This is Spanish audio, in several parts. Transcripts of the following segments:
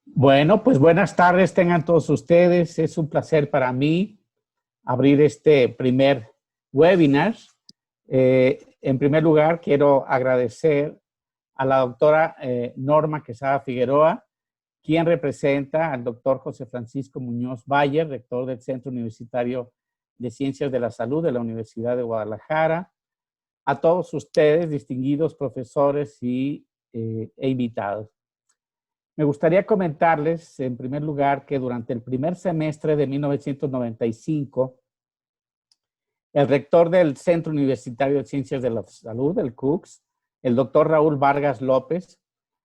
Bueno, pues buenas tardes tengan todos ustedes. Es un placer para mí abrir este primer webinar. En primer lugar, quiero agradecer a la doctora Norma Quesada Figueroa, quien representa al doctor José Francisco Muñoz Bayer, rector del Centro Universitario de Ciencias de la Salud de la Universidad de Guadalajara, a todos ustedes, distinguidos profesores e invitados. Me gustaría comentarles, en primer lugar, que durante el primer semestre de 1995, el rector del Centro Universitario de Ciencias de la Salud, el CUCS, el doctor Raúl Vargas López,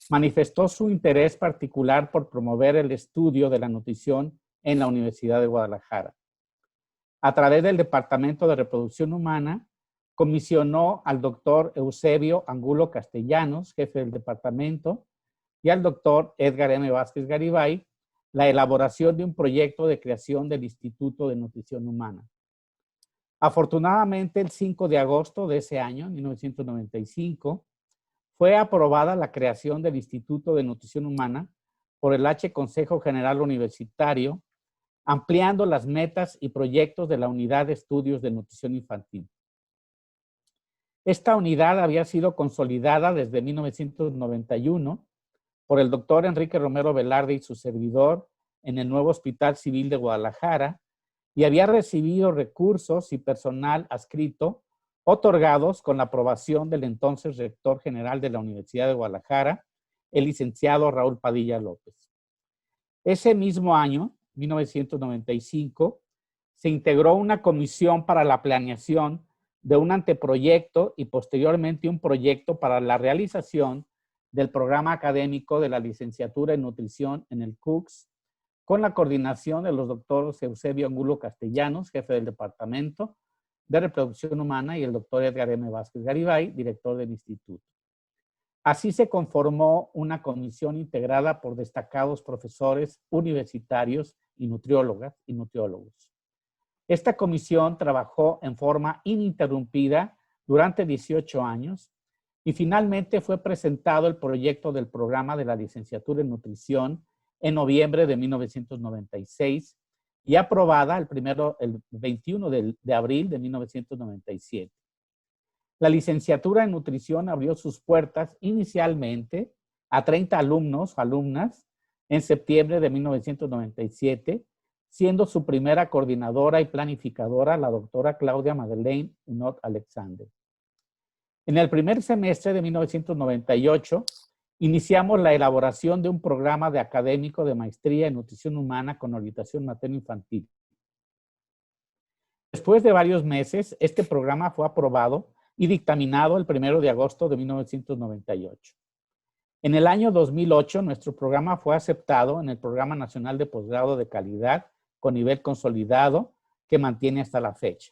manifestó su interés particular por promover el estudio de la nutrición en la Universidad de Guadalajara. A través del Departamento de Reproducción Humana, comisionó al doctor Eusebio Angulo Castellanos, jefe del departamento, y al doctor Edgar M. Vázquez Garibay la elaboración de un proyecto de creación del Instituto de Nutrición Humana. Afortunadamente, el 5 de agosto de ese año, 1995, fue aprobada la creación del Instituto de Nutrición Humana por el H. Consejo General Universitario, ampliando las metas y proyectos de la Unidad de Estudios de Nutrición Infantil. Esta unidad había sido consolidada desde 1991 por el doctor Enrique Romero Velarde y su servidor en el nuevo Hospital Civil de Guadalajara y había recibido recursos y personal adscrito otorgados con la aprobación del entonces rector general de la Universidad de Guadalajara, el licenciado Raúl Padilla López. Ese mismo año, 1995, se integró una comisión para la planeación de un anteproyecto y posteriormente un proyecto para la realización del programa académico de la licenciatura en nutrición en el CUCS, con la coordinación de los doctores Eusebio Angulo Castellanos, jefe del Departamento de Reproducción Humana, y el doctor Edgar M. Vázquez Garibay, director del instituto. Así se conformó una comisión integrada por destacados profesores universitarios y nutriólogas y nutriólogos. Esta comisión trabajó en forma ininterrumpida durante 18 años y finalmente fue presentado el proyecto del programa de la licenciatura en nutrición en noviembre de 1996 y aprobada el 21 de abril de 1997. La licenciatura en nutrición abrió sus puertas inicialmente a 30 alumnos o alumnas en septiembre de 1997, siendo su primera coordinadora y planificadora la doctora Claudia Madeleine Unot Alexander. En el primer semestre de 1998, iniciamos la elaboración de un programa de académico de maestría en nutrición humana con orientación materno-infantil. Después de varios meses, este programa fue aprobado y dictaminado el 1 de agosto de 1998. En el año 2008, nuestro programa fue aceptado en el Programa Nacional de Posgrado de Calidad con nivel consolidado que mantiene hasta la fecha.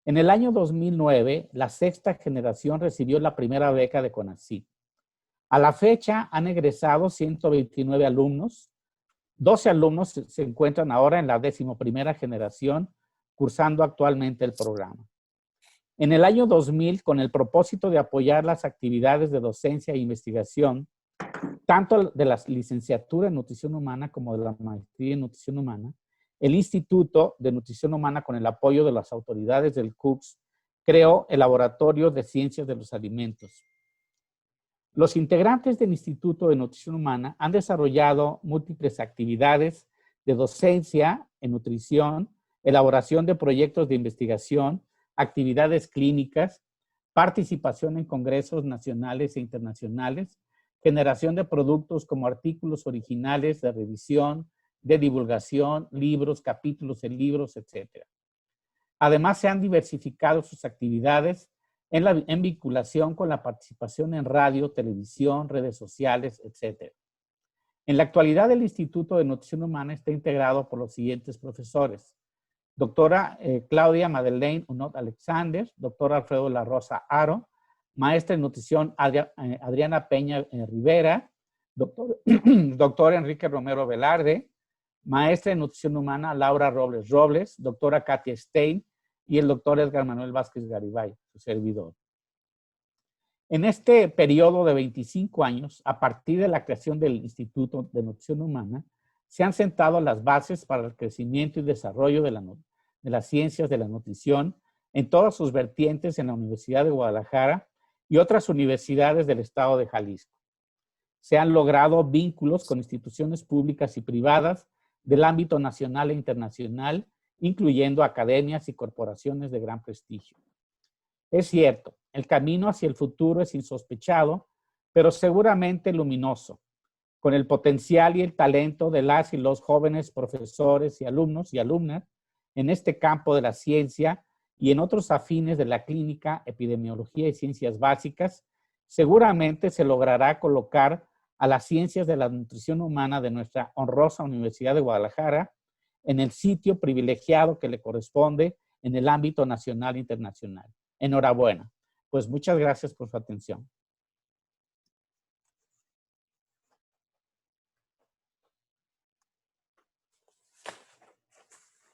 En el año 2009, la sexta generación recibió la primera beca de CONACYT. A la fecha han egresado 129 alumnos. 12 alumnos se encuentran ahora en la 11ª generación, cursando actualmente el programa. En el año 2000, con el propósito de apoyar las actividades de docencia e investigación, tanto de la licenciatura en nutrición humana como de la maestría en nutrición humana, el Instituto de Nutrición Humana, con el apoyo de las autoridades del CUCS, creó el Laboratorio de Ciencias de los Alimentos. Los integrantes del Instituto de Nutrición Humana han desarrollado múltiples actividades de docencia en nutrición, elaboración de proyectos de investigación, actividades clínicas, participación en congresos nacionales e internacionales, generación de productos como artículos originales de revisión, de divulgación, libros, capítulos en libros, etc. Además, se han diversificado sus actividades en vinculación con la participación en radio, televisión, redes sociales, etc. En la actualidad, el Instituto de Nutrición Humana está integrado por los siguientes profesores: doctora Claudia Madeleine Unot Alexander, doctor Alfredo La Rosa Aro, maestra en nutrición Adriana Peña Rivera, doctor Enrique Romero Velarde, maestra en nutrición humana Laura Robles Robles, doctora Katia Stein y el doctor Edgar Manuel Vázquez Garibay, su servidor. En este periodo de 25 años, a partir de la creación del Instituto de Nutrición Humana, se han sentado las bases para el crecimiento y desarrollo de las ciencias de la nutrición en todas sus vertientes en la Universidad de Guadalajara y otras universidades del estado de Jalisco. Se han logrado vínculos con instituciones públicas y privadas del ámbito nacional e internacional, incluyendo academias y corporaciones de gran prestigio. Es cierto, el camino hacia el futuro es insospechado, pero seguramente luminoso, con el potencial y el talento de las y los jóvenes profesores y alumnos y alumnas en este campo de la ciencia y en otros afines de la clínica, epidemiología y ciencias básicas. Seguramente se logrará colocar a las ciencias de la nutrición humana de nuestra honrosa Universidad de Guadalajara en el sitio privilegiado que le corresponde en el ámbito nacional e internacional. Enhorabuena. Pues muchas gracias por su atención.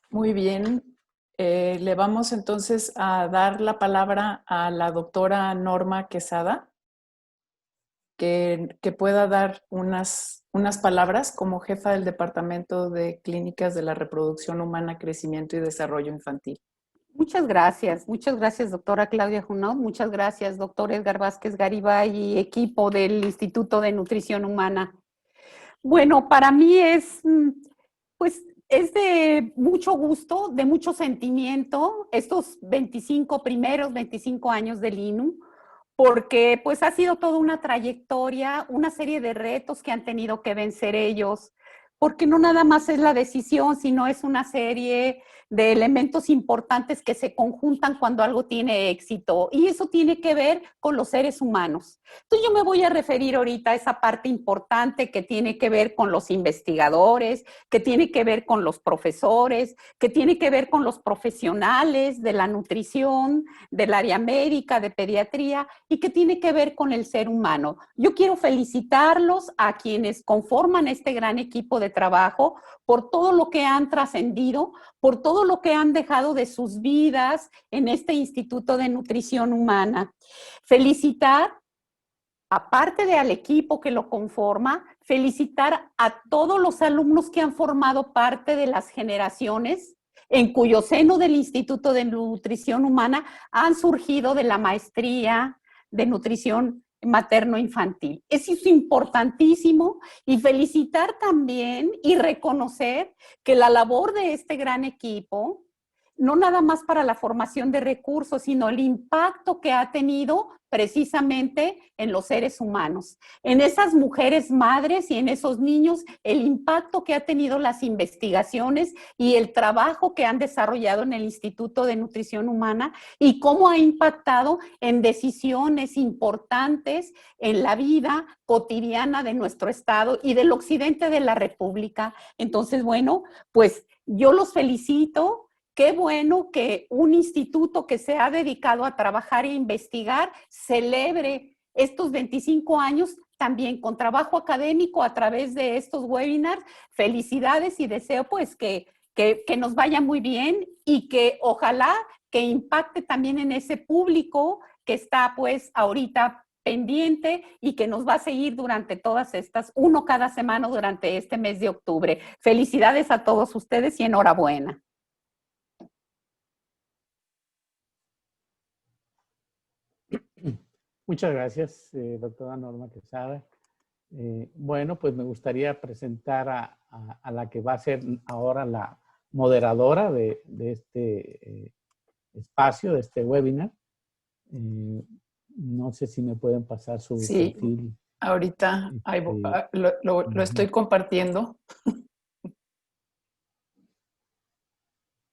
Muy bien. Le vamos entonces a dar la palabra a la doctora Norma Quesada, que pueda dar unas palabras como jefa del Departamento de Clínicas de la Reproducción Humana, Crecimiento y Desarrollo Infantil. Muchas gracias, doctora Claudia Junot, muchas gracias, doctor Edgar Vázquez Garibay y equipo del Instituto de Nutrición Humana. Bueno, para mí es de mucho gusto, de mucho sentimiento, estos 25 años del INU, porque pues ha sido toda una trayectoria, una serie de retos que han tenido que vencer ellos, porque no nada más es la decisión, sino es una serie de elementos importantes que se conjuntan cuando algo tiene éxito, y eso tiene que ver con los seres humanos. Entonces yo me voy a referir ahorita a esa parte importante que tiene que ver con los investigadores, que tiene que ver con los profesores, que tiene que ver con los profesionales de la nutrición, del área médica, de pediatría, y que tiene que ver con el ser humano. Yo quiero felicitarlos a quienes conforman este gran equipo de trabajo por todo lo que han trascendido, por todo lo que han dejado de sus vidas en este Instituto de Nutrición Humana. Felicitar, aparte de al equipo que lo conforma, felicitar a todos los alumnos que han formado parte de las generaciones en cuyo seno del Instituto de Nutrición Humana han surgido de la maestría de nutrición materno-infantil. Eso es importantísimo, y felicitar también y reconocer que la labor de este gran equipo, no nada más para la formación de recursos, sino el impacto que ha tenido precisamente en los seres humanos, en esas mujeres madres y en esos niños, el impacto que ha tenido las investigaciones y el trabajo que han desarrollado en el Instituto de Nutrición Humana, y cómo ha impactado en decisiones importantes en la vida cotidiana de nuestro estado y del occidente de la República. Entonces, bueno, pues yo los felicito. Qué bueno que un instituto que se ha dedicado a trabajar e investigar celebre estos 25 años también con trabajo académico a través de estos webinars. Felicidades, y deseo pues que nos vaya muy bien, y que ojalá que impacte también en ese público que está pues ahorita pendiente y que nos va a seguir durante todas estas, uno cada semana durante este mes de octubre. Felicidades a todos ustedes y enhorabuena. Muchas gracias, doctora Norma Quesada. Bueno, pues me gustaría presentar a la que va a ser ahora la moderadora de este espacio, de este webinar. No sé si me pueden pasar su perfil. Ahorita lo estoy compartiendo.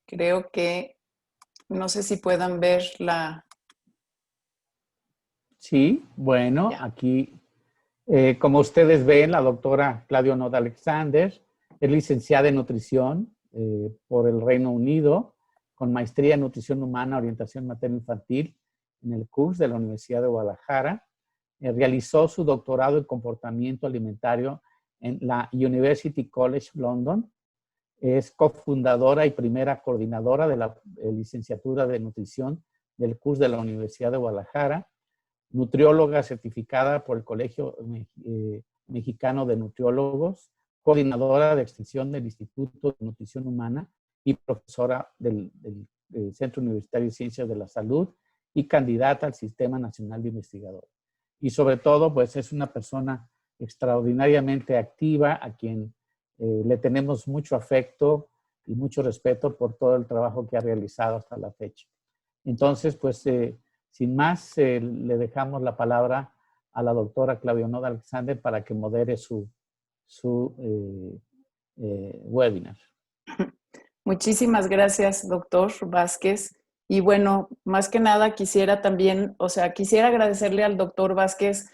Creo que no sé si puedan ver la... Sí, bueno, ya. Aquí, como ustedes ven, la doctora Claudia Junot Alexander es licenciada en nutrición por el Reino Unido, con maestría en nutrición humana, orientación materno-infantil en el CURS de la Universidad de Guadalajara. Realizó su doctorado en comportamiento alimentario en la University College London. Es cofundadora y primera coordinadora de la licenciatura de nutrición del CURS de la Universidad de Guadalajara. nutrióloga certificada por el Colegio Mexicano de Nutriólogos, coordinadora de extensión del Instituto de Nutrición Humana y profesora del Centro Universitario de Ciencias de la Salud y candidata al Sistema Nacional de Investigadores. Y sobre todo, pues es una persona extraordinariamente activa a quien le tenemos mucho afecto y mucho respeto por todo el trabajo que ha realizado hasta la fecha. Entonces, pues, sin más, le dejamos la palabra a la doctora Claudia Onoda Alexander para que modere su webinar. Muchísimas gracias, doctor Vázquez. Y bueno, más que nada quisiera también, quisiera agradecerle al doctor Vázquez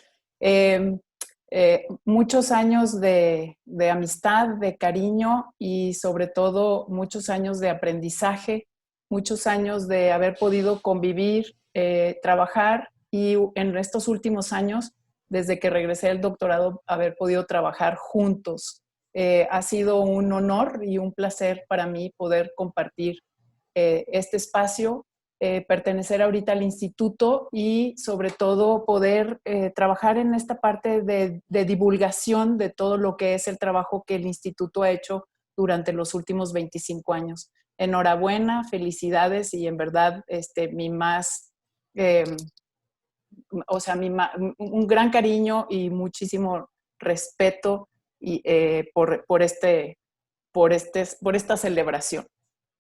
muchos años de amistad, de cariño y sobre todo muchos años de aprendizaje, muchos años de haber podido convivir, trabajar y en estos últimos años, desde que regresé del doctorado, haber podido trabajar juntos. Ha sido un honor y un placer para mí poder compartir este espacio, pertenecer ahorita al instituto y sobre todo poder trabajar en esta parte de divulgación de todo lo que es el trabajo que el instituto ha hecho durante los últimos 25 años. Enhorabuena, felicidades y en verdad un gran cariño y muchísimo respeto y, por esta celebración.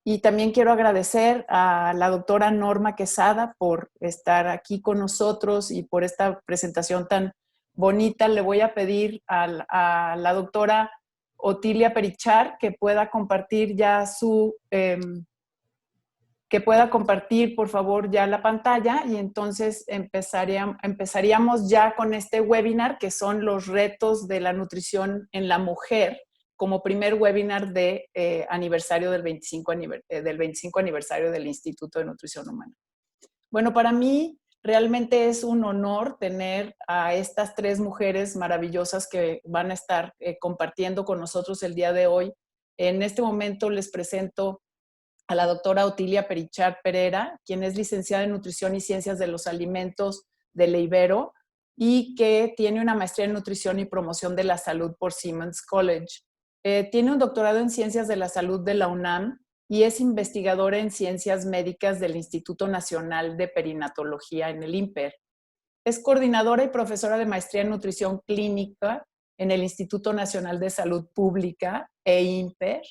Y también quiero agradecer a la doctora Norma Quesada por estar aquí con nosotros y por esta presentación tan bonita. Le voy a pedir a la doctora Otilia Perichar que pueda compartir ya que pueda compartir, por favor, ya la pantalla y entonces empezaríamos ya con este webinar que son los retos de la nutrición en la mujer, como primer webinar de aniversario del 25 aniversario del Instituto de Nutrición Humana. Bueno, para mí realmente es un honor tener a estas tres mujeres maravillosas que van a estar compartiendo con nosotros el día de hoy. En este momento les presento a la doctora Otilia Perichar Pereira, quien es licenciada en Nutrición y Ciencias de los Alimentos de la Ibero y que tiene una maestría en Nutrición y Promoción de la Salud por Simmons College. Tiene un doctorado en Ciencias de la Salud de la UNAM y es investigadora en Ciencias Médicas del Instituto Nacional de Perinatología en el INPER. Es coordinadora y profesora de maestría en Nutrición Clínica en el Instituto Nacional de Salud Pública e INPER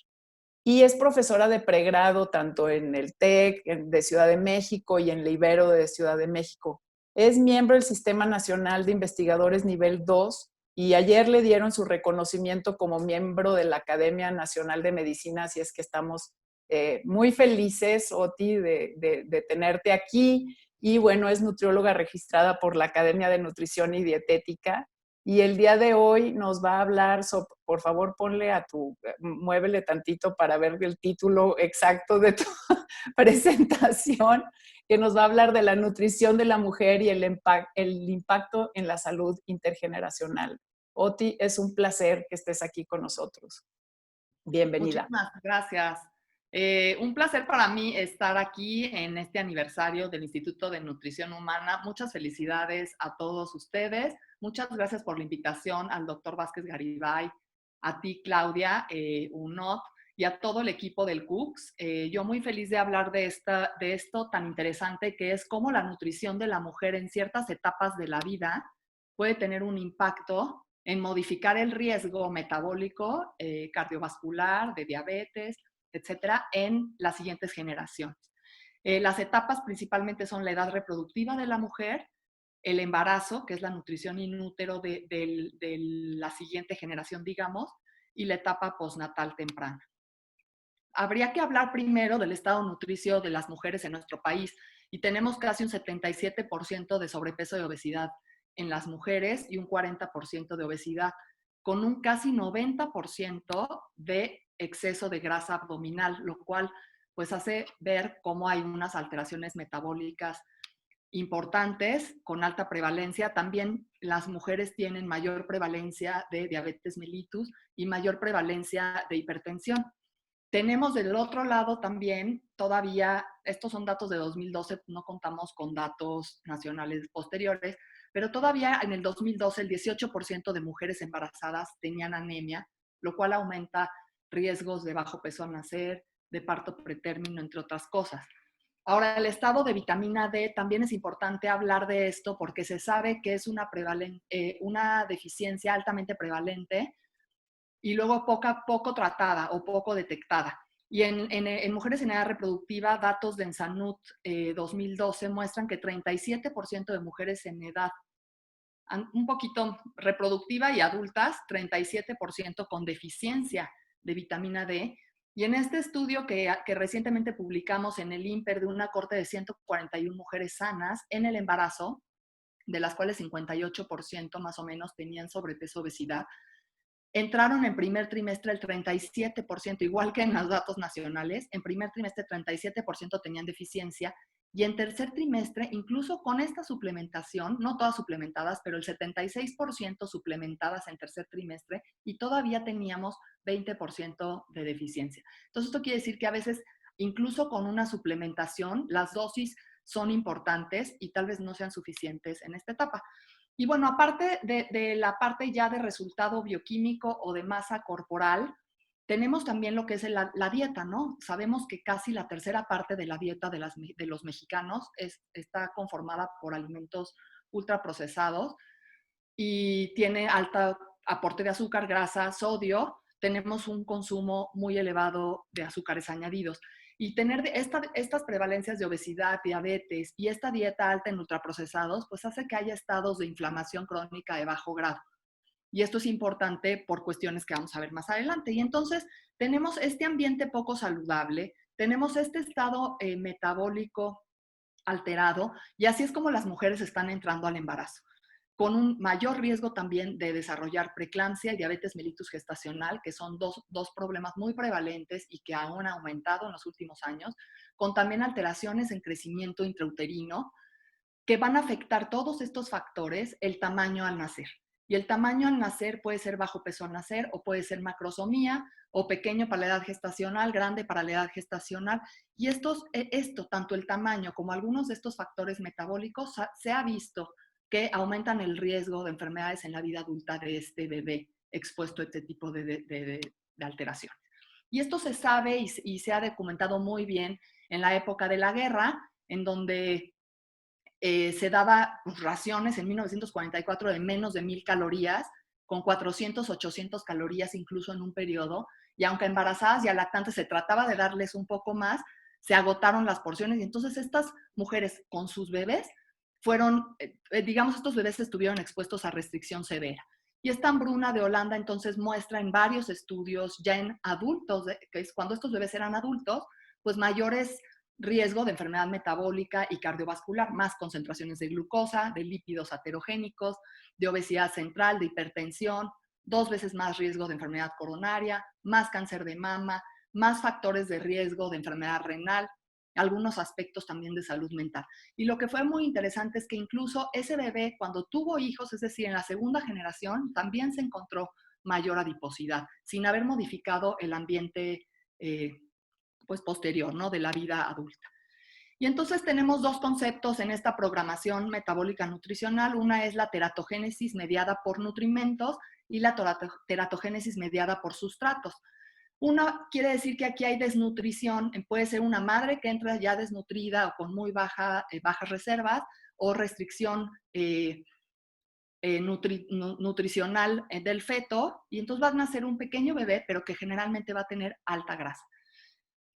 y es profesora de pregrado tanto en el TEC de Ciudad de México y en la Ibero de Ciudad de México. Es miembro del Sistema Nacional de Investigadores Nivel 2 y ayer le dieron su reconocimiento como miembro de la Academia Nacional de Medicina, así es que estamos muy felices, Oti, de tenerte aquí. Y bueno, es nutrióloga registrada por la Academia de Nutrición y Dietética. Y el día de hoy nos va a hablar, por favor muévele tantito para ver el título exacto de tu presentación, que nos va a hablar de la nutrición de la mujer y el impacto en la salud intergeneracional. Oti, es un placer que estés aquí con nosotros. Bienvenida. Muchísimas gracias. Un placer para mí estar aquí en este aniversario del Instituto de Nutrición Humana. Muchas felicidades a todos ustedes. Muchas gracias por la invitación al doctor Vázquez Garibay, a ti, Claudia Unot, y a todo el equipo del CUCS. Yo muy feliz de hablar de esto tan interesante que es cómo la nutrición de la mujer en ciertas etapas de la vida puede tener un impacto en modificar el riesgo metabólico, cardiovascular, de diabetes, etcétera, en las siguientes generaciones. Las etapas principalmente son la edad reproductiva de la mujer, el embarazo, que es la nutrición in útero de la siguiente generación, digamos, y la etapa postnatal temprana. Habría que hablar primero del estado nutricio de las mujeres en nuestro país y tenemos casi un 77% de sobrepeso y obesidad en las mujeres y un 40% de obesidad, con un casi 90% de exceso de grasa abdominal, lo cual pues hace ver cómo hay unas alteraciones metabólicas importantes con alta prevalencia. También las mujeres tienen mayor prevalencia de diabetes mellitus y mayor prevalencia de hipertensión. Tenemos del otro lado también, todavía, estos son datos de 2012, no contamos con datos nacionales posteriores, pero todavía en el 2012 el 18% de mujeres embarazadas tenían anemia, lo cual aumenta riesgos de bajo peso al nacer, de parto pretérmino, entre otras cosas. Ahora, el estado de vitamina D, también es importante hablar de esto porque se sabe que es una deficiencia altamente prevalente y luego poco tratada o poco detectada. Y en mujeres en edad reproductiva, datos de Ensanud 2012 muestran que 37% de mujeres en edad un poquito reproductiva y adultas, 37% con deficiencia de vitamina D. Y en este estudio que recientemente publicamos en el INPER de una corte de 141 mujeres sanas en el embarazo, de las cuales 58% más o menos tenían sobrepeso, obesidad, entraron en primer trimestre el 37%, igual que en los datos nacionales, en primer trimestre 37% tenían deficiencia, y en tercer trimestre, incluso con esta suplementación, no todas suplementadas, pero el 76% suplementadas en tercer trimestre, y todavía teníamos 20% de deficiencia. Entonces, esto quiere decir que a veces, incluso con una suplementación, las dosis son importantes y tal vez no sean suficientes en esta etapa. Y bueno, aparte de la parte ya de resultado bioquímico o de masa corporal, tenemos también lo que es la dieta, ¿no? Sabemos que casi la tercera parte de la dieta de los mexicanos está conformada por alimentos ultraprocesados y tiene alto aporte de azúcar, grasa, sodio. Tenemos un consumo muy elevado de azúcares añadidos. Y tener estas prevalencias de obesidad, diabetes y esta dieta alta en ultraprocesados, pues hace que haya estados de inflamación crónica de bajo grado. Y esto es importante por cuestiones que vamos a ver más adelante. Y entonces tenemos este ambiente poco saludable, tenemos este estado metabólico alterado, y así es como las mujeres están entrando al embarazo, con un mayor riesgo también de desarrollar preeclampsia y diabetes mellitus gestacional, que son dos problemas muy prevalentes y que han aumentado en los últimos años, con también alteraciones en crecimiento intrauterino, que van a afectar todos estos factores, el tamaño al nacer. Y el tamaño al nacer puede ser bajo peso al nacer, o puede ser macrosomía, o pequeño para la edad gestacional, grande para la edad gestacional. Y esto, tanto el tamaño como algunos de estos factores metabólicos, se ha visto que aumentan el riesgo de enfermedades en la vida adulta de este bebé expuesto a este tipo de alteraciones. Y esto se sabe y se ha documentado muy bien en la época de la guerra, en donde se daba raciones en 1944 de menos de 1000 calorías, con 400, 800 calorías incluso en un periodo, y aunque a embarazadas y a lactantes se trataba de darles un poco más, se agotaron las porciones, y entonces estas mujeres con sus bebés fueron, digamos, estos bebés estuvieron expuestos a restricción severa. Y esta hambruna de Holanda entonces muestra en varios estudios, ya en adultos, que es cuando estos bebés eran adultos, pues mayores riesgo de enfermedad metabólica y cardiovascular, más concentraciones de glucosa, de lípidos aterogénicos, de obesidad central, de hipertensión, 2 veces más riesgo de enfermedad coronaria, más cáncer de mama, más factores de riesgo de enfermedad renal, algunos aspectos también de salud mental. Y lo que fue muy interesante es que incluso ese bebé, cuando tuvo hijos, es decir, en la segunda generación, también se encontró mayor adiposidad, sin haber modificado el ambiente pues posterior, ¿no? De la vida adulta. Y entonces tenemos dos conceptos en esta programación metabólica nutricional. Una es la teratogénesis mediada por nutrimentos y la teratogénesis mediada por sustratos. Una quiere decir que aquí hay desnutrición, puede ser una madre que entra ya desnutrida o con muy bajas reservas, o restricción nutricional del feto, y entonces va a nacer un pequeño bebé, pero que generalmente va a tener alta grasa.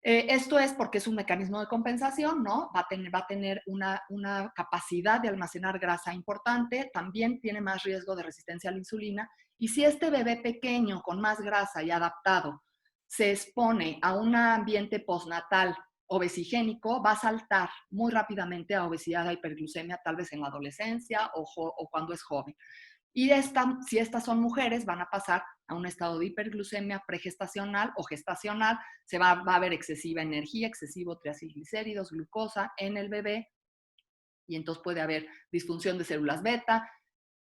Esto es porque es un mecanismo de compensación, ¿no? Va a tener una capacidad de almacenar grasa importante, también tiene más riesgo de resistencia a la insulina, y si este bebé pequeño con más grasa y adaptado se expone a un ambiente postnatal obesigénico, va a saltar muy rápidamente a obesidad, a hiperglucemia, tal vez en la adolescencia o cuando es joven. Y si estas son mujeres, van a pasar a un estado de hiperglucemia pregestacional o gestacional. Va a haber excesiva energía, excesivo triacilglicéridos, glucosa en el bebé, y entonces puede haber disfunción de células beta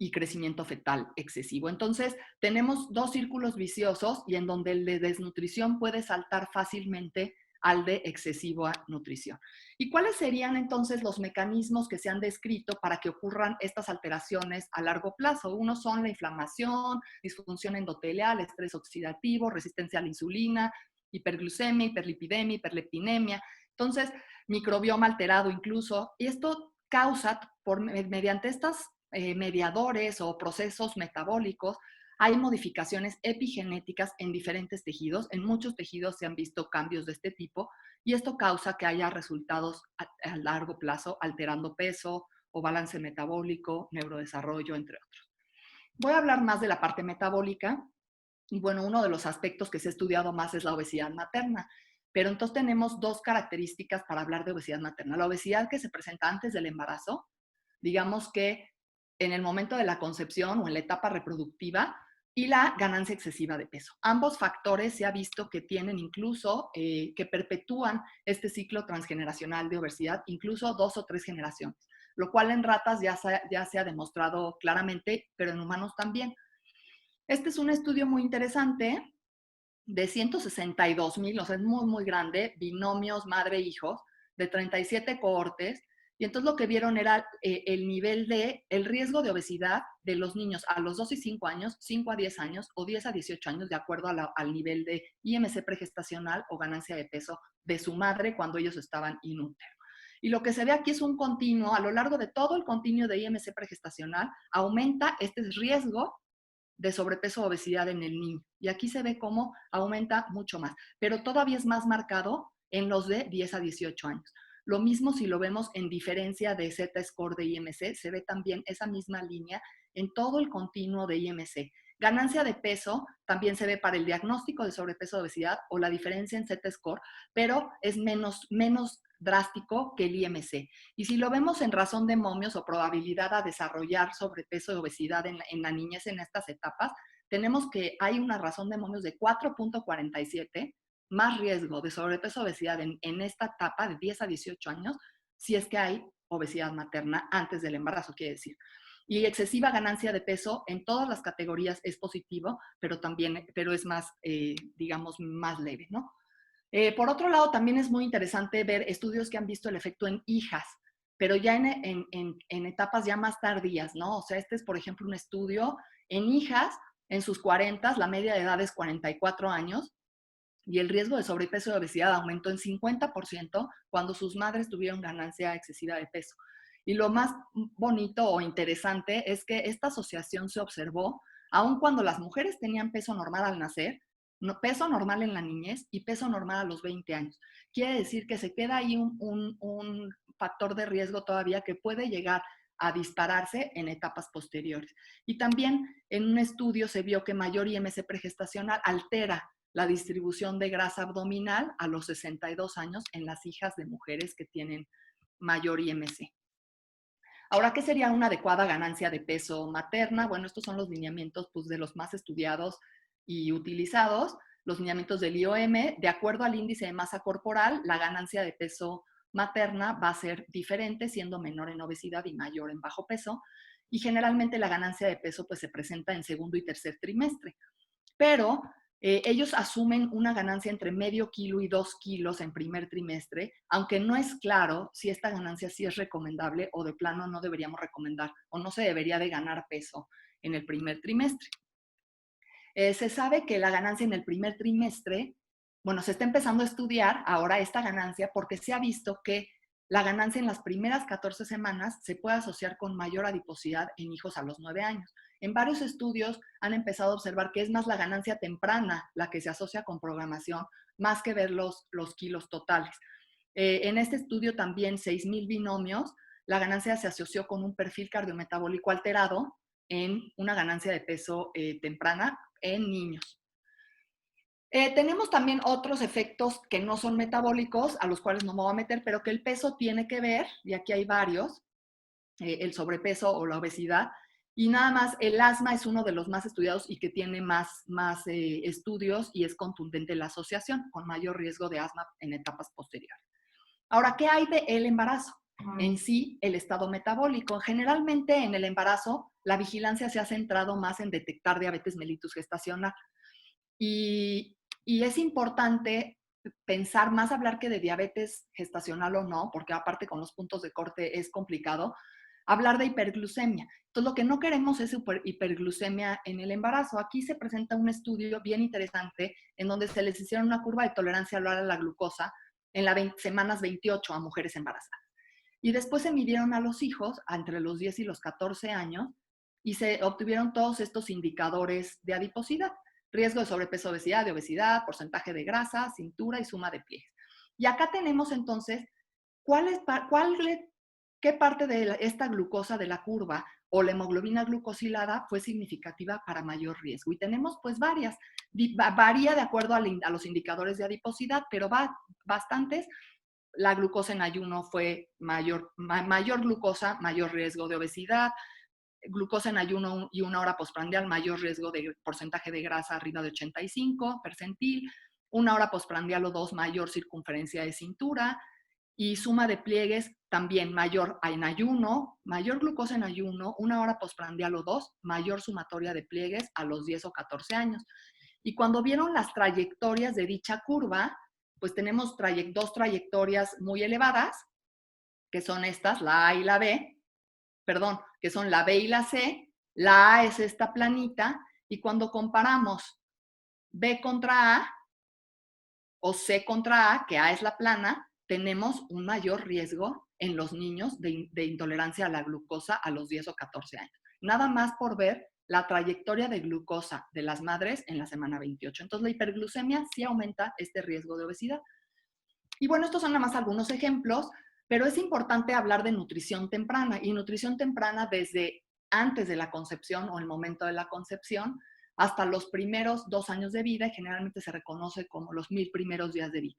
y crecimiento fetal excesivo. Entonces, tenemos dos círculos viciosos y en donde el de desnutrición puede saltar fácilmente al de excesiva nutrición. ¿Y cuáles serían entonces los mecanismos que se han descrito para que ocurran estas alteraciones a largo plazo? Uno son la inflamación, disfunción endotelial, estrés oxidativo, resistencia a la insulina, hiperglucemia, hiperlipidemia, hiperleptinemia. Entonces, microbioma alterado incluso. Y esto causa, mediante estos mediadores o procesos metabólicos, hay modificaciones epigenéticas en diferentes tejidos. En muchos tejidos se han visto cambios de este tipo y esto causa que haya resultados a largo plazo, alterando peso o balance metabólico, neurodesarrollo, entre otros. Voy a hablar más de la parte metabólica y bueno, uno de los aspectos que se ha estudiado más es la obesidad materna. Pero entonces tenemos dos características para hablar de obesidad materna. La obesidad que se presenta antes del embarazo, digamos que en el momento de la concepción o en la etapa reproductiva, y la ganancia excesiva de peso. Ambos factores se ha visto que tienen incluso, que perpetúan este ciclo transgeneracional de obesidad, incluso 2 o 3 generaciones, lo cual en ratas ya se ha demostrado claramente, pero en humanos también. Este es un estudio muy interesante de 162,000, o sea, es muy, muy grande, binomios madre-hijos, de 37 cohortes, y entonces lo que vieron era el nivel de, el riesgo de obesidad de los niños a los 2 y 5 años, 5 a 10 años o 10 a 18 años, de acuerdo al nivel de IMC pregestacional o ganancia de peso de su madre cuando ellos estaban in útero. Y lo que se ve aquí es un continuo, a lo largo de todo el continuo de IMC pregestacional, aumenta este riesgo de sobrepeso o obesidad en el niño. Y aquí se ve cómo aumenta mucho más, pero todavía es más marcado en los de 10 a 18 años. Lo mismo si lo vemos en diferencia de Z-score de IMC, se ve también esa misma línea en todo el continuo de IMC. Ganancia de peso también se ve para el diagnóstico de sobrepeso o obesidad o la diferencia en Z-score, pero es menos drástico que el IMC. Y si lo vemos en razón de momios o probabilidad a desarrollar sobrepeso y obesidad en la niñez en estas etapas, tenemos que hay una razón de momios de 4.47, más riesgo de sobrepeso o obesidad en esta etapa de 10 a 18 años, si es que hay obesidad materna antes del embarazo, quiere decir. Y excesiva ganancia de peso en todas las categorías es positivo, pero es más, digamos, más leve, ¿no? Por otro lado, también es muy interesante ver estudios que han visto el efecto en hijas, pero ya en etapas ya más tardías, ¿no? O sea, este es, por ejemplo, un estudio en hijas en sus 40, la media de edad es 44 años, y el riesgo de sobrepeso y obesidad aumentó en 50% cuando sus madres tuvieron ganancia excesiva de peso. Y lo más bonito o interesante es que esta asociación se observó aun cuando las mujeres tenían peso normal al nacer, peso normal en la niñez y peso normal a los 20 años. Quiere decir que se queda ahí un factor de riesgo todavía que puede llegar a dispararse en etapas posteriores. Y también en un estudio se vio que mayor IMC pregestacional altera la distribución de grasa abdominal a los 62 años en las hijas de mujeres que tienen mayor IMC. Ahora, ¿qué sería una adecuada ganancia de peso materna? Bueno, estos son los lineamientos pues, de los más estudiados y utilizados. Los lineamientos del IOM, de acuerdo al índice de masa corporal, la ganancia de peso materna va a ser diferente, siendo menor en obesidad y mayor en bajo peso. Y generalmente la ganancia de peso pues, se presenta en segundo y tercer trimestre. Pero ellos asumen una ganancia entre medio kilo y 2 kilos en primer trimestre, aunque no es claro si esta ganancia sí es recomendable o de plano no deberíamos recomendar o no se debería de ganar peso en el primer trimestre. Se sabe que la ganancia en el primer trimestre, bueno, se está empezando a estudiar ahora esta ganancia porque se ha visto que la ganancia en las primeras 14 semanas se puede asociar con mayor adiposidad en hijos a los 9 años. En varios estudios han empezado a observar que es más la ganancia temprana la que se asocia con programación, más que ver los kilos totales. En este estudio también, 6,000 binomios, la ganancia se asoció con un perfil cardiometabólico alterado en una ganancia de peso temprana en niños. Tenemos también otros efectos que no son metabólicos, a los cuales no me voy a meter, pero que el peso tiene que ver, y aquí hay varios, el sobrepeso o la obesidad, y nada más el asma es uno de los más estudiados y que tiene más estudios y es contundente la asociación con mayor riesgo de asma en etapas posteriores. Ahora, ¿qué hay del embarazo? En sí, el estado metabólico. Generalmente en el embarazo, la vigilancia se ha centrado más en detectar diabetes mellitus gestacional. Y es importante pensar más hablar que de diabetes gestacional o no, porque aparte con los puntos de corte es complicado, hablar de hiperglucemia. Entonces, lo que no queremos es hiperglucemia en el embarazo. Aquí se presenta un estudio bien interesante en donde se les hicieron una curva de tolerancia oral a la glucosa en las semanas 28 a mujeres embarazadas. Y después se midieron a los hijos entre los 10 y los 14 años y se obtuvieron todos estos indicadores de adiposidad: riesgo de sobrepeso, obesidad, de obesidad, porcentaje de grasa, cintura y suma de pliegues. Y acá tenemos entonces qué parte de esta glucosa de la curva o la hemoglobina glucosilada fue significativa para mayor riesgo. Y tenemos pues varias. Varía de acuerdo a los indicadores de adiposidad, pero bastantes. La glucosa en ayuno fue mayor glucosa, mayor riesgo de obesidad. Glucosa en ayuno y 1 hora postprandial, mayor riesgo de porcentaje de grasa arriba de 85 percentil. 1 hora postprandial o 2, mayor circunferencia de cintura. Y suma de pliegues también mayor en ayuno, mayor glucosa en ayuno, 1 hora postprandial o 2, mayor sumatoria de pliegues a los 10 o 14 años. Y cuando vieron las trayectorias de dicha curva, pues tenemos dos trayectorias muy elevadas, que son estas, la A y la B, perdón, que son la B y la C. La A es esta planita, y cuando comparamos B contra A o C contra A, que A es la plana, tenemos un mayor riesgo en los niños de intolerancia a la glucosa a los 10 o 14 años. Nada más por ver la trayectoria de glucosa de las madres en la semana 28. Entonces, la hiperglucemia sí aumenta este riesgo de obesidad. Y bueno, estos son nada más algunos ejemplos, pero es importante hablar de nutrición temprana, y nutrición temprana desde antes de la concepción o el momento de la concepción hasta los primeros 2 años de vida, y generalmente se reconoce como los 1000 primeros días de vida.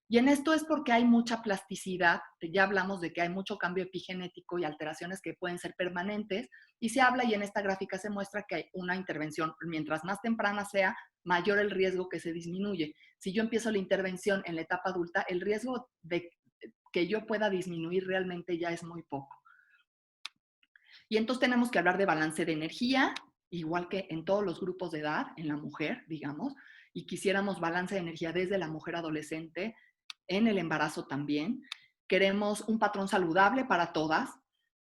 Y en esto es porque hay mucha plasticidad, ya hablamos de que hay mucho cambio epigenético y alteraciones que pueden ser permanentes, y se habla, y en esta gráfica se muestra que hay una intervención, mientras más temprana sea, mayor el riesgo que se disminuye. Si yo empiezo la intervención en la etapa adulta, el riesgo de que yo pueda disminuir realmente ya es muy poco. Y entonces tenemos que hablar de balance de energía, igual que en todos los grupos de edad, en la mujer, digamos, y quisiéramos balance de energía desde la mujer adolescente, en el embarazo también. Queremos un patrón saludable para todas,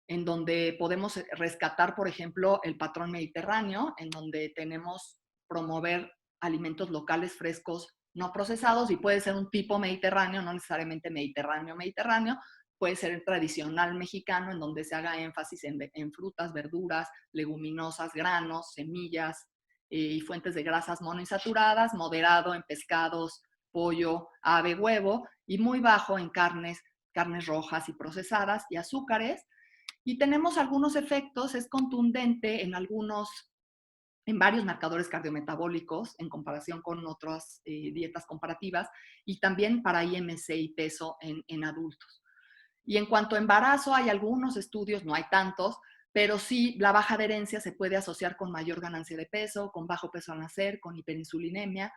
en donde podemos rescatar, por ejemplo, el patrón mediterráneo, en donde tenemos promover alimentos locales frescos, no procesados, y puede ser un tipo mediterráneo, no necesariamente mediterráneo, puede ser el tradicional mexicano, en donde se haga énfasis en frutas, verduras, leguminosas, granos, semillas y fuentes de grasas monoinsaturadas, moderado en pescados, pollo, ave, huevo, y muy bajo en carnes rojas y procesadas y azúcares. Y tenemos algunos efectos, es contundente en varios marcadores cardiometabólicos en comparación con otras dietas comparativas, y también para IMC y peso en adultos. Y en cuanto a embarazo, hay algunos estudios, no hay tantos, pero sí la baja adherencia se puede asociar con mayor ganancia de peso, con bajo peso al nacer, con hiperinsulinemia,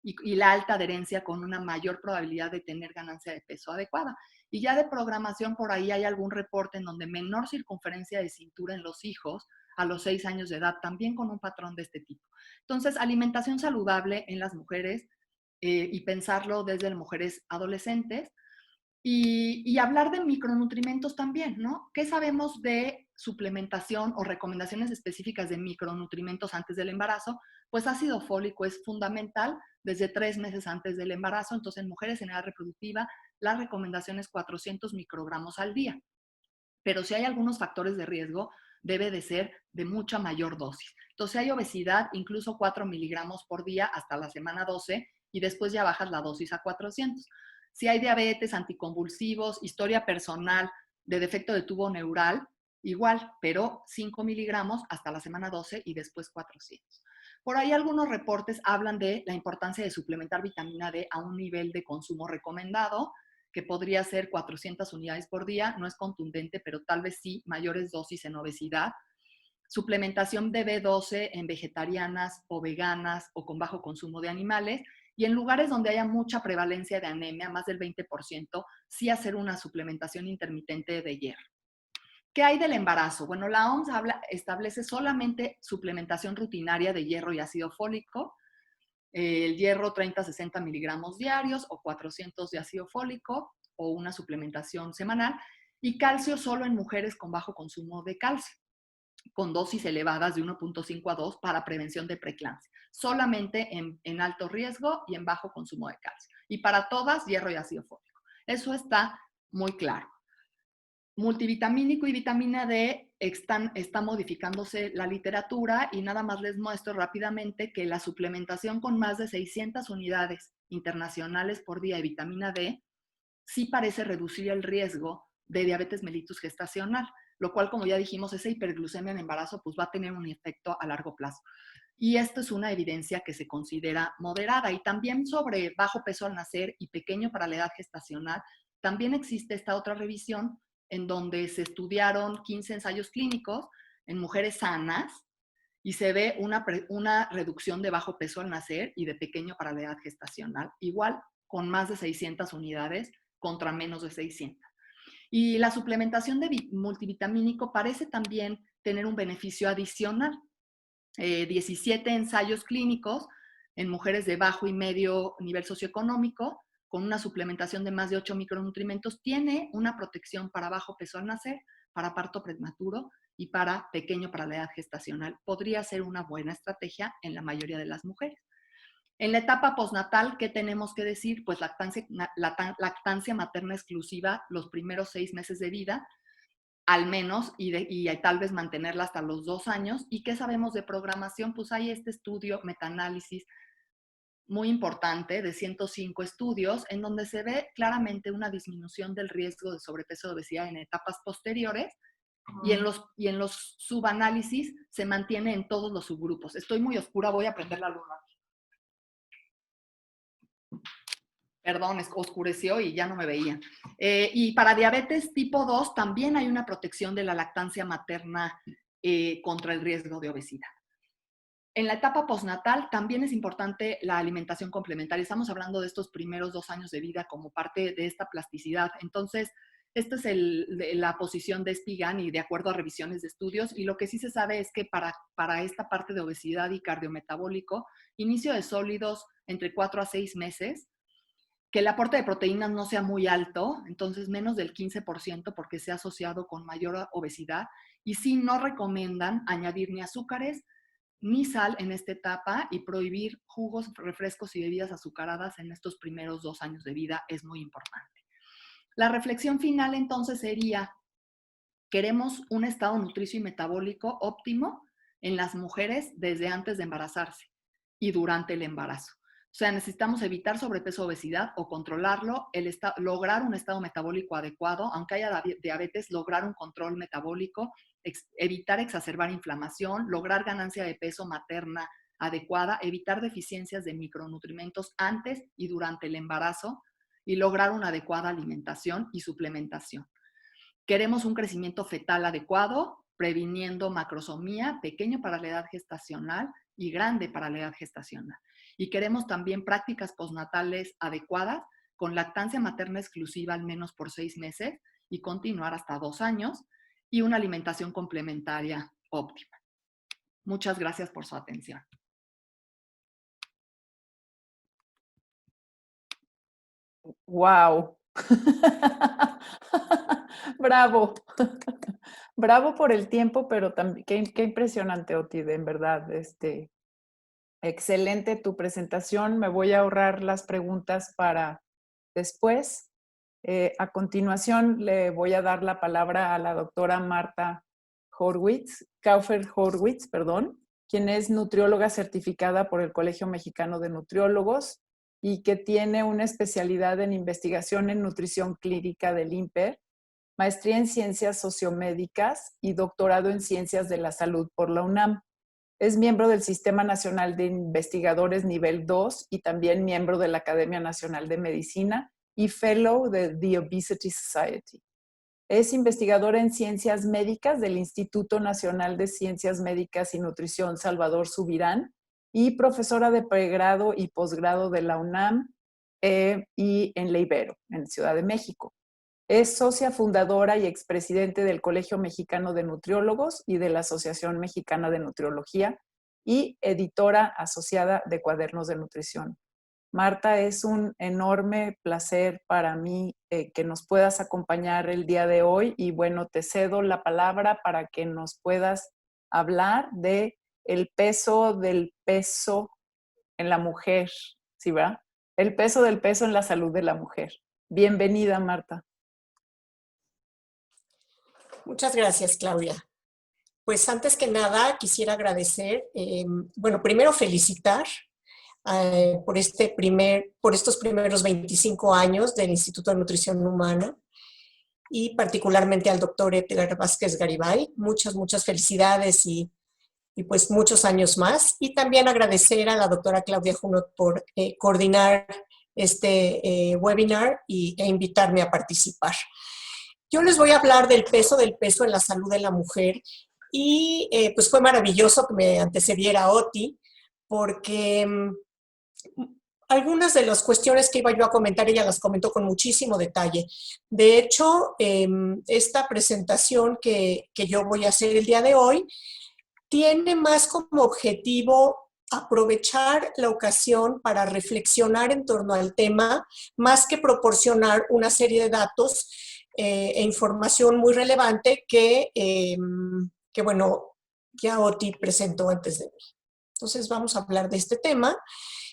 y la alta adherencia con una mayor probabilidad de tener ganancia de peso adecuada. Y ya de programación, por ahí hay algún reporte en donde menor circunferencia de cintura en los hijos a los 6 años de edad, también con un patrón de este tipo. Entonces, alimentación saludable en las mujeres y pensarlo desde las mujeres adolescentes. Y hablar de micronutrimentos también, ¿no? ¿Qué sabemos de suplementación o recomendaciones específicas de micronutrimentos antes del embarazo? Pues ácido fólico es fundamental desde 3 meses antes del embarazo. Entonces, en mujeres en edad reproductiva, la recomendación es 400 microgramos al día. Pero si hay algunos factores de riesgo, debe de ser de mucha mayor dosis. Entonces, si hay obesidad, incluso 4 miligramos por día hasta la semana 12, y después ya bajas la dosis a 400. Si hay diabetes, anticonvulsivos, historia personal de defecto de tubo neural, igual, pero 5 miligramos hasta la semana 12 y después 400. Por ahí algunos reportes hablan de la importancia de suplementar vitamina D a un nivel de consumo recomendado, que podría ser 400 unidades por día. No es contundente, pero tal vez sí mayores dosis en obesidad. Suplementación de B12 en vegetarianas o veganas o con bajo consumo de animales. Y en lugares donde haya mucha prevalencia de anemia, más del 20%, sí hacer una suplementación intermitente de hierro. ¿Qué hay del embarazo? Bueno, la OMS establece solamente suplementación rutinaria de hierro y ácido fólico. el hierro 30 a 60 miligramos diarios o 400 de ácido fólico o una suplementación semanal, y calcio solo en mujeres con bajo consumo de calcio, con dosis elevadas de 1.5 a 2 para prevención de preeclampsia, solamente en alto riesgo y en bajo consumo de calcio. Y para todas, hierro y ácido fólico. Eso está muy claro. Multivitamínico y vitamina D está modificándose la literatura, y nada más les muestro rápidamente que la suplementación con más de 600 unidades internacionales por día de vitamina D sí parece reducir el riesgo de diabetes mellitus gestacional, lo cual, como ya dijimos, esa hiperglucemia en embarazo pues va a tener un efecto a largo plazo. Y esto es una evidencia que se considera moderada. Y también sobre bajo peso al nacer y pequeño para la edad gestacional, también existe esta otra revisión en donde se estudiaron 15 ensayos clínicos en mujeres sanas y se ve una reducción de bajo peso al nacer y de pequeño para la edad gestacional, igual con más de 600 unidades contra menos de 600. Y la suplementación de multivitamínico parece también tener un beneficio adicional. 17 ensayos clínicos en mujeres de bajo y medio nivel socioeconómico con una suplementación de más de 8 micronutrientes tiene una protección para bajo peso al nacer, para parto prematuro y para pequeño para la edad gestacional. Podría ser una buena estrategia en la mayoría de las mujeres. En la etapa postnatal, ¿qué tenemos que decir? Pues lactancia materna exclusiva los primeros 6 meses de vida, al menos, y tal vez mantenerla hasta los 2 años. ¿Y qué sabemos de programación? Pues hay este estudio, metaanálisis, muy importante de 105 estudios, en donde se ve claramente una disminución del riesgo de sobrepeso y obesidad en etapas posteriores, y en los subanálisis se mantiene en todos los subgrupos. Estoy muy oscura, voy a prender la luz. Perdón, oscureció y ya no me veía. Y para diabetes tipo 2 también hay una protección de la lactancia materna contra el riesgo de obesidad. En la etapa postnatal también es importante la alimentación complementaria. Estamos hablando de estos primeros 2 años de vida como parte de esta plasticidad. Entonces, esta es la posición de Spigan y de acuerdo a revisiones de estudios. Y lo que sí se sabe es que para esta parte de obesidad y cardiometabólico, inicio de sólidos entre 4 a 6 meses, que el aporte de proteínas no sea muy alto, entonces menos del 15% porque se ha asociado con mayor obesidad, y sí no recomiendan añadir ni azúcares ni sal en esta etapa, y prohibir jugos, refrescos y bebidas azucaradas en estos primeros 2 años de vida es muy importante. La reflexión final entonces sería, queremos un estado nutricio y metabólico óptimo en las mujeres desde antes de embarazarse y durante el embarazo. O sea, necesitamos evitar sobrepeso, obesidad o controlarlo, lograr un estado metabólico adecuado, aunque haya diabetes, lograr un control metabólico, evitar exacerbar inflamación, lograr ganancia de peso materna adecuada, evitar deficiencias de micronutrientes antes y durante el embarazo y lograr una adecuada alimentación y suplementación. Queremos un crecimiento fetal adecuado, previniendo macrosomía, pequeño para la edad gestacional y grande para la edad gestacional. Y queremos también prácticas postnatales adecuadas, con lactancia materna exclusiva al menos por 6 meses y continuar hasta 2 años, y una alimentación complementaria óptima. Muchas gracias por su atención. ¡Wow! ¡Bravo! Bravo por el tiempo, pero también qué impresionante, Otide, en verdad. Excelente tu presentación. Me voy a ahorrar las preguntas para después. A continuación, le voy a dar la palabra a la doctora Marta Kaufer-Horwitz, quien es nutrióloga certificada por el Colegio Mexicano de Nutriólogos y que tiene una especialidad en investigación en nutrición clínica del INPER, maestría en ciencias sociomédicas y doctorado en ciencias de la salud por la UNAM. Es miembro del Sistema Nacional de Investigadores Nivel 2 y también miembro de la Academia Nacional de Medicina y Fellow de The Obesity Society. Es investigadora en ciencias médicas del Instituto Nacional de Ciencias Médicas y Nutrición Salvador Subirán y profesora de pregrado y posgrado de la UNAM y en la Ibero, en Ciudad de México. Es socia fundadora y expresidente del Colegio Mexicano de Nutriólogos y de la Asociación Mexicana de Nutriología y editora asociada de Cuadernos de Nutrición. Marta, es un enorme placer para mí que nos puedas acompañar el día de hoy y bueno, te cedo la palabra para que nos puedas hablar de el peso del peso en la mujer, ¿sí va? El peso del peso en la salud de la mujer. Bienvenida, Marta. Muchas gracias, Claudia. Pues antes que nada quisiera agradecer, bueno, primero felicitar por estos primeros 25 años del Instituto de Nutrición Humana y particularmente al doctor Edgar Vázquez Garibay. Muchas felicidades y pues muchos años más. Y también agradecer a la doctora Claudia Junot por coordinar este webinar e invitarme a participar. Yo les voy a hablar del peso en la salud de la mujer y pues fue maravilloso que me antecediera Oti porque algunas de las cuestiones que iba yo a comentar, ella las comentó con muchísimo detalle. De hecho, esta presentación que yo voy a hacer el día de hoy tiene más como objetivo aprovechar la ocasión para reflexionar en torno al tema, más que proporcionar una serie de datos e información muy relevante que bueno, ya Oti presentó antes de mí. Entonces vamos a hablar de este tema.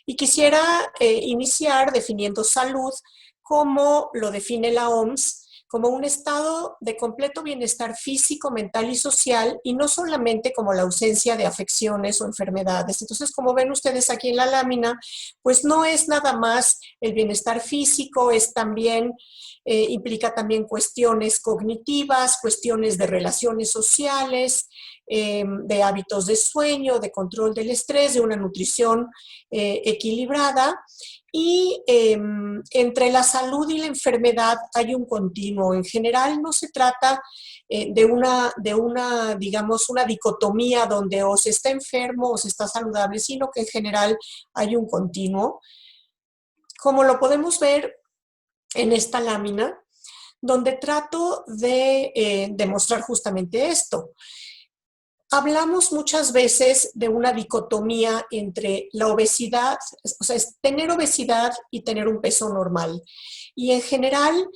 Y quisiera iniciar definiendo salud como lo define la OMS, como un estado de completo bienestar físico, mental y social, y no solamente como la ausencia de afecciones o enfermedades. Entonces, como ven ustedes aquí en la lámina, pues no es nada más el bienestar físico, es también, implica también cuestiones cognitivas, cuestiones de relaciones sociales, de hábitos de sueño, de control del estrés, de una nutrición equilibrada. Y entre la salud y la enfermedad hay un continuo. En general no se trata de una, digamos, una dicotomía donde o se está enfermo o se está saludable, sino que en general hay un continuo. Como lo podemos ver en esta lámina, donde trato de demostrar justamente esto. Hablamos muchas veces de una dicotomía entre la obesidad, o sea, es tener obesidad y tener un peso normal. Y en general,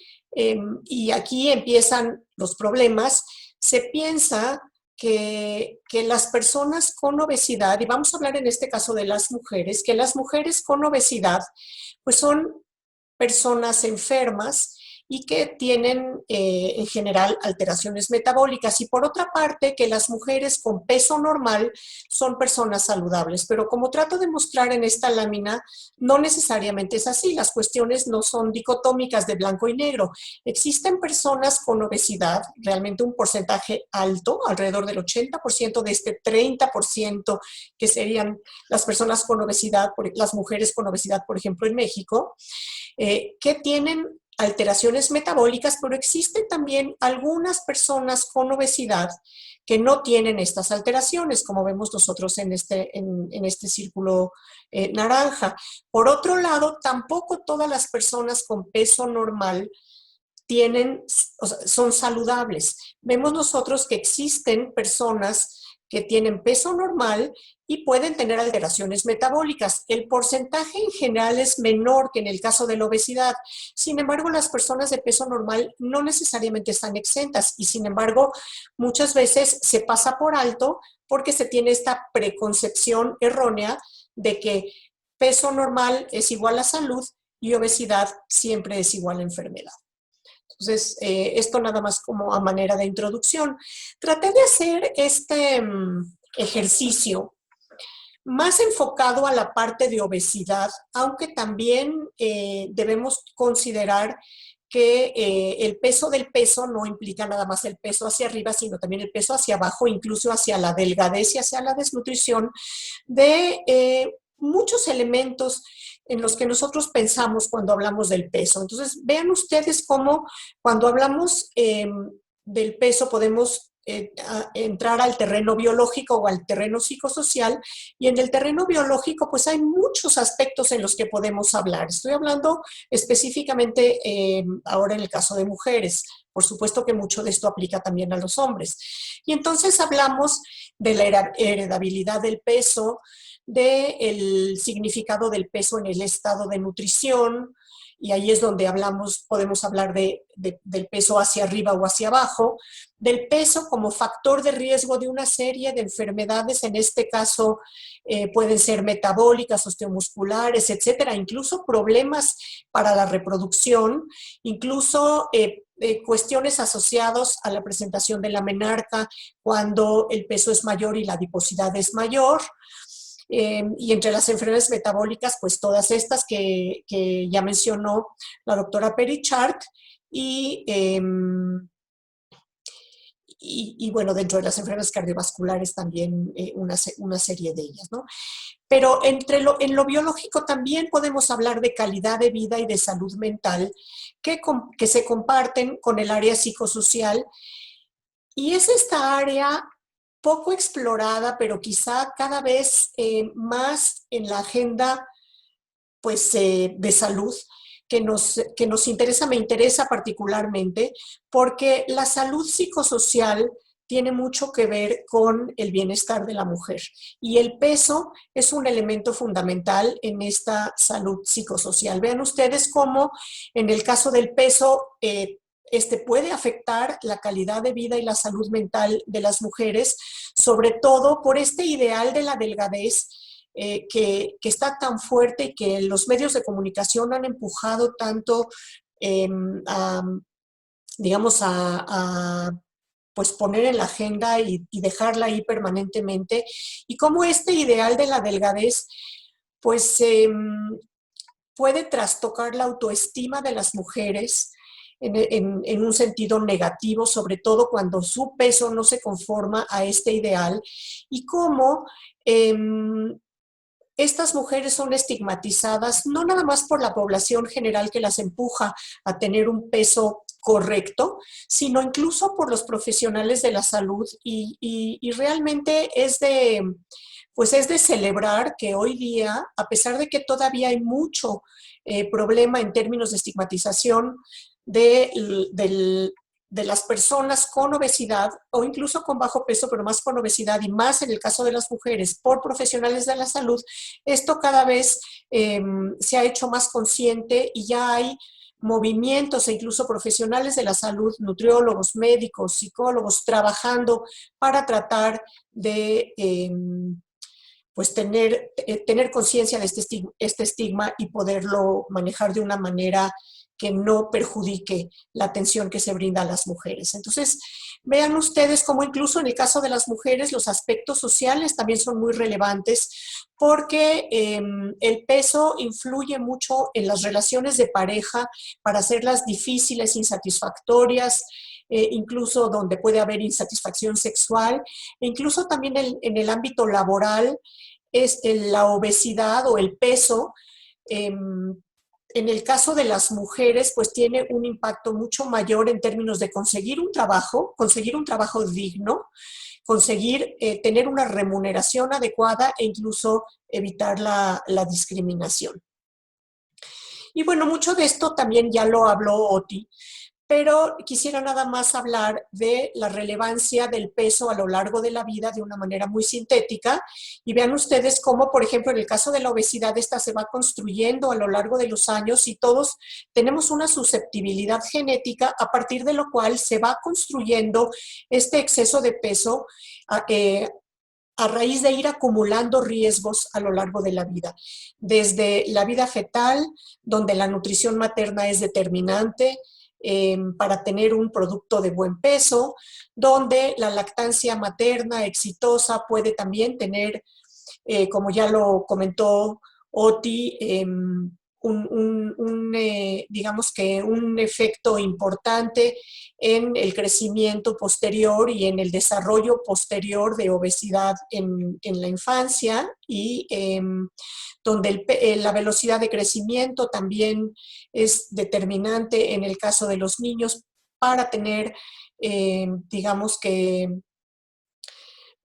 y aquí empiezan los problemas, se piensa que las personas con obesidad, y vamos a hablar en este caso de las mujeres, que las mujeres con obesidad pues son personas enfermas y que tienen en general alteraciones metabólicas. Y por otra parte, que las mujeres con peso normal son personas saludables. Pero como trato de mostrar en esta lámina, no necesariamente es así. Las cuestiones no son dicotómicas de blanco y negro. Existen personas con obesidad, realmente un porcentaje alto, alrededor del 80% de este 30% que serían las personas con obesidad, las mujeres con obesidad, por ejemplo, en México, que tienen alteraciones metabólicas, pero existen también algunas personas con obesidad que no tienen estas alteraciones, como vemos nosotros en este círculo naranja. Por otro lado, tampoco todas las personas con peso normal son saludables. Vemos nosotros que existen personas que tienen peso normal y pueden tener alteraciones metabólicas. El porcentaje en general es menor que en el caso de la obesidad. Sin embargo, las personas de peso normal no necesariamente están exentas y sin embargo, muchas veces se pasa por alto porque se tiene esta preconcepción errónea de que peso normal es igual a salud y obesidad siempre es igual a enfermedad. Entonces, esto nada más como a manera de introducción. Traté de hacer este ejercicio más enfocado a la parte de obesidad, aunque también debemos considerar que el peso del peso no implica nada más el peso hacia arriba, sino también el peso hacia abajo, incluso hacia la delgadez y hacia la desnutrición de muchos elementos en los que nosotros pensamos cuando hablamos del peso. Entonces, vean ustedes cómo cuando hablamos del peso podemos entrar al terreno biológico o al terreno psicosocial, y en el terreno biológico pues hay muchos aspectos en los que podemos hablar. Estoy hablando específicamente ahora en el caso de mujeres. Por supuesto que mucho de esto aplica también a los hombres. Y entonces hablamos de la heredabilidad del peso, del significado del peso en el estado de nutrición, y ahí es donde podemos hablar del peso hacia arriba o hacia abajo, del peso como factor de riesgo de una serie de enfermedades, en este caso pueden ser metabólicas, osteomusculares, etcétera, incluso problemas para la reproducción, incluso cuestiones asociadas a la presentación de la menarca cuando el peso es mayor y la adiposidad es mayor. Y entre las enfermedades metabólicas, pues todas estas que ya mencionó la doctora Perichart, y bueno, dentro de las enfermedades cardiovasculares también una serie de ellas, ¿no? Pero en lo biológico también podemos hablar de calidad de vida y de salud mental que se comparten con el área psicosocial, y es esta área poco explorada, pero quizá cada vez más en la agenda pues, de salud, que nos interesa, me interesa particularmente, porque la salud psicosocial tiene mucho que ver con el bienestar de la mujer, y el peso es un elemento fundamental en esta salud psicosocial. Vean ustedes cómo en el caso del peso puede afectar la calidad de vida y la salud mental de las mujeres, sobre todo por este ideal de la delgadez que está tan fuerte y que los medios de comunicación han empujado tanto digamos, pues poner en la agenda y dejarla ahí permanentemente, y cómo este ideal de la delgadez pues puede trastocar la autoestima de las mujeres en un sentido negativo, sobre todo cuando su peso no se conforma a este ideal, y cómo estas mujeres son estigmatizadas no nada más por la población general que las empuja a tener un peso correcto, sino incluso por los profesionales de la salud, y realmente es de celebrar que hoy día, a pesar de que todavía hay mucho problema en términos de estigmatización de las personas con obesidad o incluso con bajo peso, pero más con obesidad, y más en el caso de las mujeres por profesionales de la salud, esto cada vez se ha hecho más consciente, y ya hay movimientos e incluso profesionales de la salud, nutriólogos, médicos, psicólogos, trabajando para tratar de pues tener conciencia de este estigma y poderlo manejar de una manera que no perjudique la atención que se brinda a las mujeres. Entonces, vean ustedes cómo incluso en el caso de las mujeres los aspectos sociales también son muy relevantes, porque el peso influye mucho en las relaciones de pareja para hacerlas difíciles, insatisfactorias, incluso donde puede haber insatisfacción sexual, e incluso también en el ámbito laboral, la obesidad o el peso, en el caso de las mujeres, pues tiene un impacto mucho mayor en términos de conseguir un trabajo digno, conseguir tener una remuneración adecuada e incluso evitar la discriminación. Y bueno, mucho de esto también ya lo habló Oti, pero quisiera nada más hablar de la relevancia del peso a lo largo de la vida de una manera muy sintética, y vean ustedes cómo, por ejemplo, en el caso de la obesidad, esta se va construyendo a lo largo de los años, y todos tenemos una susceptibilidad genética a partir de lo cual se va construyendo este exceso de peso a raíz de ir acumulando riesgos a lo largo de la vida. Desde la vida fetal, donde la nutrición materna es determinante para tener un producto de buen peso, donde la lactancia materna exitosa puede también tener, como ya lo comentó Oti, digamos que un efecto importante en el crecimiento posterior y en el desarrollo posterior de obesidad en la infancia, y donde la velocidad de crecimiento también es determinante en el caso de los niños para tener, digamos que,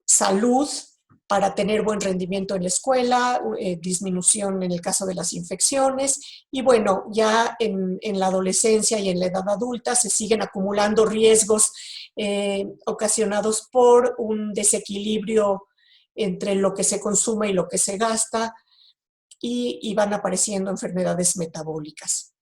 salud para tener buen rendimiento en la escuela, disminución en el caso de las infecciones, y bueno, ya en la adolescencia y en la edad adulta se siguen acumulando riesgos ocasionados por un desequilibrio entre lo que se consume y lo que se gasta, y van apareciendo enfermedades metabólicas.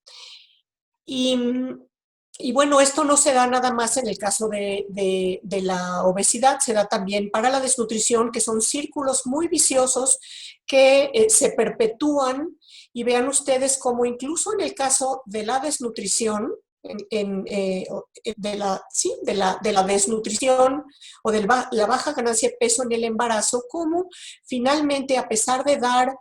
Y bueno, esto no se da nada más en el caso de la obesidad, se da también para la desnutrición, que son círculos muy viciosos que se perpetúan, y vean ustedes cómo incluso en el caso de la desnutrición, de la desnutrición o de la baja ganancia de peso en el embarazo, cómo finalmente, a pesar de dar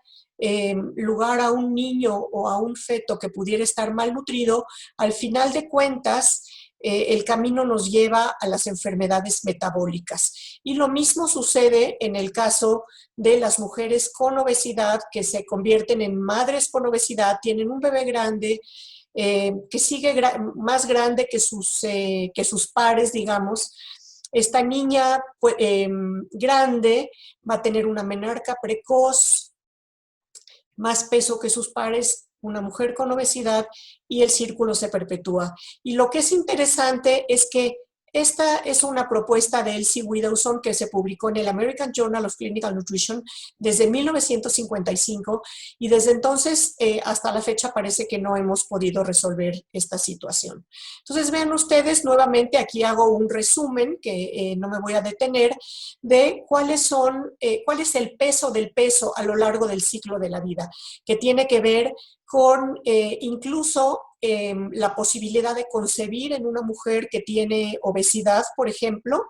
lugar a un niño o a un feto que pudiera estar malnutrido, al final de cuentas el camino nos lleva a las enfermedades metabólicas. Y lo mismo sucede en el caso de las mujeres con obesidad, que se convierten en madres con obesidad, tienen un bebé grande, que sigue más grande que sus pares, digamos. Esta niña grande va a tener una menarca precoz, más peso que sus pares, una mujer con obesidad, y el círculo se perpetúa. Y lo que es interesante es que esta es una propuesta de Elsie Widdowson que se publicó en el American Journal of Clinical Nutrition desde 1955, y desde entonces hasta la fecha parece que no hemos podido resolver esta situación. Entonces vean ustedes, nuevamente aquí hago un resumen que no me voy a detener, de cuál es el peso del peso a lo largo del ciclo de la vida, que tiene que ver con incluso la posibilidad de concebir en una mujer que tiene obesidad, por ejemplo.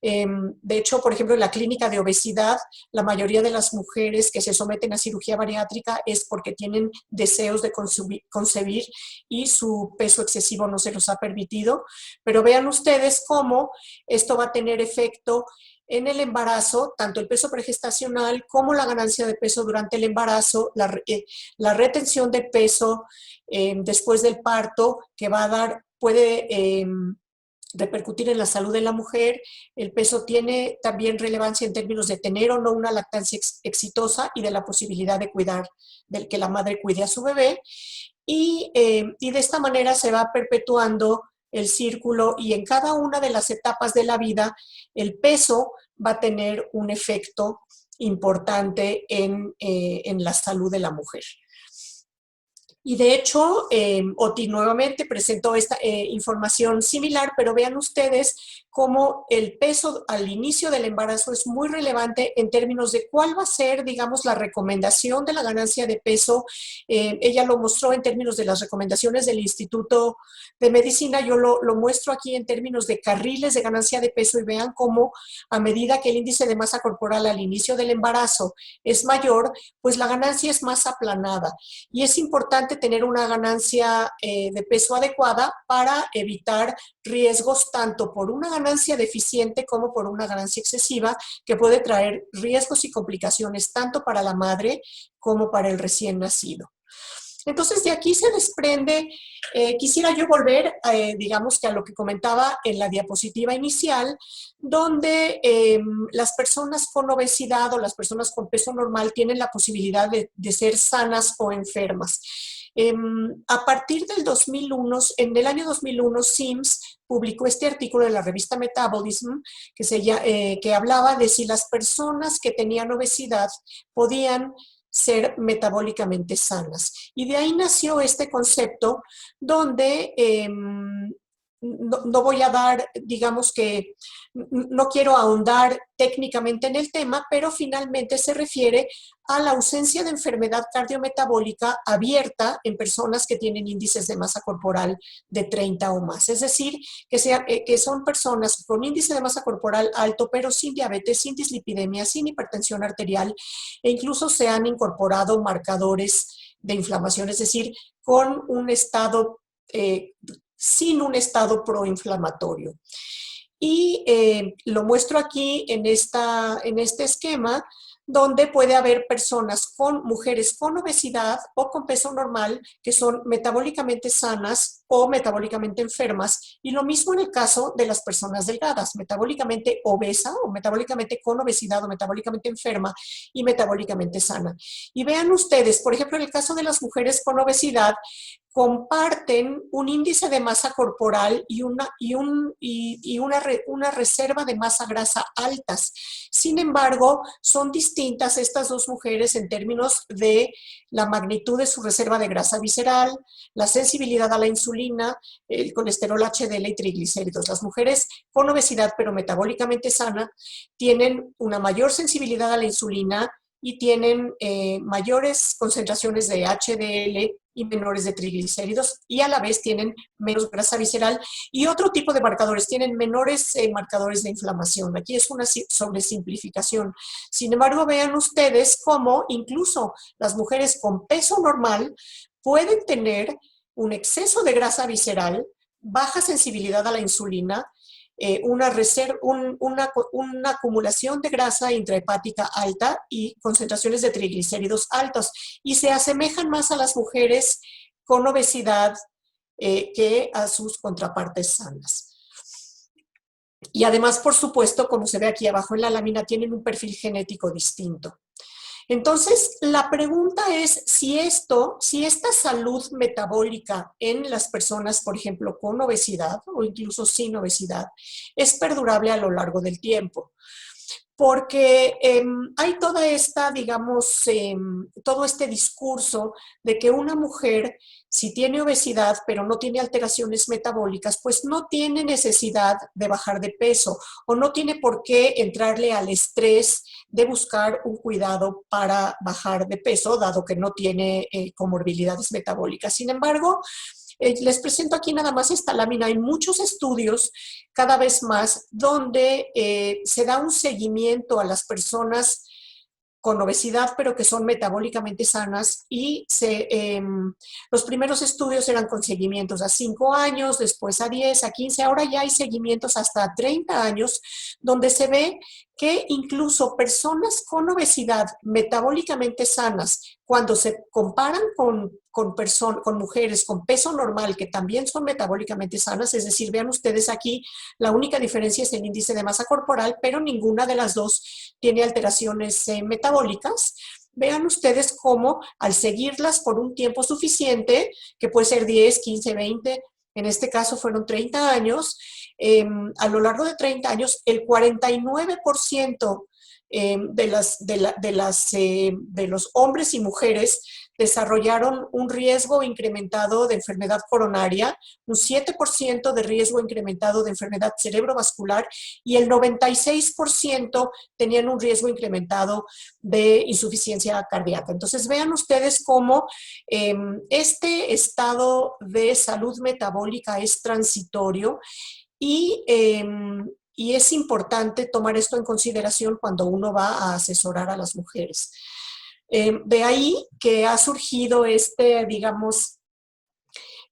De hecho, por ejemplo, en la clínica de obesidad, la mayoría de las mujeres que se someten a cirugía bariátrica es porque tienen deseos de concebir y su peso excesivo no se los ha permitido. Pero vean ustedes cómo esto va a tener efecto en el embarazo, tanto el peso pregestacional como la ganancia de peso durante el embarazo, la retención de peso después del parto, que puede repercutir en la salud de la mujer. El peso tiene también relevancia en términos de tener o no una lactancia exitosa y de la posibilidad de que la madre cuide a su bebé. Y de esta manera se va perpetuando el círculo, y en cada una de las etapas de la vida el peso va a tener un efecto importante en la salud de la mujer. Y de hecho, Oti nuevamente presentó esta información similar, pero vean ustedes cómo el peso al inicio del embarazo es muy relevante en términos de cuál va a ser, digamos, la recomendación de la ganancia de peso. Ella lo mostró en términos de las recomendaciones del Instituto de Medicina. Yo lo muestro aquí en términos de carriles de ganancia de peso, y vean cómo a medida que el índice de masa corporal al inicio del embarazo es mayor, pues la ganancia es más aplanada. Y es importante tener una ganancia de peso adecuada para evitar riesgos tanto por una ganancia deficiente como por una ganancia excesiva, que puede traer riesgos y complicaciones tanto para la madre como para el recién nacido. Entonces, de aquí se desprende, quisiera yo volver, digamos que a lo que comentaba en la diapositiva inicial, donde las personas con obesidad o las personas con peso normal tienen la posibilidad de ser sanas o enfermas. A partir del 2001, en el año 2001, Sims publicó este artículo en la revista Metabolism que hablaba de si las personas que tenían obesidad podían ser metabólicamente sanas. Y de ahí nació este concepto donde no voy a dar, digamos que no quiero ahondar técnicamente en el tema, pero finalmente se refiere a la ausencia de enfermedad cardiometabólica abierta en personas que tienen índices de masa corporal de 30 o más. Es decir, que son personas con índice de masa corporal alto, pero sin diabetes, sin dislipidemia, sin hipertensión arterial, e incluso se han incorporado marcadores de inflamación, es decir, con un estado sin un estado proinflamatorio. Y lo muestro aquí en este esquema, donde puede haber mujeres con obesidad o con peso normal que son metabólicamente sanas o metabólicamente enfermas, y lo mismo en el caso de las personas delgadas, metabólicamente obesa o metabólicamente con obesidad o metabólicamente enferma y metabólicamente sana. Y vean ustedes, por ejemplo, en el caso de las mujeres con obesidad, comparten un índice de masa corporal y una reserva de masa grasa altas. Sin embargo, son distintas estas dos mujeres en términos de la magnitud de su reserva de grasa visceral, la sensibilidad a la insulina, el colesterol HDL y triglicéridos. Las mujeres con obesidad pero metabólicamente sana tienen una mayor sensibilidad a la insulina y tienen mayores concentraciones de HDL y menores de triglicéridos, y a la vez tienen menos grasa visceral y otro tipo de marcadores, tienen menores marcadores de inflamación. Aquí es una sobresimplificación. Sin embargo, vean ustedes cómo incluso las mujeres con peso normal pueden tener un exceso de grasa visceral, baja sensibilidad a la insulina, una acumulación de grasa intrahepática alta y concentraciones de triglicéridos altos, y se asemejan más a las mujeres con obesidad que a sus contrapartes sanas. Y además, por supuesto, como se ve aquí abajo en la lámina, tienen un perfil genético distinto. Entonces, la pregunta es si esta salud metabólica en las personas, por ejemplo, con obesidad o incluso sin obesidad, es perdurable a lo largo del tiempo. Porque hay toda esta, digamos, todo este discurso de que una mujer, si tiene obesidad pero no tiene alteraciones metabólicas, pues no tiene necesidad de bajar de peso o no tiene por qué entrarle al estrés de buscar un cuidado para bajar de peso, dado que no tiene comorbilidades metabólicas. Sin embargo, les presento aquí nada más esta lámina. Hay muchos estudios, cada vez más, donde se da un seguimiento a las personas con obesidad, pero que son metabólicamente sanas, y los primeros estudios eran con seguimientos a 5 años, después a 10, a 15, ahora ya hay seguimientos hasta 30 años, donde se ve que incluso personas con obesidad metabólicamente sanas, cuando se comparan con mujeres con peso normal que también son metabólicamente sanas, es decir, vean ustedes aquí, la única diferencia es el índice de masa corporal, pero ninguna de las dos tiene alteraciones metabólicas. Vean ustedes cómo al seguirlas por un tiempo suficiente, que puede ser 10, 15, 20, en este caso fueron 30 años, a lo largo de 30 años, el 49% de los hombres y mujeres desarrollaron un riesgo incrementado de enfermedad coronaria, un 7% de riesgo incrementado de enfermedad cerebrovascular y el 96% tenían un riesgo incrementado de insuficiencia cardíaca. Entonces vean ustedes cómo este estado de salud metabólica es transitorio y es importante tomar esto en consideración cuando uno va a asesorar a las mujeres. De ahí que ha surgido digamos,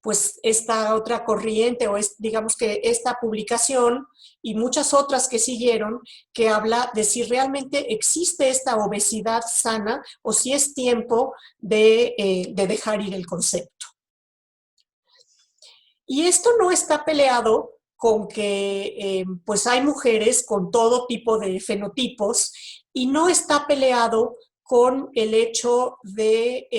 pues esta otra corriente, o digamos que esta publicación y muchas otras que siguieron, que habla de si realmente existe esta obesidad sana o si es tiempo de dejar ir el concepto. Y esto no está peleado con que pues hay mujeres con todo tipo de fenotipos, y no está peleado con el hecho de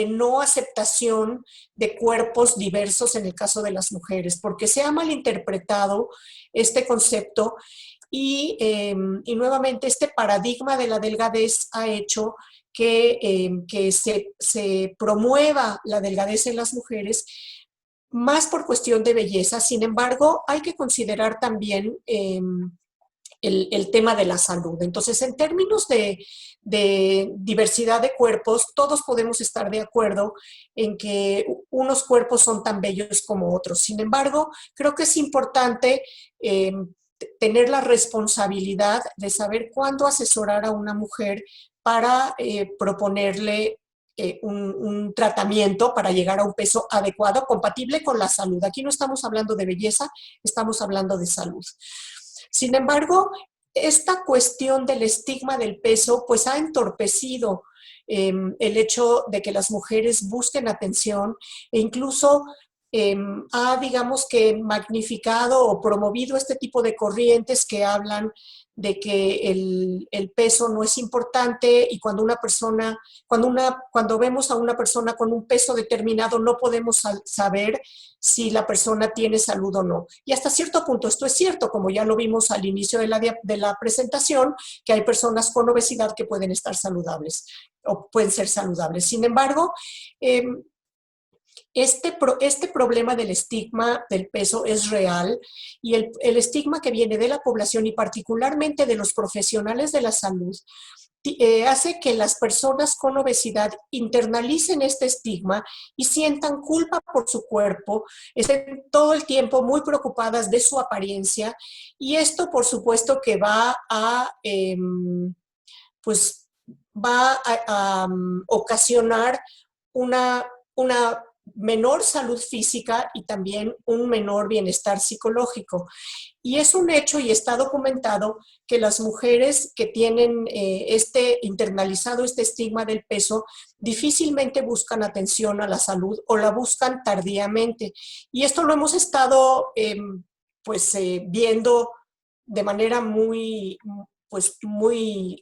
no aceptación de cuerpos diversos en el caso de las mujeres, porque se ha malinterpretado este concepto y nuevamente este paradigma de la delgadez ha hecho que se promueva la delgadez en las mujeres más por cuestión de belleza. Sin embargo, hay que considerar también el tema de la salud. Entonces, en términos de diversidad de cuerpos, todos podemos estar de acuerdo en que unos cuerpos son tan bellos como otros. Sin embargo, creo que es importante tener la responsabilidad de saber cuándo asesorar a una mujer para proponerle un tratamiento para llegar a un peso adecuado, compatible con la salud. Aquí no estamos hablando de belleza, estamos hablando de salud. Sin embargo, esta cuestión del estigma del peso pues ha entorpecido el hecho de que las mujeres busquen atención e incluso ha, digamos que, magnificado o promovido este tipo de corrientes que hablan de que el peso no es importante y cuando cuando vemos a una persona con un peso determinado no podemos saber si la persona tiene salud o no. Y hasta cierto punto esto es cierto, como ya lo vimos al inicio de la presentación, que hay personas con obesidad que pueden estar saludables o pueden ser saludables. Sin embargo, este problema del estigma del peso es real y el estigma que viene de la población y particularmente de los profesionales de la salud hace que las personas con obesidad internalicen este estigma y sientan culpa por su cuerpo, estén todo el tiempo muy preocupadas de su apariencia y esto por supuesto que va a ocasionar una menor salud física y también un menor bienestar psicológico. Y es un hecho y está documentado que las mujeres que tienen internalizado este estigma del peso difícilmente buscan atención a la salud o la buscan tardíamente. Y esto lo hemos estado viendo de manera muy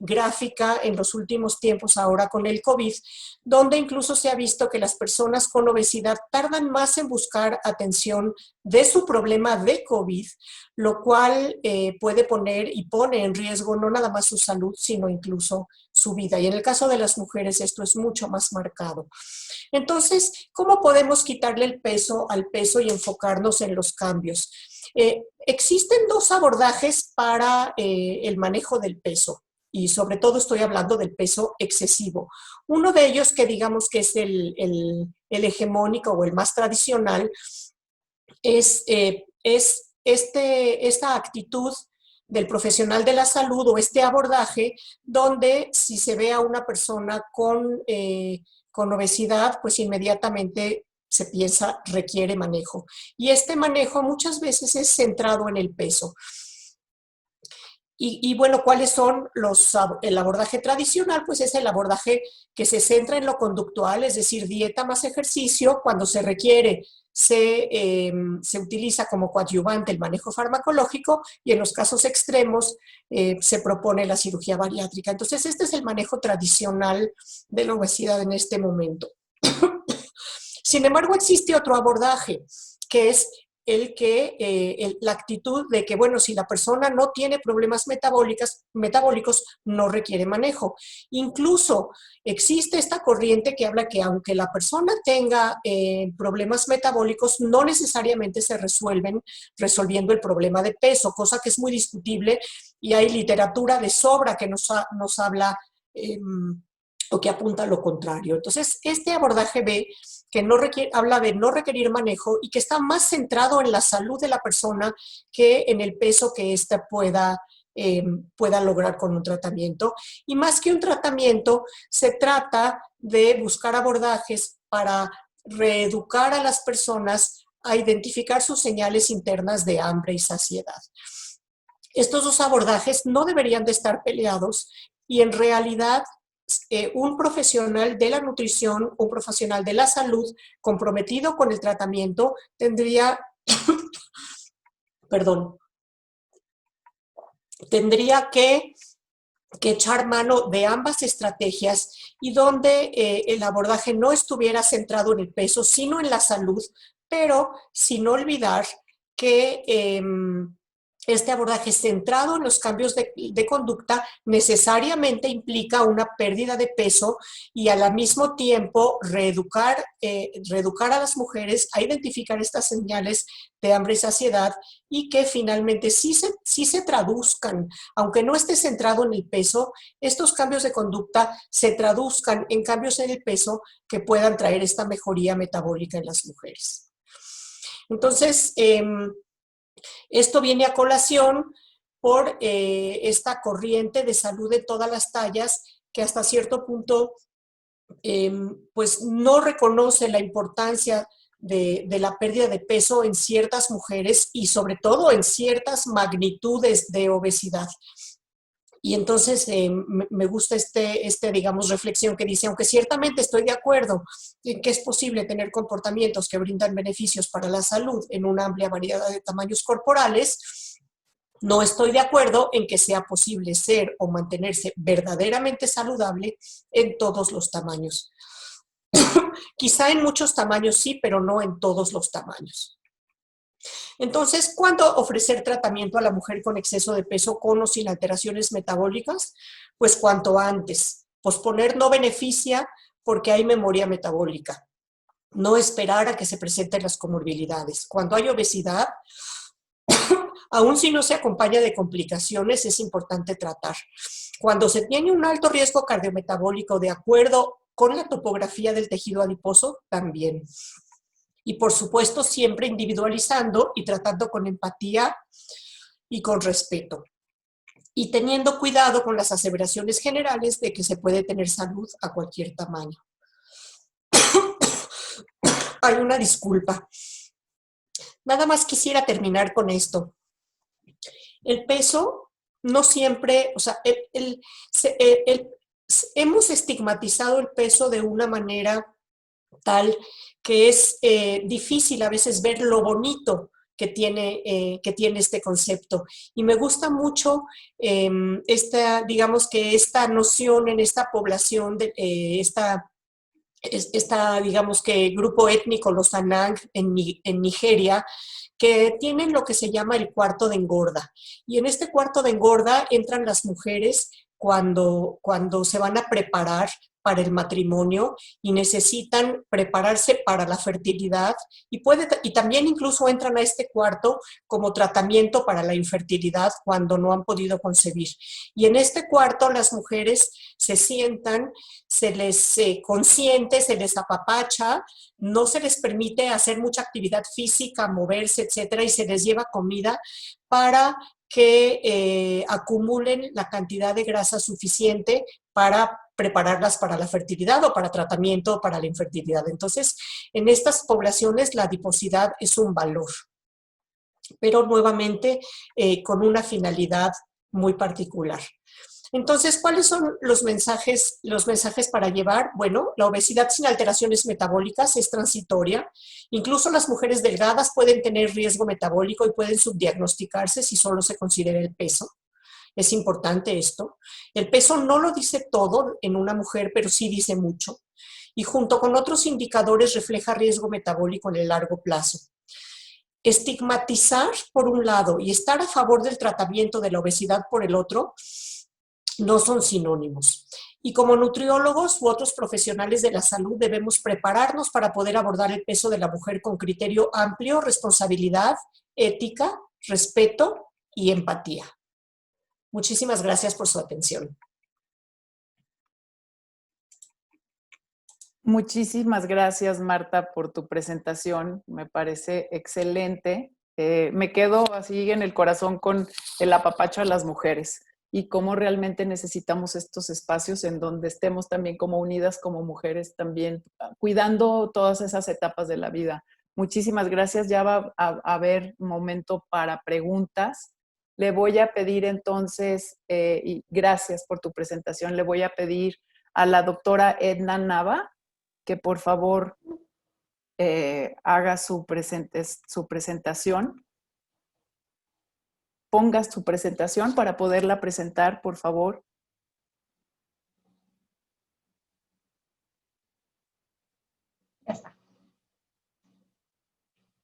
gráfica en los últimos tiempos ahora con el COVID, donde incluso se ha visto que las personas con obesidad tardan más en buscar atención de su problema de COVID, lo cual puede poner y pone en riesgo no nada más su salud, sino incluso su vida. Y en el caso de las mujeres esto es mucho más marcado. Entonces, ¿cómo podemos quitarle el peso al peso y enfocarnos en los cambios? Existen dos abordajes para el manejo del peso y sobre todo estoy hablando del peso excesivo. Uno de ellos que digamos que es el hegemónico o el más tradicional es esta actitud del profesional de la salud o este abordaje donde si se ve a una persona con obesidad, pues inmediatamente se piensa requiere manejo. Y este manejo muchas veces es centrado en el peso. Y bueno, ¿cuáles son el abordaje tradicional? Pues es el abordaje que se centra en lo conductual, es decir, dieta más ejercicio. Cuando se requiere, se utiliza como coadyuvante el manejo farmacológico y en los casos extremos se propone la cirugía bariátrica. Entonces, este es el manejo tradicional de la obesidad en este momento. Sin embargo, existe otro abordaje, que es la actitud de que, bueno, si la persona no tiene problemas metabólicos, no requiere manejo. Incluso existe esta corriente que habla que aunque la persona tenga problemas metabólicos, no necesariamente se resuelven resolviendo el problema de peso, cosa que es muy discutible y hay literatura de sobra que nos habla o que apunta a lo contrario. Entonces, este abordaje B que habla de no requerir manejo y que está más centrado en la salud de la persona que en el peso que ésta pueda lograr con un tratamiento. Y más que un tratamiento, se trata de buscar abordajes para reeducar a las personas a identificar sus señales internas de hambre y saciedad. Estos dos abordajes no deberían de estar peleados y en realidad un profesional de la nutrición, un profesional de la salud comprometido con el tratamiento tendría que echar mano de ambas estrategias y donde el abordaje no estuviera centrado en el peso, sino en la salud, pero sin olvidar que este abordaje centrado en los cambios de conducta necesariamente implica una pérdida de peso y al mismo tiempo reeducar a las mujeres a identificar estas señales de hambre y saciedad y que finalmente sí se traduzcan, aunque no esté centrado en el peso, estos cambios de conducta se traduzcan en cambios en el peso que puedan traer esta mejoría metabólica en las mujeres. Entonces, esto viene a colación por esta corriente de salud de todas las tallas que hasta cierto punto pues no reconoce la importancia de la pérdida de peso en ciertas mujeres y sobre todo en ciertas magnitudes de obesidad. Y entonces me gusta digamos, reflexión que dice, aunque ciertamente estoy de acuerdo en que es posible tener comportamientos que brindan beneficios para la salud en una amplia variedad de tamaños corporales, no estoy de acuerdo en que sea posible ser o mantenerse verdaderamente saludable en todos los tamaños. Quizá en muchos tamaños sí, pero no en todos los tamaños. Entonces, ¿cuándo ofrecer tratamiento a la mujer con exceso de peso con o sin alteraciones metabólicas? Pues cuanto antes. Posponer no beneficia porque hay memoria metabólica. No esperar a que se presenten las comorbilidades. Cuando hay obesidad, aun si no se acompaña de complicaciones, es importante tratar. Cuando se tiene un alto riesgo cardiometabólico de acuerdo con la topografía del tejido adiposo, también. Y por supuesto, siempre individualizando y tratando con empatía y con respeto. Y teniendo cuidado con las aseveraciones generales de que se puede tener salud a cualquier tamaño. Hay una disculpa. Nada más quisiera terminar con esto. El peso no siempre, o sea, hemos estigmatizado el peso de una manera tal que es difícil a veces ver lo bonito que tiene este concepto. Y me gusta mucho digamos que esta noción en esta población, digamos que grupo étnico, los Anang en Nigeria, que tienen lo que se llama el cuarto de engorda. Y en este cuarto de engorda entran las mujeres cuando se van a preparar para el matrimonio y necesitan prepararse para la fertilidad y también incluso entran a este cuarto como tratamiento para la infertilidad cuando no han podido concebir. Y en este cuarto las mujeres se sientan, se les consiente, se les apapacha, no se les permite hacer mucha actividad física, moverse, etcétera, y se les lleva comida para que acumulen la cantidad de grasa suficiente para prepararlas para la fertilidad o para tratamiento para la infertilidad. Entonces, en estas poblaciones la adiposidad es un valor, pero nuevamente con una finalidad muy particular. Entonces, ¿cuáles son los mensajes para llevar? Bueno, la obesidad sin alteraciones metabólicas es transitoria. Incluso las mujeres delgadas pueden tener riesgo metabólico y pueden subdiagnosticarse si solo se considera el peso. Es importante esto. El peso no lo dice todo en una mujer, pero sí dice mucho. Y junto con otros indicadores refleja riesgo metabólico en el largo plazo. Estigmatizar por un lado y estar a favor del tratamiento de la obesidad por el otro no son sinónimos. Y como nutriólogos u otros profesionales de la salud debemos prepararnos para poder abordar el peso de la mujer con criterio amplio, responsabilidad, ética, respeto y empatía. Muchísimas gracias por su atención. Muchísimas gracias, Marta, por tu presentación. Me parece excelente. Me quedo así en el corazón con el apapacho a las mujeres y cómo realmente necesitamos estos espacios en donde estemos también como unidas como mujeres, también cuidando todas esas etapas de la vida. Muchísimas gracias. Ya va a haber momento para preguntas. Le voy a pedir entonces, y gracias por tu presentación, le voy a pedir a la doctora Edna Nava que por favor haga su presentación. Ponga su presentación para poderla presentar, por favor. Ya está.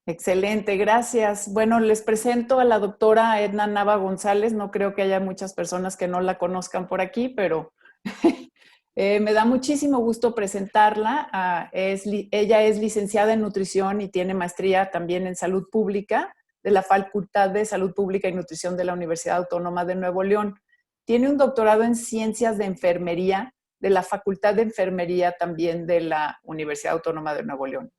Excelente, gracias. Bueno, les presento a la doctora Edna Nava González. No creo que haya muchas personas que no la conozcan por aquí, pero me da muchísimo gusto presentarla. Ella es licenciada en nutrición y tiene maestría también en salud pública de la Facultad de Salud Pública y Nutrición de la Universidad Autónoma de Nuevo León. Tiene un doctorado en Ciencias de Enfermería de la Facultad de Enfermería también de la Universidad Autónoma de Nuevo León.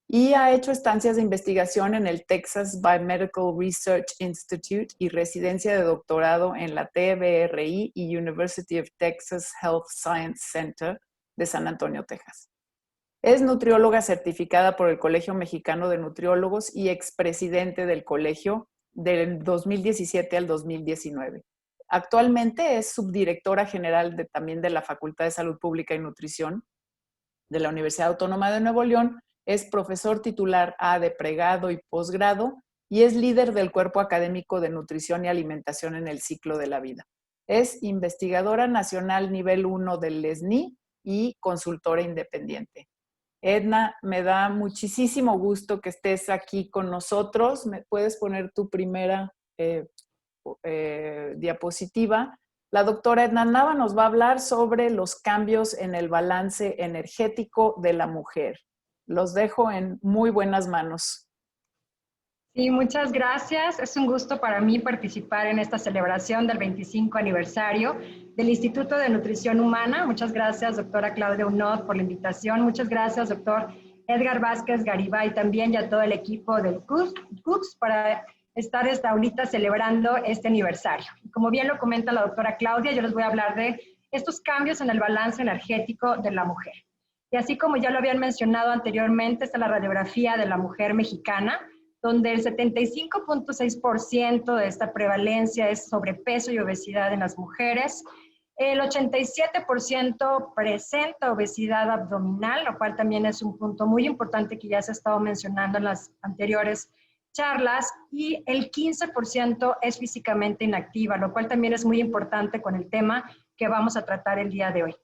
Y ha hecho estancias de investigación en el Texas Biomedical Research Institute y residencia de doctorado en la TBRI y University of Texas Health Science Center de San Antonio, Texas. Es nutrióloga certificada por el Colegio Mexicano de Nutriólogos y expresidente del colegio del 2017 al 2019. Actualmente es subdirectora general también de la Facultad de Salud Pública y Nutrición de la Universidad Autónoma de Nuevo León. Es profesor titular A de pregrado y posgrado y es líder del Cuerpo Académico de Nutrición y Alimentación en el Ciclo de la Vida. Es investigadora nacional nivel 1 del SNI y consultora independiente. Edna, me da muchísimo gusto que estés aquí con nosotros. ¿Me puedes poner tu primera diapositiva? La doctora Edna Nava nos va a hablar sobre los cambios en el balance energético de la mujer. Los dejo en muy buenas manos. Sí, muchas gracias. Es un gusto para mí participar en esta celebración del 25 aniversario del Instituto de Nutrición Humana. Muchas gracias, doctora Claudia Unod, por la invitación. Muchas gracias, doctor Edgar Vázquez Garibay también y a todo el equipo del CUCS para estar ahorita celebrando este aniversario. Como bien lo comenta la doctora Claudia, yo les voy a hablar de estos cambios en el balance energético de la mujer. Y así como ya lo habían mencionado anteriormente, está la radiografía de la mujer mexicana, donde el 75.6% de esta prevalencia es sobrepeso y obesidad en las mujeres. El 87% presenta obesidad abdominal, lo cual también es un punto muy importante que ya se ha estado mencionando en las anteriores charlas, y el 15% es físicamente inactiva, lo cual también es muy importante con el tema que vamos a tratar el día de hoy.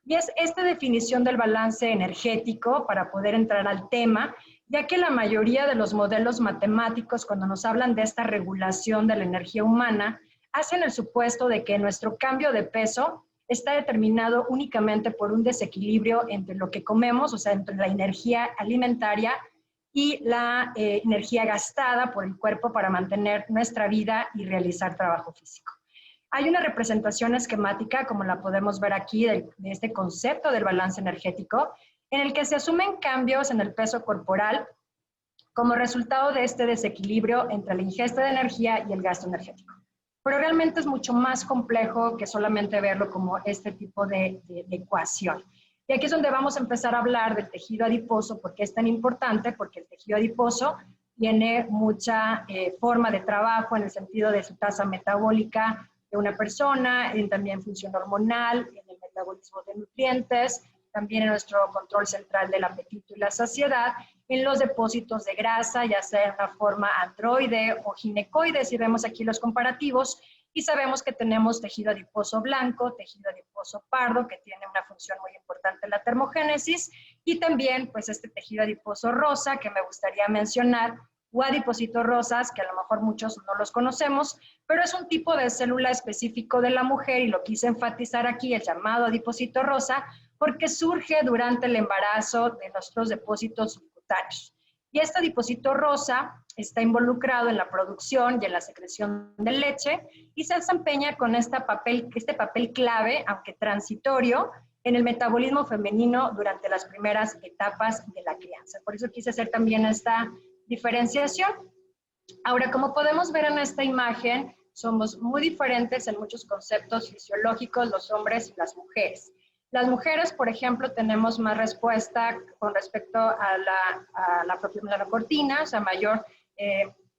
Y es esta definición del balance energético para poder entrar al tema, ya que la mayoría de los modelos matemáticos, cuando nos hablan de esta regulación de la energía humana, hacen el supuesto de que nuestro cambio de peso está determinado únicamente por un desequilibrio entre lo que comemos, o sea, entre la energía alimentaria y la energía gastada por el cuerpo para mantener nuestra vida y realizar trabajo físico. Hay una representación esquemática, como la podemos ver aquí, de este concepto del balance energético, en el que se asumen cambios en el peso corporal como resultado de este desequilibrio entre la ingesta de energía y el gasto energético. Pero realmente es mucho más complejo que solamente verlo como este tipo de ecuación. Y aquí es donde vamos a empezar a hablar del tejido adiposo. ¿Por qué es tan importante? Porque el tejido adiposo tiene mucha forma de trabajo en el sentido de su tasa metabólica de una persona, en también función hormonal, en el metabolismo de nutrientes, también en nuestro control central del apetito y la saciedad, en los depósitos de grasa, ya sea en la forma androide o ginecoide, si vemos aquí los comparativos, y sabemos que tenemos tejido adiposo blanco, tejido adiposo pardo, que tiene una función muy importante en la termogénesis, y también pues este tejido adiposo rosa, que me gustaría mencionar, o adipocitos rosas, que a lo mejor muchos no los conocemos, pero es un tipo de célula específico de la mujer, y lo quise enfatizar aquí, el llamado adipocito rosa, porque surge durante el embarazo de nuestros depósitos subcutáneos. Y este adipocito rosa está involucrado en la producción y en la secreción de leche y se desempeña con este papel clave, aunque transitorio, en el metabolismo femenino durante las primeras etapas de la crianza. Por eso quise hacer también esta diferenciación. Ahora, como podemos ver en esta imagen, somos muy diferentes en muchos conceptos fisiológicos los hombres y las mujeres. Las mujeres, por ejemplo, tenemos más respuesta con respecto a la propia melanocortina, o sea, mayor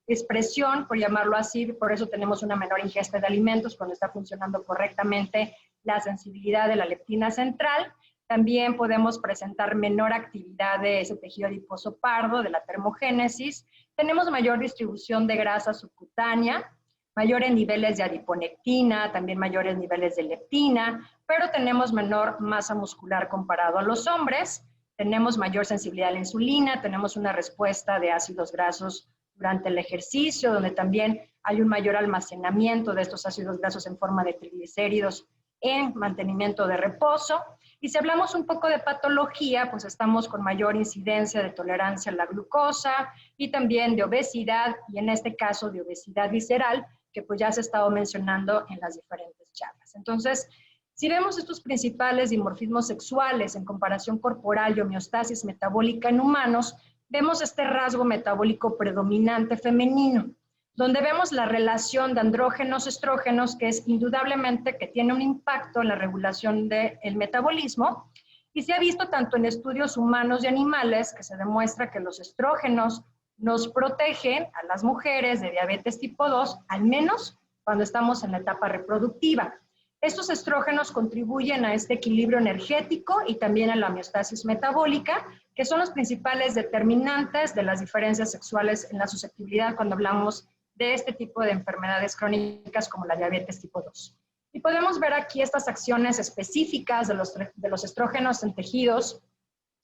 expresión, por llamarlo así, por eso tenemos una menor ingesta de alimentos cuando está funcionando correctamente la sensibilidad de la leptina central. También podemos presentar menor actividad de ese tejido adiposo pardo, de la termogénesis. Tenemos mayor distribución de grasa subcutánea, mayores niveles de adiponectina, también mayores niveles de leptina, pero tenemos menor masa muscular comparado a los hombres, tenemos mayor sensibilidad a la insulina, tenemos una respuesta de ácidos grasos durante el ejercicio, donde también hay un mayor almacenamiento de estos ácidos grasos en forma de triglicéridos en mantenimiento de reposo. Y si hablamos un poco de patología, pues estamos con mayor incidencia de tolerancia a la glucosa y también de obesidad, y en este caso de obesidad visceral, que pues ya se ha estado mencionando en las diferentes charlas. Entonces, si vemos estos principales dimorfismos sexuales en comparación corporal y homeostasis metabólica en humanos, vemos este rasgo metabólico predominante femenino, donde vemos la relación de andrógenos-estrógenos, que es indudablemente que tiene un impacto en la regulación del metabolismo, y se ha visto tanto en estudios humanos y animales, que se demuestra que los estrógenos nos protegen a las mujeres de diabetes tipo 2, al menos cuando estamos en la etapa reproductiva. Estos estrógenos contribuyen a este equilibrio energético y también a la homeostasis metabólica, que son los principales determinantes de las diferencias sexuales en la susceptibilidad cuando hablamos de este tipo de enfermedades crónicas como la diabetes tipo 2. Y podemos ver aquí estas acciones específicas de los estrógenos en tejidos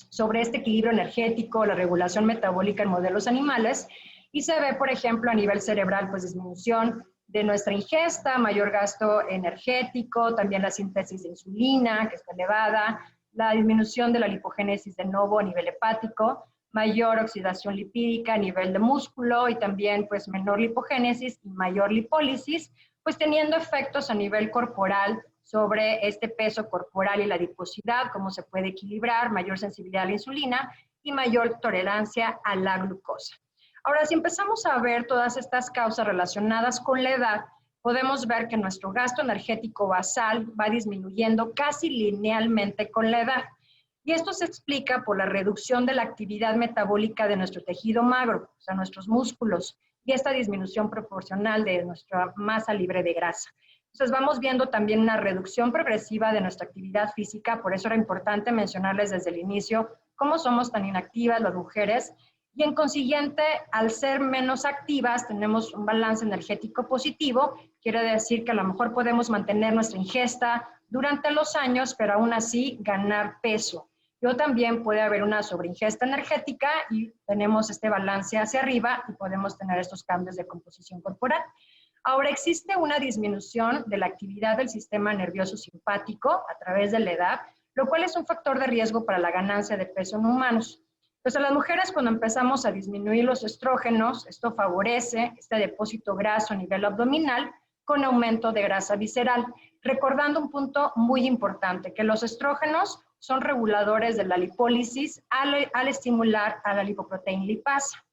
sobre este equilibrio energético, la regulación metabólica en modelos animales, y se ve, por ejemplo, a nivel cerebral, pues disminución de nuestra ingesta, mayor gasto energético, también la síntesis de insulina, que está elevada, la disminución de la lipogénesis de novo a nivel hepático, mayor oxidación lipídica a nivel de músculo y también pues menor lipogénesis y mayor lipólisis, pues teniendo efectos a nivel corporal sobre este peso corporal y la adiposidad, cómo se puede equilibrar, mayor sensibilidad a la insulina y mayor tolerancia a la glucosa. Ahora, si empezamos a ver todas estas causas relacionadas con la edad, podemos ver que nuestro gasto energético basal va disminuyendo casi linealmente con la edad. Y esto se explica por la reducción de la actividad metabólica de nuestro tejido magro, o sea, nuestros músculos, y esta disminución proporcional de nuestra masa libre de grasa. Entonces vamos viendo también una reducción progresiva de nuestra actividad física, por eso era importante mencionarles desde el inicio cómo somos tan inactivas las mujeres, y en consiguiente, al ser menos activas, tenemos un balance energético positivo, quiere decir que a lo mejor podemos mantener nuestra ingesta durante los años, pero aún así ganar peso. Yo también puede haber una sobreingesta energética y tenemos este balance hacia arriba y podemos tener estos cambios de composición corporal. Ahora, existe una disminución de la actividad del sistema nervioso simpático a través de la edad, lo cual es un factor de riesgo para la ganancia de peso en humanos. Entonces, a las mujeres cuando empezamos a disminuir los estrógenos, esto favorece este depósito graso a nivel abdominal con aumento de grasa visceral. Recordando un punto muy importante, que los estrógenos son reguladores de la lipólisis al estimular a la lipoproteína lipasa.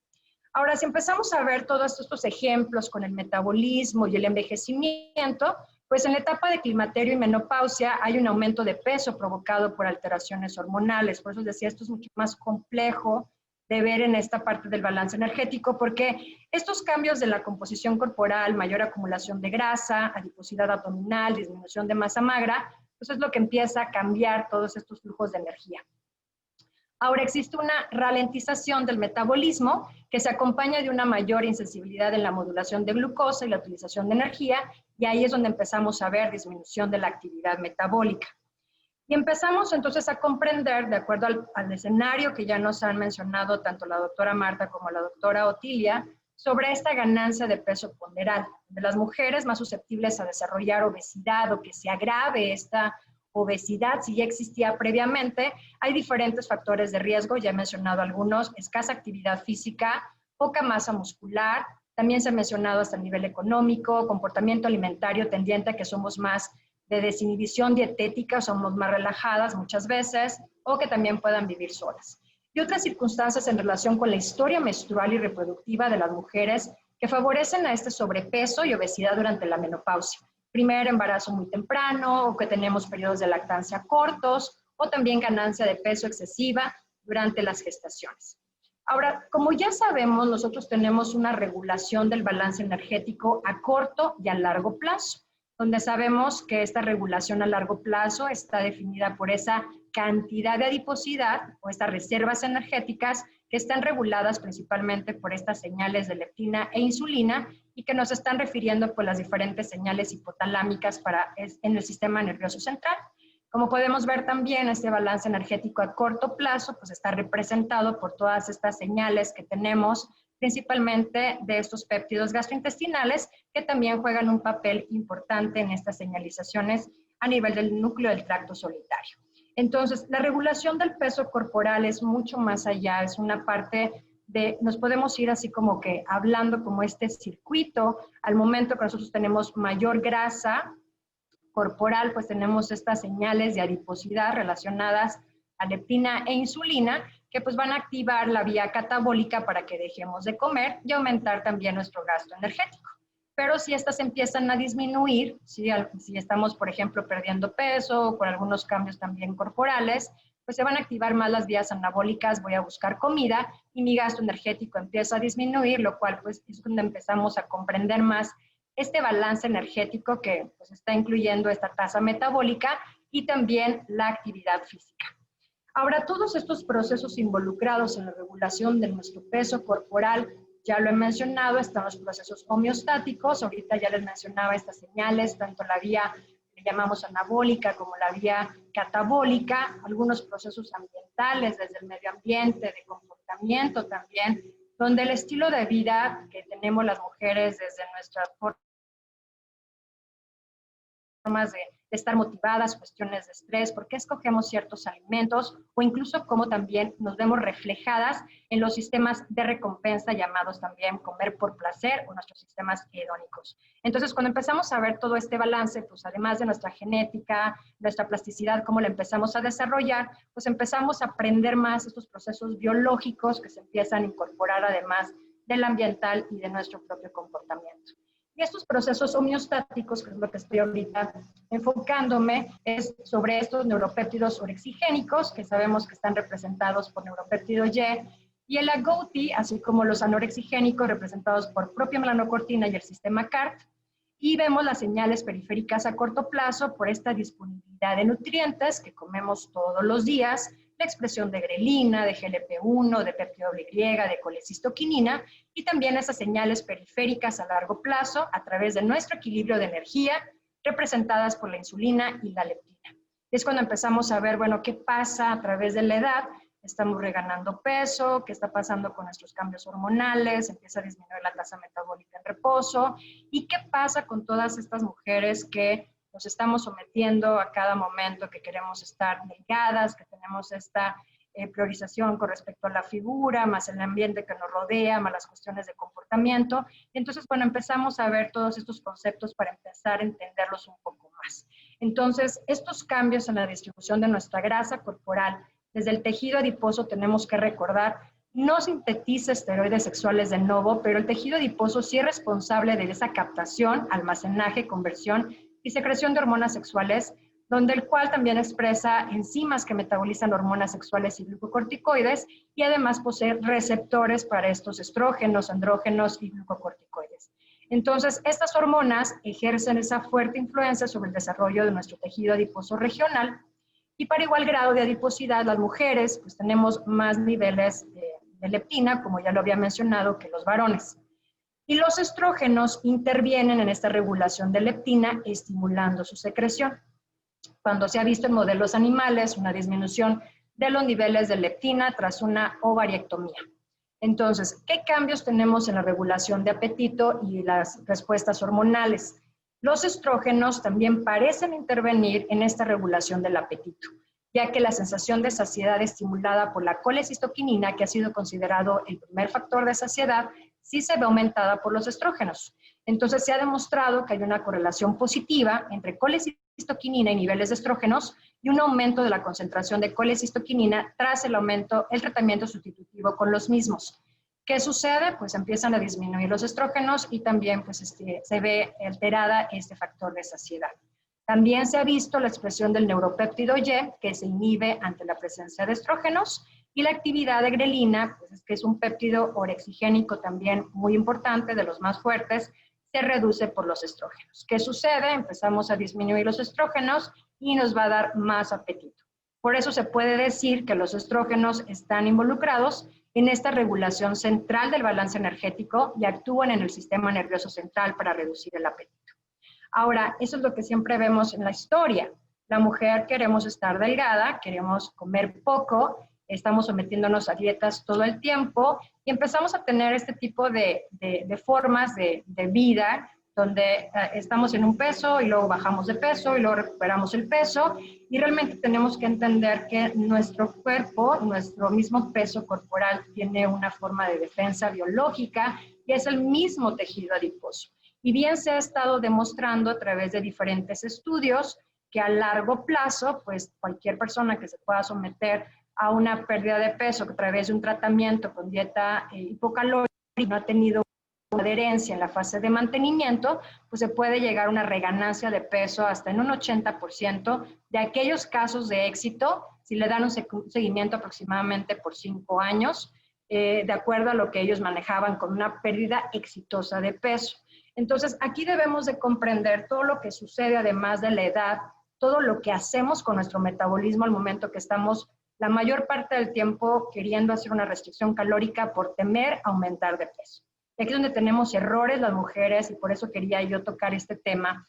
Ahora, si empezamos a ver todos estos ejemplos con el metabolismo y el envejecimiento, pues en la etapa de climaterio y menopausia hay un aumento de peso provocado por alteraciones hormonales. Por eso decía, esto es mucho más complejo de ver en esta parte del balance energético, porque estos cambios de la composición corporal, mayor acumulación de grasa, adiposidad abdominal, disminución de masa magra, pues es lo que empieza a cambiar todos estos flujos de energía. Ahora existe una ralentización del metabolismo que se acompaña de una mayor insensibilidad en la modulación de glucosa y la utilización de energía, y ahí es donde empezamos a ver disminución de la actividad metabólica. Y empezamos entonces a comprender, de acuerdo al escenario que ya nos han mencionado tanto la doctora Marta como la doctora Otilia, sobre esta ganancia de peso ponderal, de las mujeres más susceptibles a desarrollar obesidad o que se agrave esta obesidad, si ya existía previamente. Hay diferentes factores de riesgo, ya he mencionado algunos: escasa actividad física, poca masa muscular, también se ha mencionado hasta el nivel económico, comportamiento alimentario tendiente a que somos más de desinhibición dietética, somos más relajadas muchas veces, o que también puedan vivir solas. Y otras circunstancias en relación con la historia menstrual y reproductiva de las mujeres que favorecen a este sobrepeso y obesidad durante la menopausia. Primer embarazo muy temprano, o que tenemos periodos de lactancia cortos, o también ganancia de peso excesiva durante las gestaciones. Ahora, como ya sabemos, nosotros tenemos una regulación del balance energético a corto y a largo plazo, donde sabemos que esta regulación a largo plazo está definida por esa cantidad de adiposidad o estas reservas energéticas que están reguladas principalmente por estas señales de leptina e insulina y que nos están refiriendo por las diferentes señales hipotalámicas en el sistema nervioso central. Como podemos ver también, este balance energético a corto plazo pues está representado por todas estas señales que tenemos, principalmente de estos péptidos gastrointestinales, que también juegan un papel importante en estas señalizaciones a nivel del núcleo del tracto solitario. Entonces, la regulación del peso corporal es mucho más allá, es una parte de, nos podemos ir así como que hablando como este circuito, al momento que nosotros tenemos mayor grasa corporal, pues tenemos estas señales de adiposidad relacionadas a leptina e insulina, que pues van a activar la vía catabólica para que dejemos de comer y aumentar también nuestro gasto energético. Pero si estas empiezan a disminuir, si estamos, por ejemplo, perdiendo peso o con algunos cambios también corporales, pues se van a activar más las vías anabólicas, voy a buscar comida y mi gasto energético empieza a disminuir, lo cual pues es cuando empezamos a comprender más este balance energético que pues, está incluyendo esta tasa metabólica y también la actividad física. Ahora, todos estos procesos involucrados en la regulación de nuestro peso corporal, ya lo he mencionado, están los procesos homeostáticos, ahorita ya les mencionaba estas señales, tanto la vía que llamamos anabólica como la vía catabólica, algunos procesos ambientales desde el medio ambiente, de comportamiento también, donde el estilo de vida que tenemos las mujeres desde nuestras formas de estar motivadas, cuestiones de estrés, por qué escogemos ciertos alimentos o incluso cómo también nos vemos reflejadas en los sistemas de recompensa llamados también comer por placer o nuestros sistemas hedónicos. Entonces, cuando empezamos a ver todo este balance, pues además de nuestra genética, nuestra plasticidad, cómo la empezamos a desarrollar, pues empezamos a aprender más estos procesos biológicos que se empiezan a incorporar además del ambiental y de nuestro propio comportamiento. Y estos procesos homeostáticos, que es lo que estoy ahorita enfocándome, es sobre estos neuropéptidos orexigénicos, que sabemos que están representados por neuropéptido y el agouti, así como los anorexigénicos representados por propia melanocortina y el sistema CART, y vemos las señales periféricas a corto plazo por esta disponibilidad de nutrientes que comemos todos los días, la expresión de grelina, de GLP-1, de péptido Y, de colecistoquinina, y también esas señales periféricas a largo plazo a través de nuestro equilibrio de energía, representadas por la insulina y la leptina. Es cuando empezamos a ver, bueno, qué pasa a través de la edad, estamos reganando peso, qué está pasando con nuestros cambios hormonales, empieza a disminuir la tasa metabólica en reposo, y qué pasa con todas estas mujeres que nos estamos sometiendo a cada momento, que queremos estar delgadas, que tenemos esta priorización con respecto a la figura, más el ambiente que nos rodea, más las cuestiones de comportamiento. Entonces, bueno, empezamos a ver todos estos conceptos para empezar a entenderlos un poco más. Entonces, estos cambios en la distribución de nuestra grasa corporal, desde el tejido adiposo tenemos que recordar, no sintetiza esteroides sexuales de nuevo, pero el tejido adiposo sí es responsable de esa captación, almacenaje, conversión y secreción de hormonas sexuales, donde el cual también expresa enzimas que metabolizan hormonas sexuales y glucocorticoides, y además posee receptores para estos estrógenos, andrógenos y glucocorticoides. Entonces, estas hormonas ejercen esa fuerte influencia sobre el desarrollo de nuestro tejido adiposo regional, y para igual grado de adiposidad, las mujeres pues tenemos más niveles de leptina, como ya lo había mencionado, que los varones. Y los estrógenos intervienen en esta regulación de leptina, estimulando su secreción. Cuando se ha visto en modelos animales una disminución de los niveles de leptina tras una ovariectomía. Entonces, ¿qué cambios tenemos en la regulación de apetito y las respuestas hormonales? Los estrógenos también parecen intervenir en esta regulación del apetito, ya que la sensación de saciedad estimulada por la colecistoquinina, que ha sido considerado el primer factor de saciedad, sí se ve aumentada por los estrógenos. Entonces, se ha demostrado que hay una correlación positiva entre colecistoquinina y niveles de estrógenos y un aumento de la concentración de colecistoquinina tras el tratamiento sustitutivo con los mismos. ¿Qué sucede? Pues empiezan a disminuir los estrógenos y también pues, se ve alterada este factor de saciedad. También se ha visto la expresión del neuropéptido Y, que se inhibe ante la presencia de estrógenos, y la actividad de grelina, pues, que es un péptido orexigénico también muy importante, de los más fuertes, se reduce por los estrógenos. ¿Qué sucede? Empezamos a disminuir los estrógenos y nos va a dar más apetito. Por eso se puede decir que los estrógenos están involucrados en esta regulación central del balance energético y actúan en el sistema nervioso central para reducir el apetito. Ahora, eso es lo que siempre vemos en la historia. La mujer queremos estar delgada, queremos comer poco, estamos sometiéndonos a dietas todo el tiempo y empezamos a tener este tipo de formas de vida donde estamos en un peso y luego bajamos de peso y luego recuperamos el peso, y realmente tenemos que entender que nuestro cuerpo, nuestro mismo peso corporal tiene una forma de defensa biológica y es el mismo tejido adiposo. Y bien se ha estado demostrando a través de diferentes estudios que a largo plazo, pues cualquier persona que se pueda someter a una pérdida de peso a través de un tratamiento con dieta hipocalórica y no ha tenido adherencia en la fase de mantenimiento, pues se puede llegar a una reganancia de peso hasta en un 80% de aquellos casos de éxito, si le dan un seguimiento aproximadamente por 5 años, de acuerdo a lo que ellos manejaban con una pérdida exitosa de peso. Entonces, aquí debemos de comprender todo lo que sucede además de la edad, todo lo que hacemos con nuestro metabolismo al momento que estamos la mayor parte del tiempo queriendo hacer una restricción calórica por temer aumentar de peso. Y aquí es donde tenemos errores las mujeres, y por eso quería yo tocar este tema,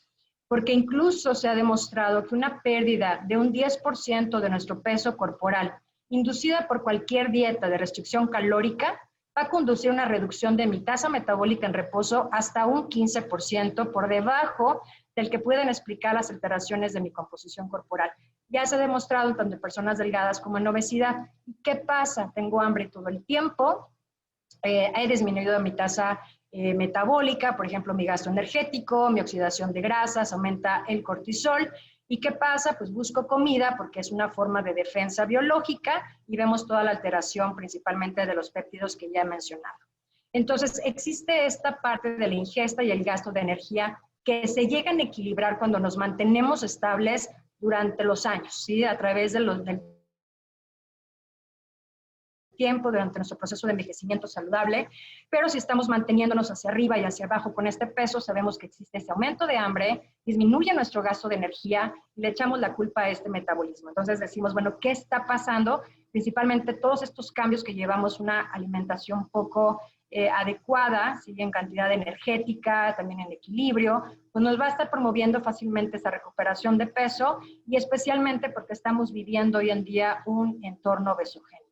porque incluso se ha demostrado que una pérdida de un 10% de nuestro peso corporal, inducida por cualquier dieta de restricción calórica, va a conducir a una reducción de mi tasa metabólica en reposo hasta un 15% por debajo del que pueden explicar las alteraciones de mi composición corporal. Ya se ha demostrado tanto en personas delgadas como en obesidad. ¿Qué pasa? Tengo hambre todo el tiempo, he disminuido mi tasa metabólica, por ejemplo, mi gasto energético, mi oxidación de grasas, aumenta el cortisol. ¿Y qué pasa? Pues busco comida porque es una forma de defensa biológica y vemos toda la alteración principalmente de los péptidos que ya he mencionado. Entonces, existe esta parte de la ingesta y el gasto de energía que se llegan a equilibrar cuando nos mantenemos estables durante los años, ¿sí? A través del tiempo, durante nuestro proceso de envejecimiento saludable, pero si estamos manteniéndonos hacia arriba y hacia abajo con este peso, sabemos que existe ese aumento de hambre, disminuye nuestro gasto de energía y le echamos la culpa a este metabolismo. Entonces decimos, bueno, ¿qué está pasando? Principalmente todos estos cambios que llevamos una alimentación poco adecuada, ¿sí? En cantidad energética, también en equilibrio, pues nos va a estar promoviendo fácilmente esa recuperación de peso y especialmente porque estamos viviendo hoy en día un entorno obesogénico.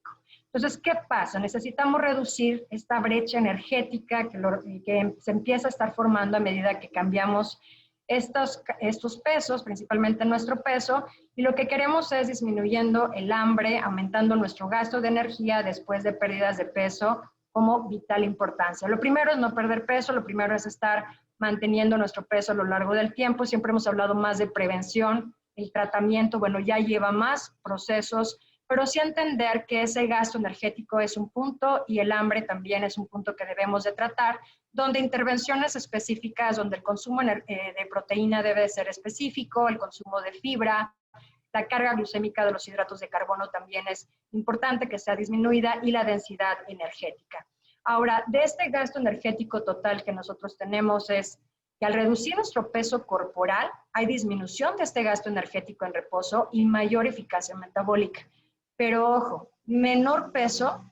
Entonces, ¿qué pasa? Necesitamos reducir esta brecha energética que se empieza a estar formando a medida que cambiamos estos pesos, principalmente nuestro peso, y lo que queremos es disminuyendo el hambre, aumentando nuestro gasto de energía después de pérdidas de peso como vital importancia. Lo primero es no perder peso, lo primero es estar manteniendo nuestro peso a lo largo del tiempo. Siempre hemos hablado más de prevención, el tratamiento, bueno, ya lleva más procesos, pero sí entender que ese gasto energético es un punto y el hambre también es un punto que debemos de tratar, donde intervenciones específicas, donde el consumo de proteína debe ser específico, el consumo de fibra, la carga glucémica de los hidratos de carbono también es importante que sea disminuida y la densidad energética. Ahora, de este gasto energético total que nosotros tenemos es que al reducir nuestro peso corporal hay disminución de este gasto energético en reposo y mayor eficacia metabólica. Pero ojo, menor peso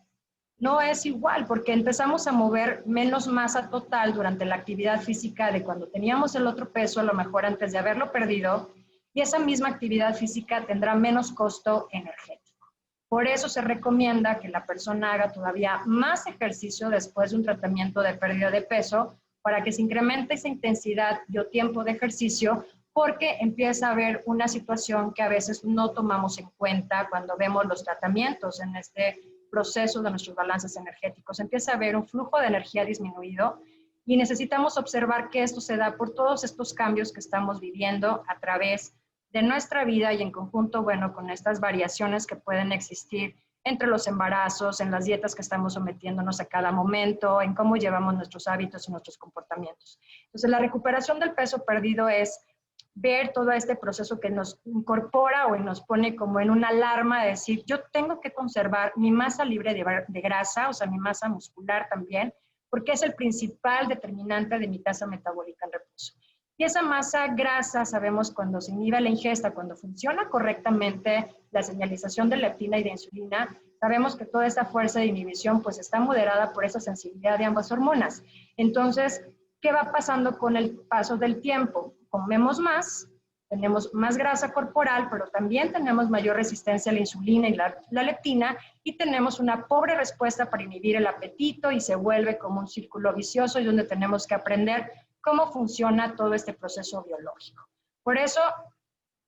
no es igual porque empezamos a mover menos masa total durante la actividad física de cuando teníamos el otro peso, a lo mejor antes de haberlo perdido, y esa misma actividad física tendrá menos costo energético. Por eso se recomienda que la persona haga todavía más ejercicio después de un tratamiento de pérdida de peso para que se incremente esa intensidad y o tiempo de ejercicio, porque empieza a haber una situación que a veces no tomamos en cuenta cuando vemos los tratamientos en este proceso de nuestros balances energéticos. Empieza a haber un flujo de energía disminuido y necesitamos observar que esto se da por todos estos cambios que estamos viviendo a través de nuestra vida y en conjunto, bueno, con estas variaciones que pueden existir entre los embarazos, en las dietas que estamos sometiéndonos a cada momento, en cómo llevamos nuestros hábitos y nuestros comportamientos. Entonces, la recuperación del peso perdido es ver todo este proceso que nos incorpora o nos pone como en una alarma de decir, yo tengo que conservar mi masa libre de grasa, o sea, mi masa muscular también, porque es el principal determinante de mi tasa metabólica en reposo. Y esa masa grasa, sabemos cuando se inhibe la ingesta, cuando funciona correctamente la señalización de leptina y de insulina, sabemos que toda esa fuerza de inhibición pues está moderada por esa sensibilidad de ambas hormonas. Entonces, ¿qué va pasando con el paso del tiempo? Comemos más, tenemos más grasa corporal, pero también tenemos mayor resistencia a la insulina y la leptina y tenemos una pobre respuesta para inhibir el apetito y se vuelve como un círculo vicioso y donde tenemos que aprender cómo funciona todo este proceso biológico. Por eso,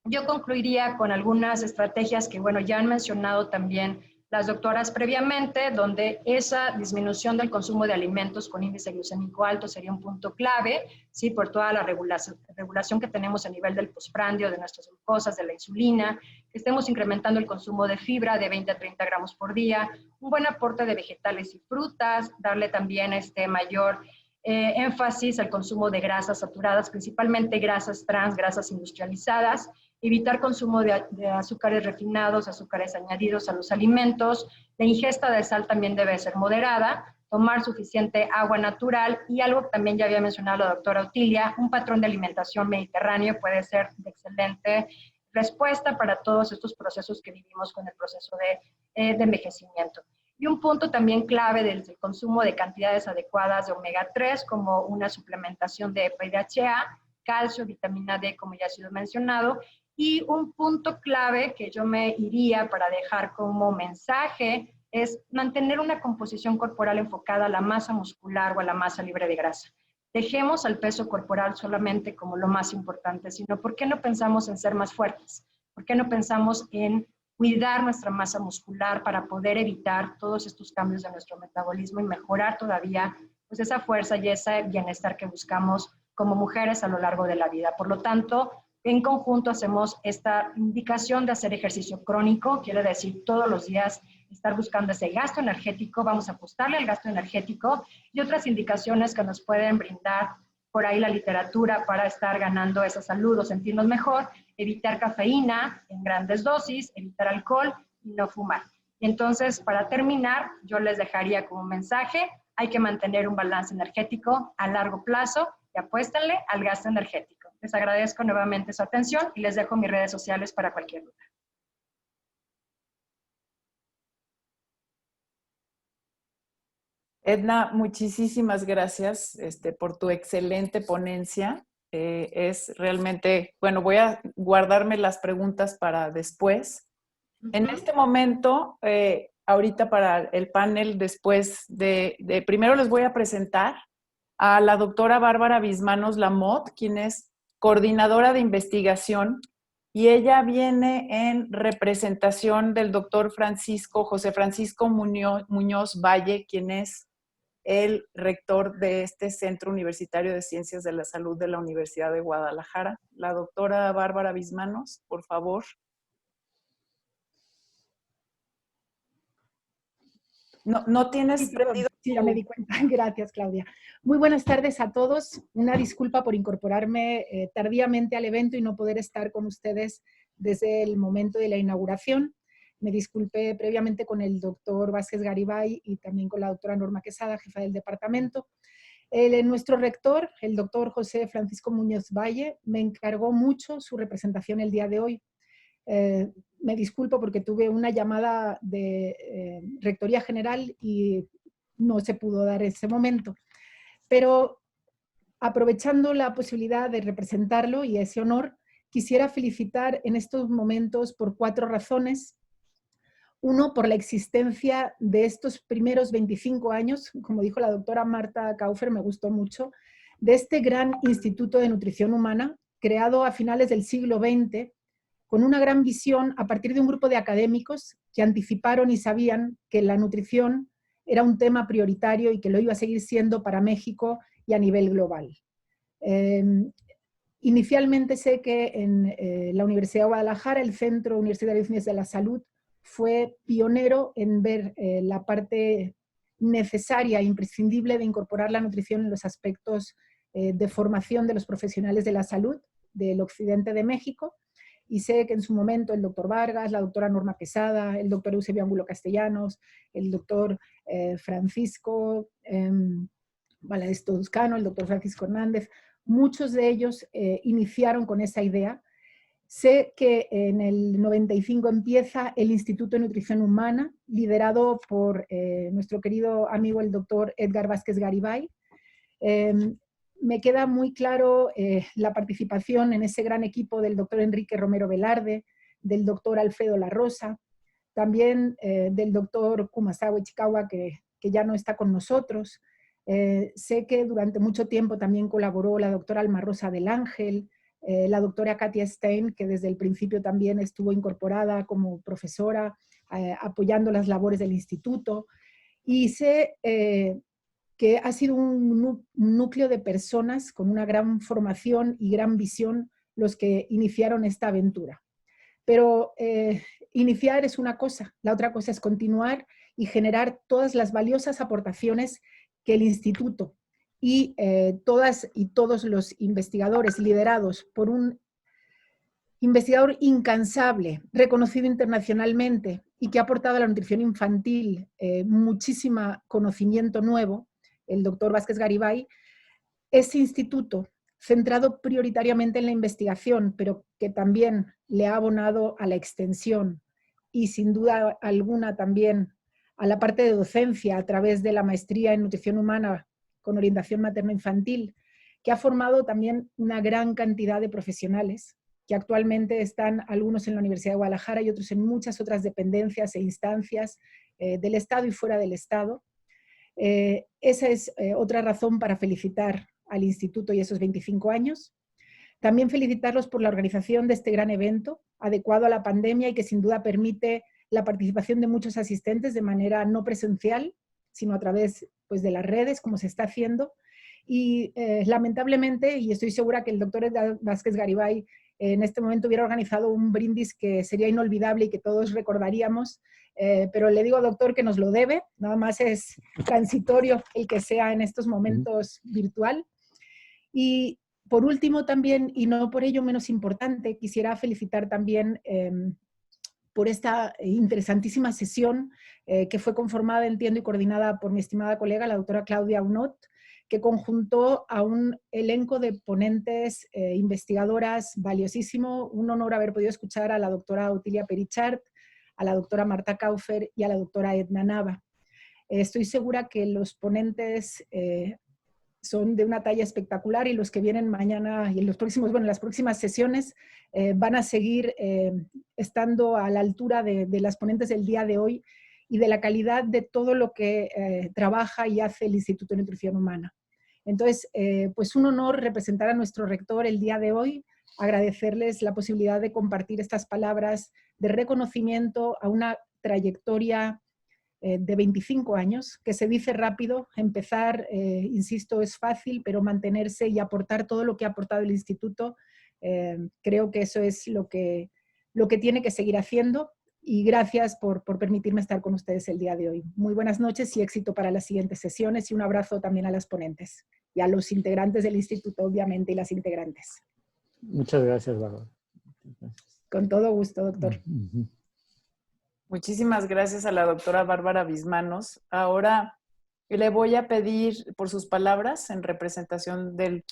yo concluiría con algunas estrategias que, bueno, ya han mencionado también las doctoras previamente, donde esa disminución del consumo de alimentos con índice glucémico alto sería un punto clave, ¿sí? Por toda la regulación que tenemos a nivel del postprandio, de nuestras glucosas, de la insulina, que estemos incrementando el consumo de fibra de 20 a 30 gramos por día, un buen aporte de vegetales y frutas, darle también mayor énfasis al consumo de grasas saturadas, principalmente grasas trans, grasas industrializadas, evitar consumo de azúcares refinados, azúcares añadidos a los alimentos, la ingesta de sal también debe ser moderada, tomar suficiente agua natural y algo que también ya había mencionado la doctora Otilia, un patrón de alimentación mediterráneo puede ser de excelente respuesta para todos estos procesos que vivimos con el proceso de envejecimiento. Y un punto también clave del consumo de cantidades adecuadas de omega 3, como una suplementación de EPA y DHA, calcio, vitamina D, como ya ha sido mencionado. Y un punto clave que yo me iría para dejar como mensaje es mantener una composición corporal enfocada a la masa muscular o a la masa libre de grasa. Dejemos al peso corporal solamente como lo más importante, sino ¿por qué no pensamos en ser más fuertes? ¿Por qué no pensamos en cuidar nuestra masa muscular para poder evitar todos estos cambios de nuestro metabolismo y mejorar todavía pues, esa fuerza y ese bienestar que buscamos como mujeres a lo largo de la vida? Por lo tanto, en conjunto hacemos esta indicación de hacer ejercicio crónico, quiere decir todos los días estar buscando ese gasto energético, vamos a apostarle al gasto energético y otras indicaciones que nos pueden brindar por ahí la literatura para estar ganando esa salud o sentirnos mejor, evitar cafeína en grandes dosis, evitar alcohol y no fumar. Y entonces, para terminar, yo les dejaría como mensaje, hay que mantener un balance energético a largo plazo y apuéstenle al gasto energético. Les agradezco nuevamente su atención y les dejo mis redes sociales para cualquier duda. Edna, muchísimas gracias por tu excelente ponencia. Es realmente, bueno, voy a guardarme las preguntas para después. En este momento, ahorita para el panel, primero les voy a presentar a la doctora Bárbara Bismanos Lamotte, quien es coordinadora de investigación, y ella viene en representación del doctor José Francisco Muñoz Valle, quien es el rector de este Centro Universitario de Ciencias de la Salud de la Universidad de Guadalajara. La doctora Bárbara Bismanos, por favor. No tienes prendido. Sí, ya me di cuenta. Gracias, Claudia. Muy buenas tardes a todos. Una disculpa por incorporarme tardíamente al evento y no poder estar con ustedes desde el momento de la inauguración. Me disculpé previamente con el doctor Vázquez Garibay y también con la doctora Norma Quesada, jefa del departamento. Nuestro rector, el doctor José Francisco Muñoz Valle, me encargó mucho su representación el día de hoy. Me disculpo porque tuve una llamada de Rectoría General y no se pudo dar ese momento. Pero aprovechando la posibilidad de representarlo y ese honor, quisiera felicitar en estos momentos por 4 razones. Uno, por la existencia de estos primeros 25 años, como dijo la doctora Marta Kaufer, me gustó mucho, de este gran Instituto de Nutrición Humana, creado a finales del siglo XX, con una gran visión a partir de un grupo de académicos que anticiparon y sabían que la nutrición era un tema prioritario y que lo iba a seguir siendo para México y a nivel global. Inicialmente sé que en la Universidad de Guadalajara, el Centro Universitario de Ciencias de la Salud, fue pionero en ver la parte necesaria e imprescindible de incorporar la nutrición en los aspectos de formación de los profesionales de la salud del occidente de México. Y sé que en su momento el doctor Vargas, la doctora Norma Quesada, el doctor Eusebio Angulo Castellanos, el doctor Francisco Valadez-Toscano, el doctor Francisco Hernández, muchos de ellos iniciaron con esa idea. Sé que en el 95 empieza el Instituto de Nutrición Humana, liderado por nuestro querido amigo el doctor Edgar Vázquez Garibay. Me queda muy claro la participación en ese gran equipo del doctor Enrique Romero Velarde, del doctor Alfredo La Rosa, también del doctor Kumasawa Ichikawa, que ya no está con nosotros. Sé que durante mucho tiempo también colaboró la doctora Alma Rosa del Ángel, la doctora Katia Stein, que desde el principio también estuvo incorporada como profesora, apoyando las labores del instituto. Y sé que ha sido un núcleo de personas con una gran formación y gran visión los que iniciaron esta aventura. Pero iniciar es una cosa, la otra cosa es continuar y generar todas las valiosas aportaciones que el instituto y todas y todos los investigadores liderados por un investigador incansable, reconocido internacionalmente y que ha aportado a la nutrición infantil muchísimo conocimiento nuevo, el doctor Vázquez Garibay. Ese instituto, centrado prioritariamente en la investigación, pero que también le ha abonado a la extensión y sin duda alguna también a la parte de docencia a través de la maestría en nutrición humana con orientación materno-infantil, que ha formado también una gran cantidad de profesionales, que actualmente están algunos en la Universidad de Guadalajara y otros en muchas otras dependencias e instancias del Estado y fuera del Estado. Esa es otra razón para felicitar al Instituto y esos 25 años. También felicitarlos por la organización de este gran evento, adecuado a la pandemia y que sin duda permite la participación de muchos asistentes de manera no presencial, sino a través pues, de las redes, como se está haciendo. Y lamentablemente, y estoy segura que el doctor Vázquez Garibay en este momento hubiera organizado un brindis que sería inolvidable y que todos recordaríamos, pero le digo, doctor, que nos lo debe, nada más es transitorio el que sea en estos momentos virtual. Y por último también, y no por ello menos importante, quisiera felicitar también por esta interesantísima sesión que fue conformada, entiendo, y coordinada por mi estimada colega, la doctora Claudia Unot, que conjuntó a un elenco de ponentes, investigadoras valiosísimo. Un honor haber podido escuchar a la doctora Otilia Perichart, a la doctora Marta Kaufer y a la doctora Edna Nava. Estoy segura que los ponentes son de una talla espectacular y los que vienen mañana y en los próximos, bueno, las próximas sesiones van a seguir estando a la altura de las ponentes del día de hoy y de la calidad de todo lo que trabaja y hace el Instituto de Nutrición Humana. Entonces, pues un honor representar a nuestro rector el día de hoy, agradecerles la posibilidad de compartir estas palabras de reconocimiento a una trayectoria de 25 años, que se dice rápido. Empezar, insisto, es fácil, pero mantenerse y aportar todo lo que ha aportado el instituto, creo que eso es lo que tiene que seguir haciendo. Y gracias por permitirme estar con ustedes el día de hoy. Muy buenas noches y éxito para las siguientes sesiones y un abrazo también a las ponentes y a los integrantes del instituto, obviamente, y las integrantes. Muchas gracias, Bárbara. Con todo gusto, doctor. Muchísimas gracias a la doctora Bárbara Bismanos. Ahora le voy a pedir por sus palabras en representación del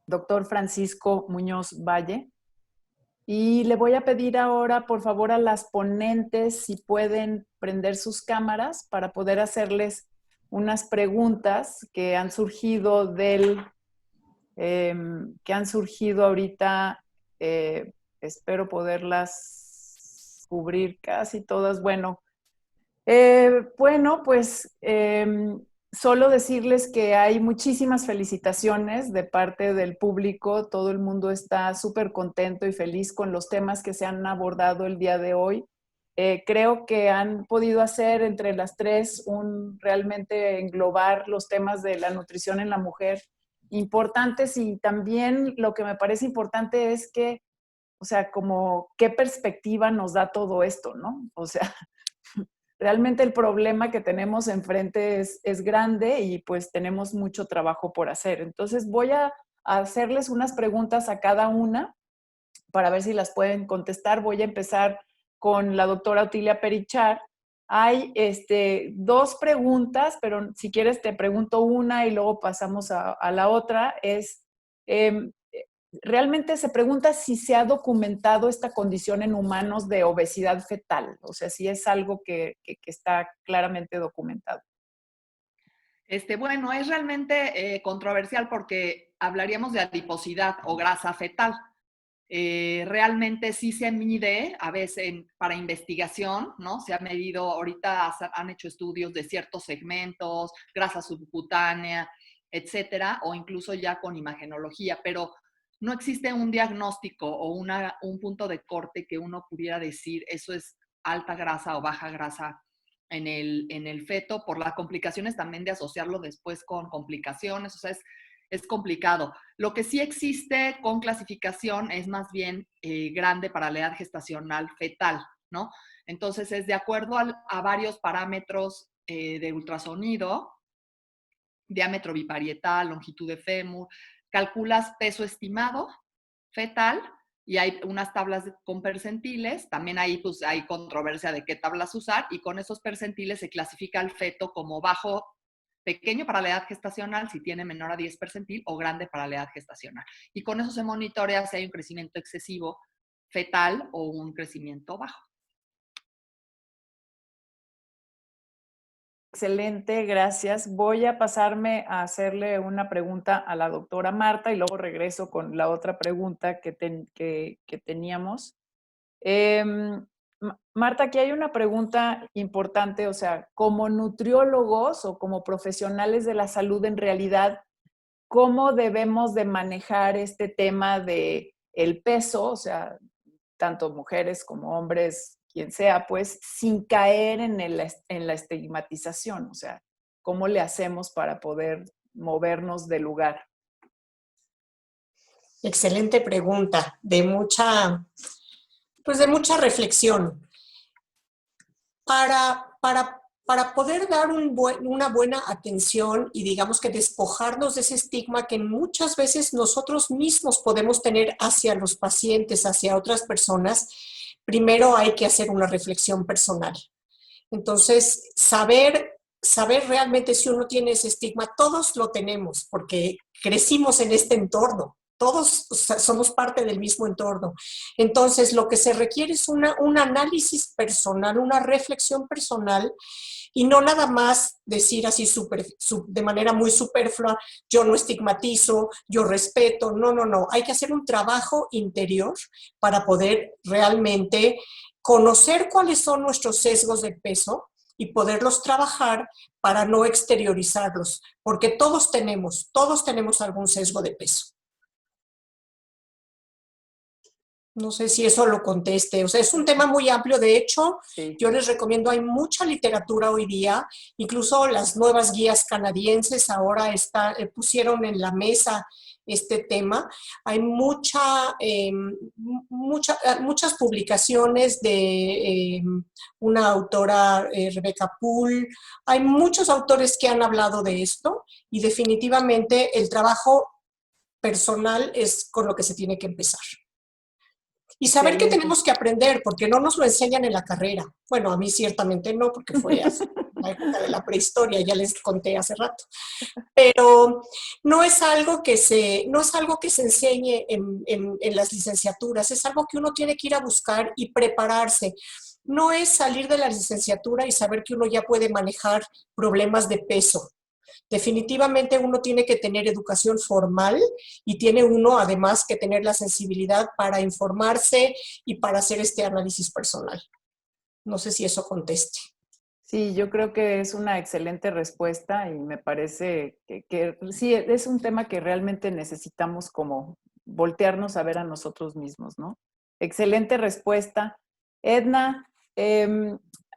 doctor Francisco Muñoz Valle. Y le voy a pedir ahora, por favor, a las ponentes si pueden prender sus cámaras para poder hacerles unas preguntas que han surgido ahorita. Espero poderlas cubrir casi todas. Bueno, solo decirles que hay muchísimas felicitaciones de parte del público. Todo el mundo está súper contento y feliz con los temas que se han abordado el día de hoy. Creo que han podido hacer entre las tres realmente englobar los temas de la nutrición en la mujer importantes, y también lo que me parece importante es que, o sea, como qué perspectiva nos da todo esto, ¿no? O sea, realmente el problema que tenemos enfrente es grande y pues tenemos mucho trabajo por hacer. Entonces voy a hacerles unas preguntas a cada una para ver si las pueden contestar. Voy a empezar con la doctora Otilia Perichart. Hay dos preguntas, pero si quieres te pregunto una y luego pasamos a la otra. Realmente se pregunta si se ha documentado esta condición en humanos de obesidad fetal, o sea, si es algo que está claramente documentado. Bueno, es realmente controversial porque hablaríamos de adiposidad o grasa fetal. Realmente sí se mide a veces para investigación, ¿no? Se ha medido, ahorita han hecho estudios de ciertos segmentos, grasa subcutánea, etcétera, o incluso ya con imagenología, pero no existe un diagnóstico o un punto de corte que uno pudiera decir eso es alta grasa o baja grasa en el feto, por las complicaciones también de asociarlo después con complicaciones, o sea, es complicado. Lo que sí existe con clasificación es más bien grande para la edad gestacional fetal, ¿no? Entonces es de acuerdo a varios parámetros de ultrasonido, diámetro biparietal, longitud de fémur, calculas peso estimado fetal y hay unas tablas con percentiles. También ahí pues hay controversia de qué tablas usar, y con esos percentiles se clasifica al feto como bajo, pequeño para la edad gestacional si tiene menor a 10 percentil, o grande para la edad gestacional. Y con eso se monitorea si hay un crecimiento excesivo fetal o un crecimiento bajo. Excelente, gracias. Voy a pasarme a hacerle una pregunta a la doctora Marta y luego regreso con la otra pregunta que teníamos. Marta, aquí hay una pregunta importante, o sea, como nutriólogos o como profesionales de la salud, en realidad, ¿cómo debemos de manejar este tema de el peso? O sea, tanto mujeres como hombres, quien sea, pues, sin caer en la estigmatización. O sea, ¿cómo le hacemos para poder movernos del lugar? Excelente pregunta, de mucha reflexión. Para poder dar una buena atención y digamos que despojarnos de ese estigma que muchas veces nosotros mismos podemos tener hacia los pacientes, hacia otras personas, primero hay que hacer una reflexión personal. Entonces, saber realmente si uno tiene ese estigma, todos lo tenemos porque crecimos en este entorno. Todos somos parte del mismo entorno. Entonces, lo que se requiere es un análisis personal, una reflexión personal, y no nada más decir así de manera muy superflua, yo no estigmatizo, yo respeto. No, no, no. Hay que hacer un trabajo interior para poder realmente conocer cuáles son nuestros sesgos de peso y poderlos trabajar para no exteriorizarlos, porque todos tenemos algún sesgo de peso. No sé si eso lo conteste. O sea, es un tema muy amplio. De hecho, sí, yo les recomiendo, hay mucha literatura hoy día, incluso las nuevas guías canadienses ahora pusieron en la mesa este tema. Hay muchas publicaciones de una autora, Rebecca Poole. Hay muchos autores que han hablado de esto y definitivamente el trabajo personal es con lo que se tiene que empezar. Y saber que tenemos que aprender, porque no nos lo enseñan en la carrera. Bueno, a mí ciertamente no, porque fue hace la época de la prehistoria, ya les conté hace rato. Pero no es algo que se enseñe en las licenciaturas, es algo que uno tiene que ir a buscar y prepararse. No es salir de la licenciatura y saber que uno ya puede manejar problemas de peso. Definitivamente uno tiene que tener educación formal y tiene uno además que tener la sensibilidad para informarse y para hacer este análisis personal. No sé si eso conteste. Sí, yo creo que es una excelente respuesta y me parece que sí, es un tema que realmente necesitamos como voltearnos a ver a nosotros mismos, ¿no? Excelente respuesta. Edna,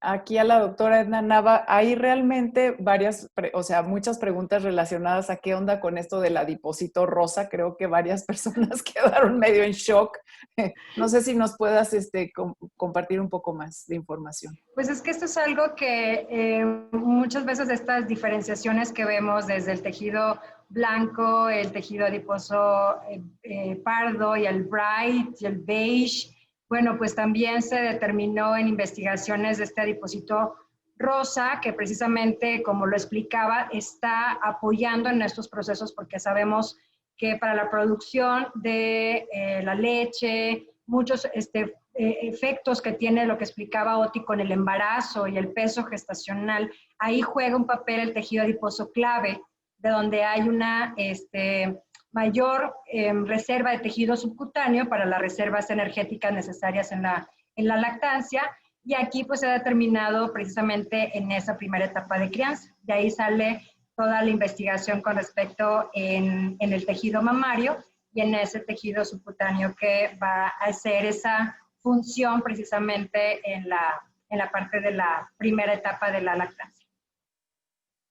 aquí a la doctora Edna Nava, hay realmente muchas preguntas relacionadas a qué onda con esto del adipocito rosa. Creo que varias personas quedaron medio en shock. No sé si nos puedas compartir un poco más de información. Pues es que esto es algo que muchas veces estas diferenciaciones que vemos desde el tejido blanco, el tejido adiposo pardo y el bright y el beige, bueno, pues también se determinó en investigaciones de este adipocito rosa, que precisamente, como lo explicaba, está apoyando en estos procesos porque sabemos que para la producción de la leche, muchos efectos que tiene lo que explicaba Oti con el embarazo y el peso gestacional, ahí juega un papel el tejido adiposo clave, de donde hay una mayor reserva de tejido subcutáneo para las reservas energéticas necesarias en la lactancia, y aquí pues se ha determinado precisamente en esa primera etapa de crianza. De ahí sale toda la investigación con respecto en el tejido mamario y en ese tejido subcutáneo que va a hacer esa función precisamente en la parte de la primera etapa de la lactancia.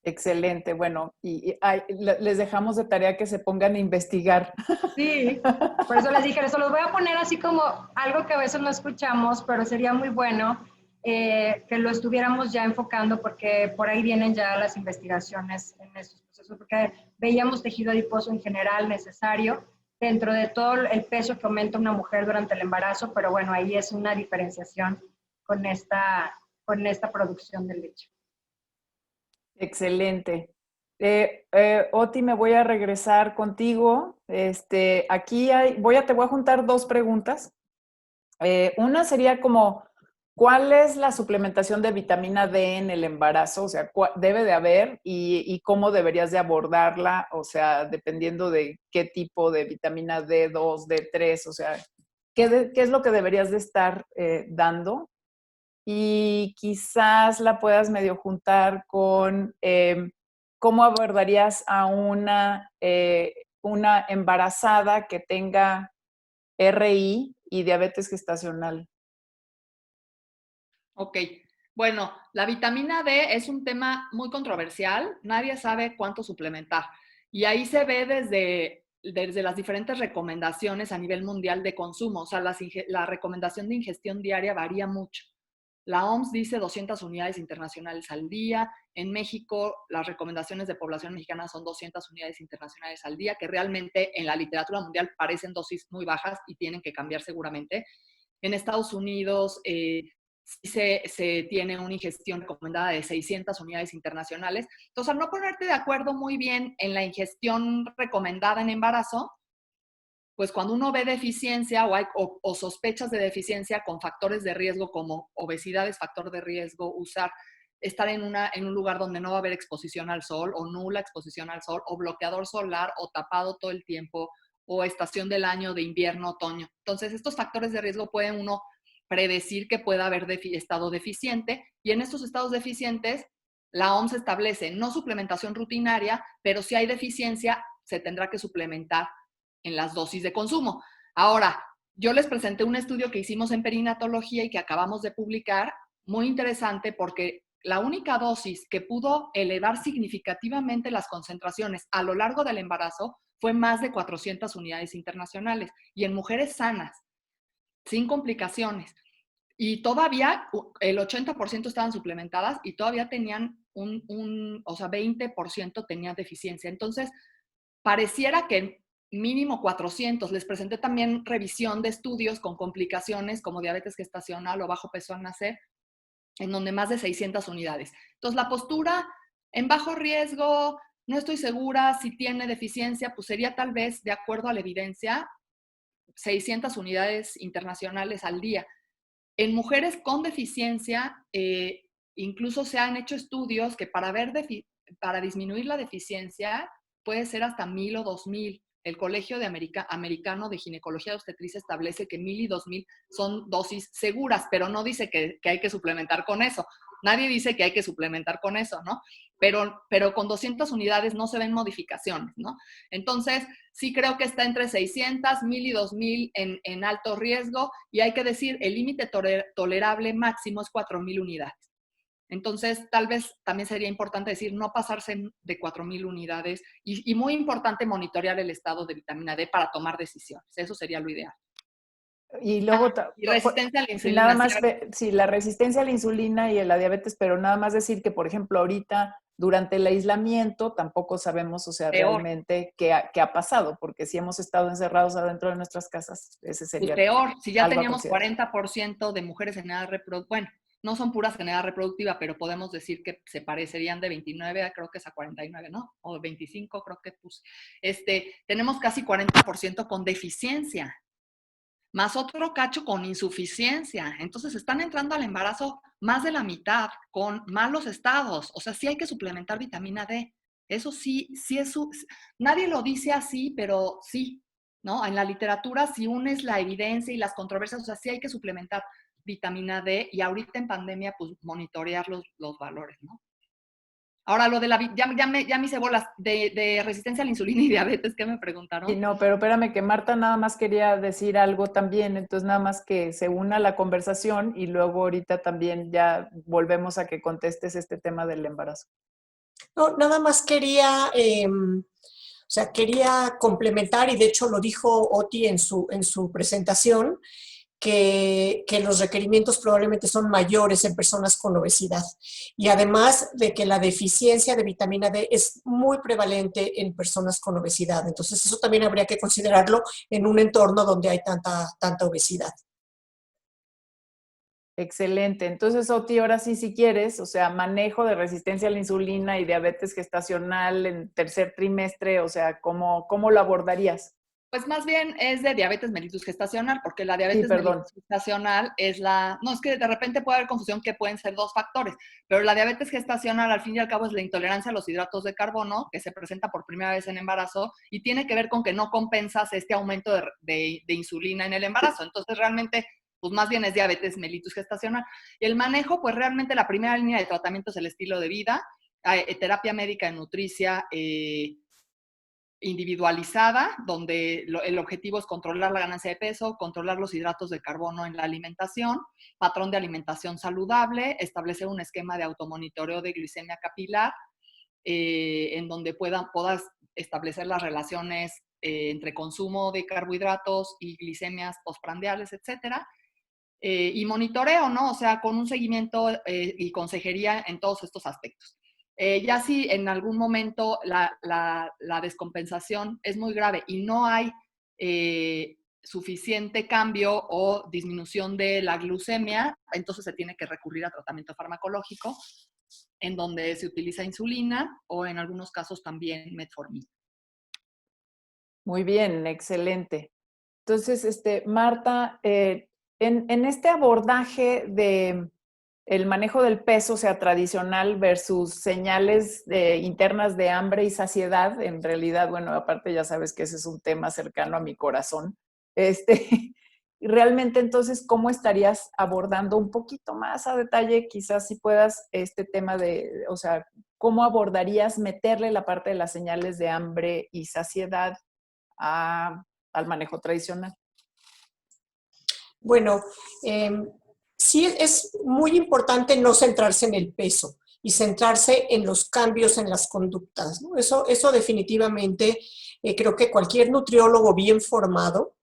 Excelente, bueno, y les dejamos de tarea que se pongan a investigar. Sí, por eso les dije, eso los voy a poner así como algo que a veces no escuchamos, pero sería muy bueno que lo estuviéramos ya enfocando, porque por ahí vienen ya las investigaciones en estos procesos, porque veíamos tejido adiposo en general necesario, dentro de todo el peso que aumenta una mujer durante el embarazo, pero bueno, ahí es una diferenciación con esta producción de leche. Excelente. Oti, me voy a regresar contigo. Aquí te voy a juntar dos preguntas. Una sería como, ¿cuál es la suplementación de vitamina D en el embarazo? O sea, ¿debe de haber y cómo deberías de abordarla? O sea, dependiendo de qué tipo de vitamina D2, D3, o sea, ¿qué es lo que deberías de estar dando? Y quizás la puedas medio juntar con cómo abordarías a una embarazada que tenga RI y diabetes gestacional. Ok, bueno, la vitamina D es un tema muy controversial, nadie sabe cuánto suplementar y ahí se ve desde las diferentes recomendaciones a nivel mundial de consumo, o sea, la recomendación de ingestión diaria varía mucho. La OMS dice 200 unidades internacionales al día. En México, las recomendaciones de población mexicana son 200 unidades internacionales al día, que realmente en la literatura mundial parecen dosis muy bajas y tienen que cambiar seguramente. En Estados Unidos sí se tiene una ingestión recomendada de 600 unidades internacionales. Entonces, al no ponerte de acuerdo muy bien en la ingestión recomendada en embarazo, pues cuando uno ve deficiencia o sospechas de deficiencia con factores de riesgo como obesidad es factor de riesgo, estar en un lugar donde no va a haber exposición al sol o nula exposición al sol o bloqueador solar o tapado todo el tiempo o estación del año de invierno, otoño. Entonces, estos factores de riesgo pueden uno predecir que pueda haber estado deficiente y en estos estados deficientes la OMS establece no suplementación rutinaria, pero si hay deficiencia se tendrá que suplementar en las dosis de consumo. Ahora, yo les presenté un estudio que hicimos en perinatología y que acabamos de publicar, muy interesante porque la única dosis que pudo elevar significativamente las concentraciones a lo largo del embarazo fue más de 400 unidades internacionales y en mujeres sanas, sin complicaciones. Y todavía el 80% estaban suplementadas y todavía tenían o sea, 20% tenían deficiencia. Entonces, pareciera que mínimo 400. Les presenté también revisión de estudios con complicaciones como diabetes gestacional o bajo peso al nacer, en donde más de 600 unidades. Entonces, la postura en bajo riesgo, no estoy segura si tiene deficiencia, pues sería tal vez, de acuerdo a la evidencia, 600 unidades internacionales al día. En mujeres con deficiencia, incluso se han hecho estudios que para disminuir la deficiencia puede ser hasta 1000 o 2000. El Colegio Americano de Ginecología y Obstetricia establece que 1000 y 2000 son dosis seguras, pero no dice que hay que suplementar con eso. Nadie dice que hay que suplementar con eso, ¿no? Pero con 200 unidades no se ven modificaciones, ¿no? Entonces, sí creo que está entre 600, 1000 y 2000 en alto riesgo y hay que decir, el límite tolerable máximo es 4000 unidades. Entonces, tal vez también sería importante decir, no pasarse de 4000 unidades y muy importante monitorear el estado de vitamina D para tomar decisiones. Eso sería lo ideal. Y luego, y resistencia a la insulina. Nada más, sí, la resistencia a la insulina y a la diabetes, pero nada más decir que, por ejemplo, ahorita, durante el aislamiento, tampoco sabemos, o sea, realmente qué ha pasado, porque si hemos estado encerrados adentro de nuestras casas, ese sería peor. Si ya teníamos 40% de mujeres en edad reproductiva, bueno, no son puras en edad reproductiva, pero podemos decir que se parecerían de 29, creo que es a 49, ¿no? O 25, creo que puse. Tenemos casi 40% con deficiencia, más otro cacho con insuficiencia. Entonces están entrando al embarazo más de la mitad con malos estados. O sea, sí hay que suplementar vitamina D. Eso sí nadie lo dice así, pero sí, ¿no? En la literatura, si unes la evidencia y las controversias, o sea, sí hay que suplementar vitamina D y ahorita en pandemia, pues monitorear los valores, ¿no? Ahora, lo de ya me hice bolas de resistencia a la insulina y diabetes, ¿qué me preguntaron? Sí, no, pero espérame, que Marta nada más quería decir algo también, entonces nada más que se una la conversación y luego ahorita también ya volvemos a que contestes este tema del embarazo. No, nada más quería, quería complementar, y de hecho lo dijo Oti en su presentación, que los requerimientos probablemente son mayores en personas con obesidad. Y además de que la deficiencia de vitamina D es muy prevalente en personas con obesidad. Entonces eso también habría que considerarlo en un entorno donde hay tanta obesidad. Excelente. Entonces, Oti, ahora sí, si quieres, o sea, manejo de resistencia a la insulina y diabetes gestacional en tercer trimestre, o sea, ¿cómo lo abordarías? Pues más bien es de diabetes mellitus gestacional, porque la diabetes mellitus gestacional es no, es que de repente puede haber confusión que pueden ser dos factores, pero la diabetes gestacional al fin y al cabo es la intolerancia a los hidratos de carbono que se presenta por primera vez en embarazo y tiene que ver con que no compensas este aumento de insulina en el embarazo. Entonces realmente, pues más bien es diabetes mellitus gestacional. Y el manejo, pues realmente la primera línea de tratamiento es el estilo de vida, terapia médica de nutricia, individualizada, donde el objetivo es controlar la ganancia de peso, controlar los hidratos de carbono en la alimentación, patrón de alimentación saludable, establecer un esquema de automonitoreo de glicemia capilar, en donde puedas establecer las relaciones entre consumo de carbohidratos y glicemias postprandiales, etcétera. Y monitoreo, ¿no? O sea, con un seguimiento y consejería en todos estos aspectos. Ya si en algún momento la descompensación es muy grave y no hay suficiente cambio o disminución de la glucemia, entonces se tiene que recurrir a tratamiento farmacológico, en donde se utiliza insulina o en algunos casos también metformina. Muy bien, excelente. Entonces, Marta, en este abordaje de el manejo del peso, o sea, tradicional versus señales internas de hambre y saciedad, en realidad, bueno, aparte ya sabes que ese es un tema cercano a mi corazón. Realmente, entonces, ¿cómo estarías abordando un poquito más a detalle, quizás si puedas, este tema o sea, cómo abordarías meterle la parte de las señales de hambre y saciedad al manejo tradicional? Bueno, sí es muy importante no centrarse en el peso y centrarse en los cambios en las conductas, ¿no? Eso definitivamente creo que cualquier nutriólogo bien formado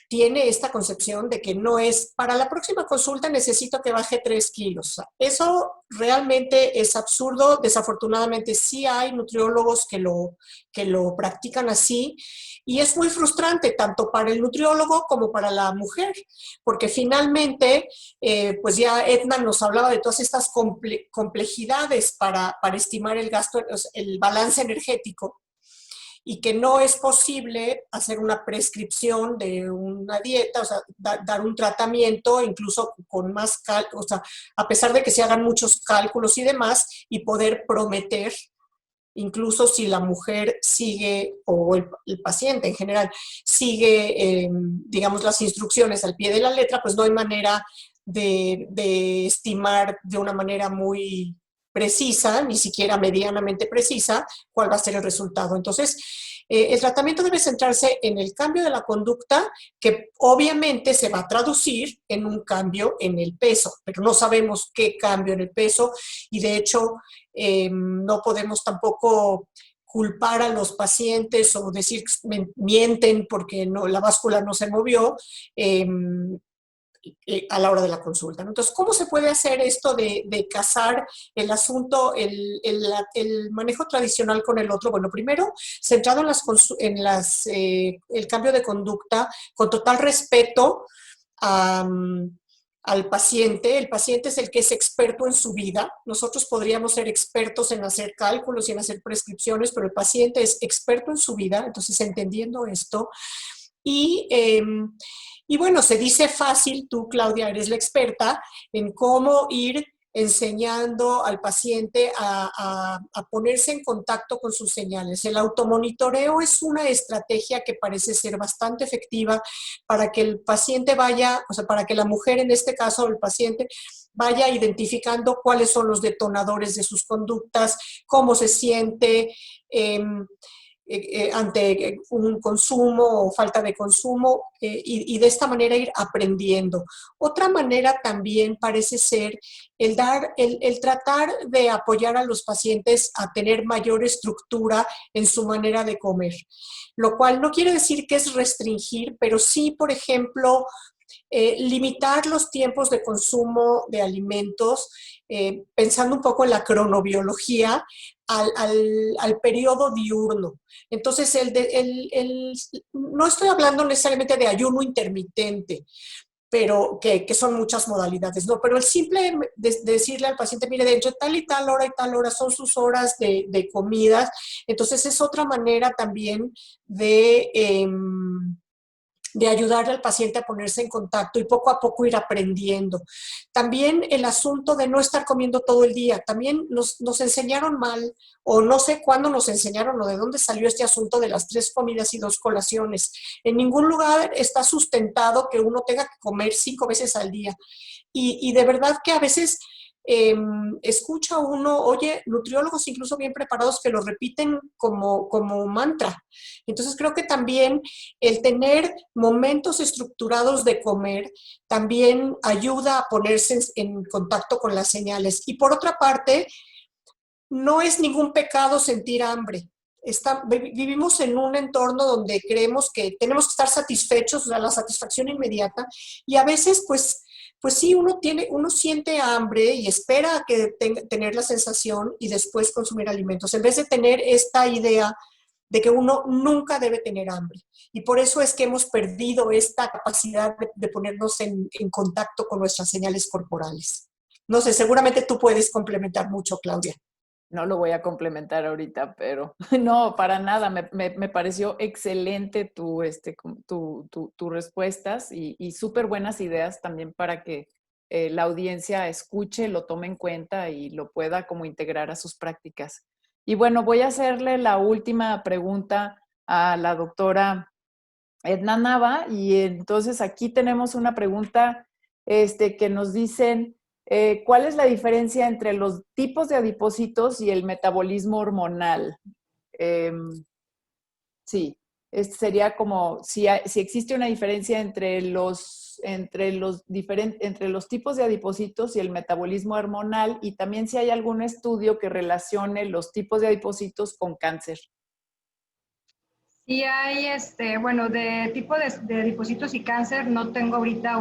tiene esta concepción de que no es, para la próxima consulta necesito que baje 3 kilos. Eso realmente es absurdo. Desafortunadamente sí hay nutriólogos que lo practican así y es muy frustrante tanto para el nutriólogo como para la mujer, porque finalmente, pues ya Edna nos hablaba de todas estas complejidades para estimar el gasto, el balance energético, y que no es posible hacer una prescripción de una dieta, o sea, dar un tratamiento incluso con más cálculos, o sea, a pesar de que se hagan muchos cálculos y demás, y poder prometer, incluso si la mujer sigue, o el paciente en general, sigue, digamos, las instrucciones al pie de la letra, pues no hay manera de estimar de una manera muy precisa, ni siquiera medianamente precisa, cuál va a ser el resultado. Entonces, el tratamiento debe centrarse en el cambio de la conducta, que obviamente se va a traducir en un cambio en el peso, pero no sabemos qué cambio en el peso y de hecho no podemos tampoco culpar a los pacientes o decir mienten porque la báscula no se movió a la hora de la consulta, ¿no? Entonces, ¿cómo se puede hacer esto de casar el asunto, el manejo tradicional con el otro? Bueno, primero, centrado en el cambio de conducta, con total respeto al paciente. El paciente es el que es experto en su vida. Nosotros podríamos ser expertos en hacer cálculos y en hacer prescripciones, pero el paciente es experto en su vida. Entonces, entendiendo esto, y bueno, se dice fácil, tú, Claudia, eres la experta en cómo ir enseñando al paciente a ponerse en contacto con sus señales. El automonitoreo es una estrategia que parece ser bastante efectiva para que el paciente vaya, o sea, para que la mujer, en este caso el paciente, vaya identificando cuáles son los detonadores de sus conductas, cómo se siente ante un consumo o falta de consumo y de esta manera ir aprendiendo. Otra manera también parece ser el tratar de apoyar a los pacientes a tener mayor estructura en su manera de comer, lo cual no quiere decir que es restringir, pero sí, por ejemplo, limitar los tiempos de consumo de alimentos, pensando un poco en la cronobiología, al periodo diurno. Entonces, no estoy hablando necesariamente de ayuno intermitente, pero que son muchas modalidades, ¿no? Pero el simple de decirle al paciente, mire, de entre tal y tal hora son sus horas de comidas, entonces es otra manera también de ayudarle al paciente a ponerse en contacto y poco a poco ir aprendiendo. También el asunto de no estar comiendo todo el día. También nos enseñaron mal, o no sé cuándo nos enseñaron o de dónde salió este asunto de las 3 comidas y 2 colaciones. En ningún lugar está sustentado que uno tenga que comer 5 veces al día. Y de verdad que a veces escucha uno, oye, nutriólogos incluso bien preparados que lo repiten como mantra. Entonces creo que también el tener momentos estructurados de comer también ayuda a ponerse en contacto con las señales. Y por otra parte, no es ningún pecado sentir hambre. Vivimos en un entorno donde creemos que tenemos que estar satisfechos, o sea, la satisfacción inmediata, y a veces pues sí, uno siente hambre y espera tener la sensación y después consumir alimentos, en vez de tener esta idea de que uno nunca debe tener hambre. Y por eso es que hemos perdido esta capacidad de ponernos en contacto con nuestras señales corporales. No sé, seguramente tú puedes complementar mucho, Claudia. No lo voy a complementar ahorita, pero no, para nada. Me pareció excelente tus respuestas y súper buenas ideas también para que la audiencia escuche, lo tome en cuenta y lo pueda como integrar a sus prácticas. Y bueno, voy a hacerle la última pregunta a la doctora Edna Nava. Y entonces aquí tenemos una pregunta que nos dicen... ¿cuál es la diferencia entre los tipos de adipocitos y el metabolismo hormonal? Sí, sería como si existe una diferencia entre los tipos de adipocitos y el metabolismo hormonal, y también si hay algún estudio que relacione los tipos de adipocitos con cáncer. Sí hay, bueno, de tipo de adipocitos y cáncer, no tengo ahorita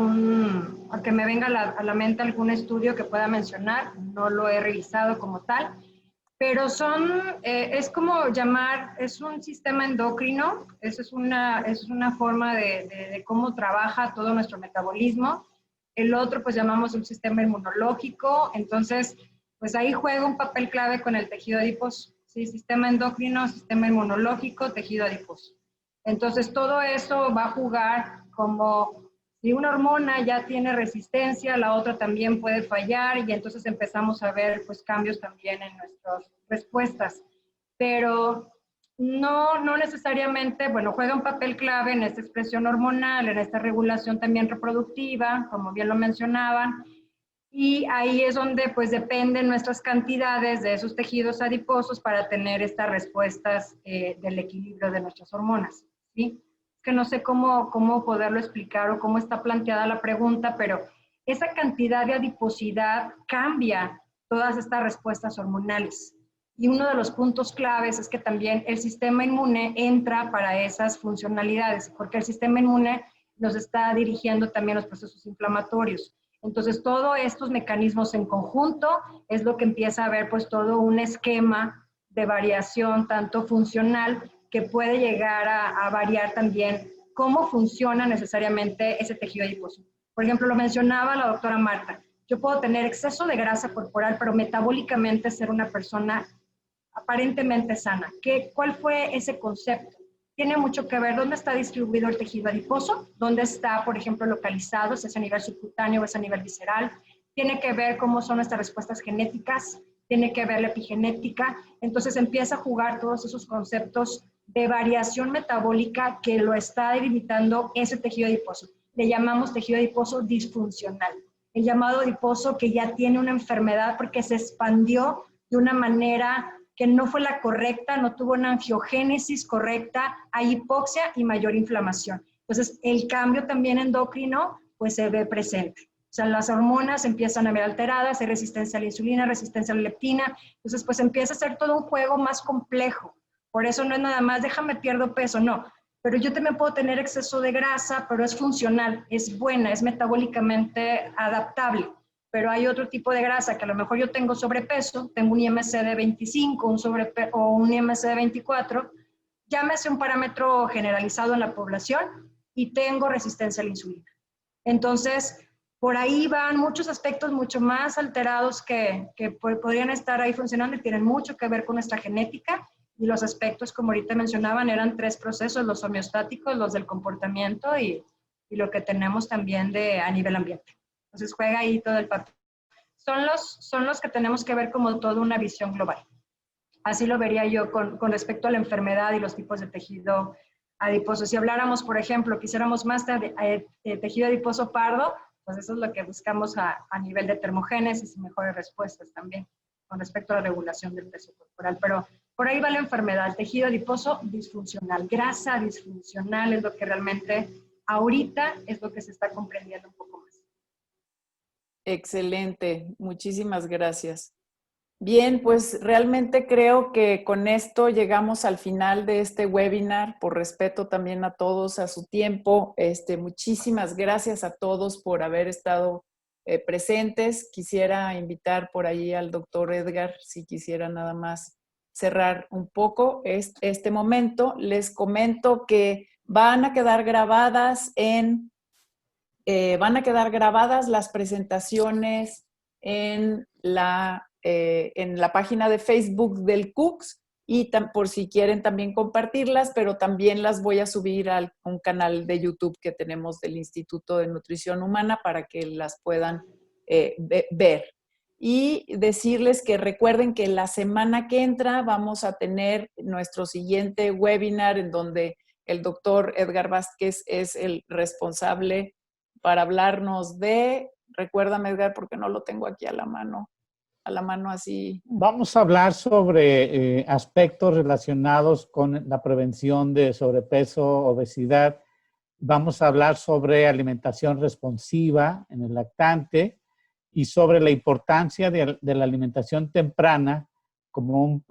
a que me venga a la mente algún estudio que pueda mencionar, no lo he revisado como tal, pero es como es un sistema endocrino, eso es una forma de cómo trabaja todo nuestro metabolismo. El otro pues llamamos un sistema inmunológico, entonces pues ahí juega un papel clave con el tejido adiposo. Sí, sistema endocrino, sistema inmunológico, tejido adiposo. Entonces, todo eso va a jugar como si una hormona ya tiene resistencia, la otra también puede fallar, y entonces empezamos a ver pues cambios también en nuestras respuestas. Pero no necesariamente, bueno, juega un papel clave en esta expresión hormonal, en esta regulación también reproductiva, como bien lo mencionaban. Y ahí es donde pues dependen nuestras cantidades de esos tejidos adiposos para tener estas respuestas del equilibrio de nuestras hormonas, ¿sí? Es que no sé cómo poderlo explicar o cómo está planteada la pregunta, pero esa cantidad de adiposidad cambia todas estas respuestas hormonales. Y uno de los puntos claves es que también el sistema inmune entra para esas funcionalidades, porque el sistema inmune nos está dirigiendo también los procesos inflamatorios. Entonces, todos estos mecanismos en conjunto es lo que empieza a haber pues todo un esquema de variación tanto funcional que puede llegar a variar también cómo funciona necesariamente ese tejido adiposo. Por ejemplo, lo mencionaba la doctora Marta, yo puedo tener exceso de grasa corporal, pero metabólicamente ser una persona aparentemente sana. ¿Cuál fue ese concepto? Tiene mucho que ver dónde está distribuido el tejido adiposo, dónde está, por ejemplo, localizado, si es a nivel subcutáneo o es a nivel visceral. Tiene que ver cómo son nuestras respuestas genéticas, tiene que ver la epigenética. Entonces empieza a jugar todos esos conceptos de variación metabólica que lo está delimitando ese tejido adiposo. Le llamamos tejido adiposo disfuncional. El llamado adiposo que ya tiene una enfermedad porque se expandió de una manera que no fue la correcta, no tuvo una angiogénesis correcta, hay hipoxia y mayor inflamación. Entonces, el cambio también endocrino, pues se ve presente. O sea, las hormonas empiezan a ver alteradas, hay resistencia a la insulina, resistencia a la leptina, entonces pues empieza a ser todo un juego más complejo. Por eso no es nada más, déjame pierdo peso, no. pero yo también puedo tener exceso de grasa, pero es funcional, es buena, es metabólicamente adaptable. Pero hay otro tipo de grasa que a lo mejor yo tengo sobrepeso, tengo un IMC de 25 o un IMC de 24, llámese un parámetro generalizado en la población y tengo resistencia a la insulina. Entonces, por ahí van muchos aspectos mucho más alterados que podrían estar ahí funcionando y tienen mucho que ver con nuestra genética. Y los aspectos, como ahorita mencionaban, eran 3 procesos, los homeostáticos, los del comportamiento y lo que tenemos también a nivel ambiente. Entonces juega ahí todo el papel. Son los que tenemos que ver como toda una visión global. Así lo vería yo con respecto a la enfermedad y los tipos de tejido adiposo. Si habláramos, por ejemplo, quisiéramos más tejido adiposo pardo, pues eso es lo que buscamos a nivel de termogénesis y mejores respuestas también con respecto a la regulación del peso corporal. Pero por ahí va la enfermedad, tejido adiposo disfuncional, grasa disfuncional es lo que realmente ahorita es lo que se está comprendiendo un poco más. Excelente, muchísimas gracias. Bien, pues realmente creo que con esto llegamos al final de este webinar, por respeto también a todos, a su tiempo. Muchísimas gracias a todos por haber estado presentes. Quisiera invitar por ahí al doctor Edgar, si quisiera nada más cerrar un poco este momento. Les comento que van a quedar grabadas las presentaciones en la página de Facebook del CUCS y por si quieren también compartirlas, pero también las voy a subir a un canal de YouTube que tenemos del Instituto de Nutrición Humana para que las puedan ver. Y decirles que recuerden que la semana que entra vamos a tener nuestro siguiente webinar en donde el doctor Edgar Vázquez es el responsable para hablarnos recuérdame Edgar porque no lo tengo aquí a la mano así. Vamos a hablar sobre aspectos relacionados con la prevención de sobrepeso, obesidad. Vamos a hablar sobre alimentación responsiva en el lactante y sobre la importancia de la alimentación temprana como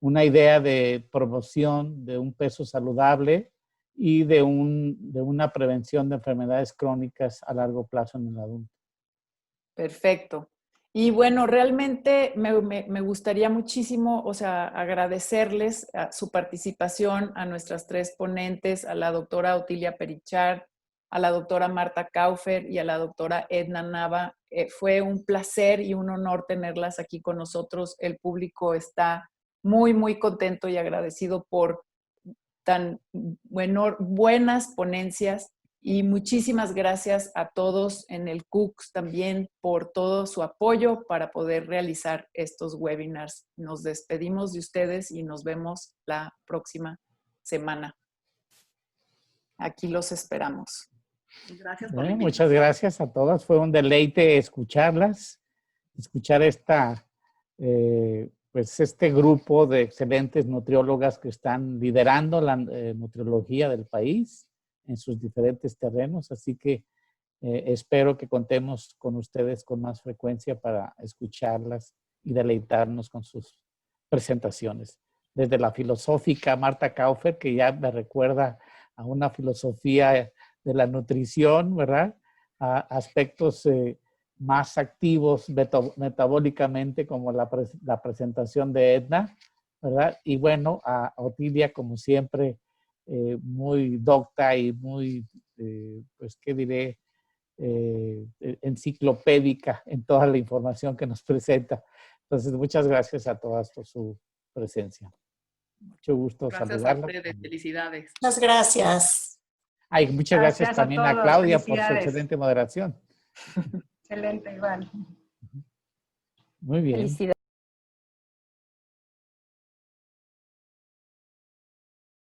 una idea de promoción de un peso saludable y de una prevención de enfermedades crónicas a largo plazo en el adulto. Perfecto. Y bueno, realmente me gustaría muchísimo, agradecerles su participación a nuestras 3 ponentes, a la doctora Otilia Perichar, a la doctora Marta Kaufer y a la doctora Edna Nava. Fue un placer y un honor tenerlas aquí con nosotros. El público está muy, muy contento y agradecido por tan buenas ponencias. Y muchísimas gracias a todos en el CUCS también por todo su apoyo para poder realizar estos webinars. Nos despedimos de ustedes y nos vemos la próxima semana. Aquí los esperamos. Gracias por la invitación. Muchas gracias a todas. Fue un deleite escucharlas, escuchar este grupo de excelentes nutriólogas que están liderando la nutriología del país en sus diferentes terrenos, así que espero que contemos con ustedes con más frecuencia para escucharlas y deleitarnos con sus presentaciones. Desde la filosófica Marta Kaufer, que ya me recuerda a una filosofía de la nutrición, ¿verdad? A aspectos más activos metabólicamente, como la presentación de Edna, ¿verdad? Y bueno, a Otilia, como siempre, muy docta y muy, ¿qué diré? Enciclopédica en toda la información que nos presenta. Entonces, muchas gracias a todas por su presencia. Mucho gusto saludarla. Gracias a ustedes, felicidades. Muchas gracias. Muchas gracias también a Claudia por su excelente moderación. Excelente, igual. Muy bien. Felicidades.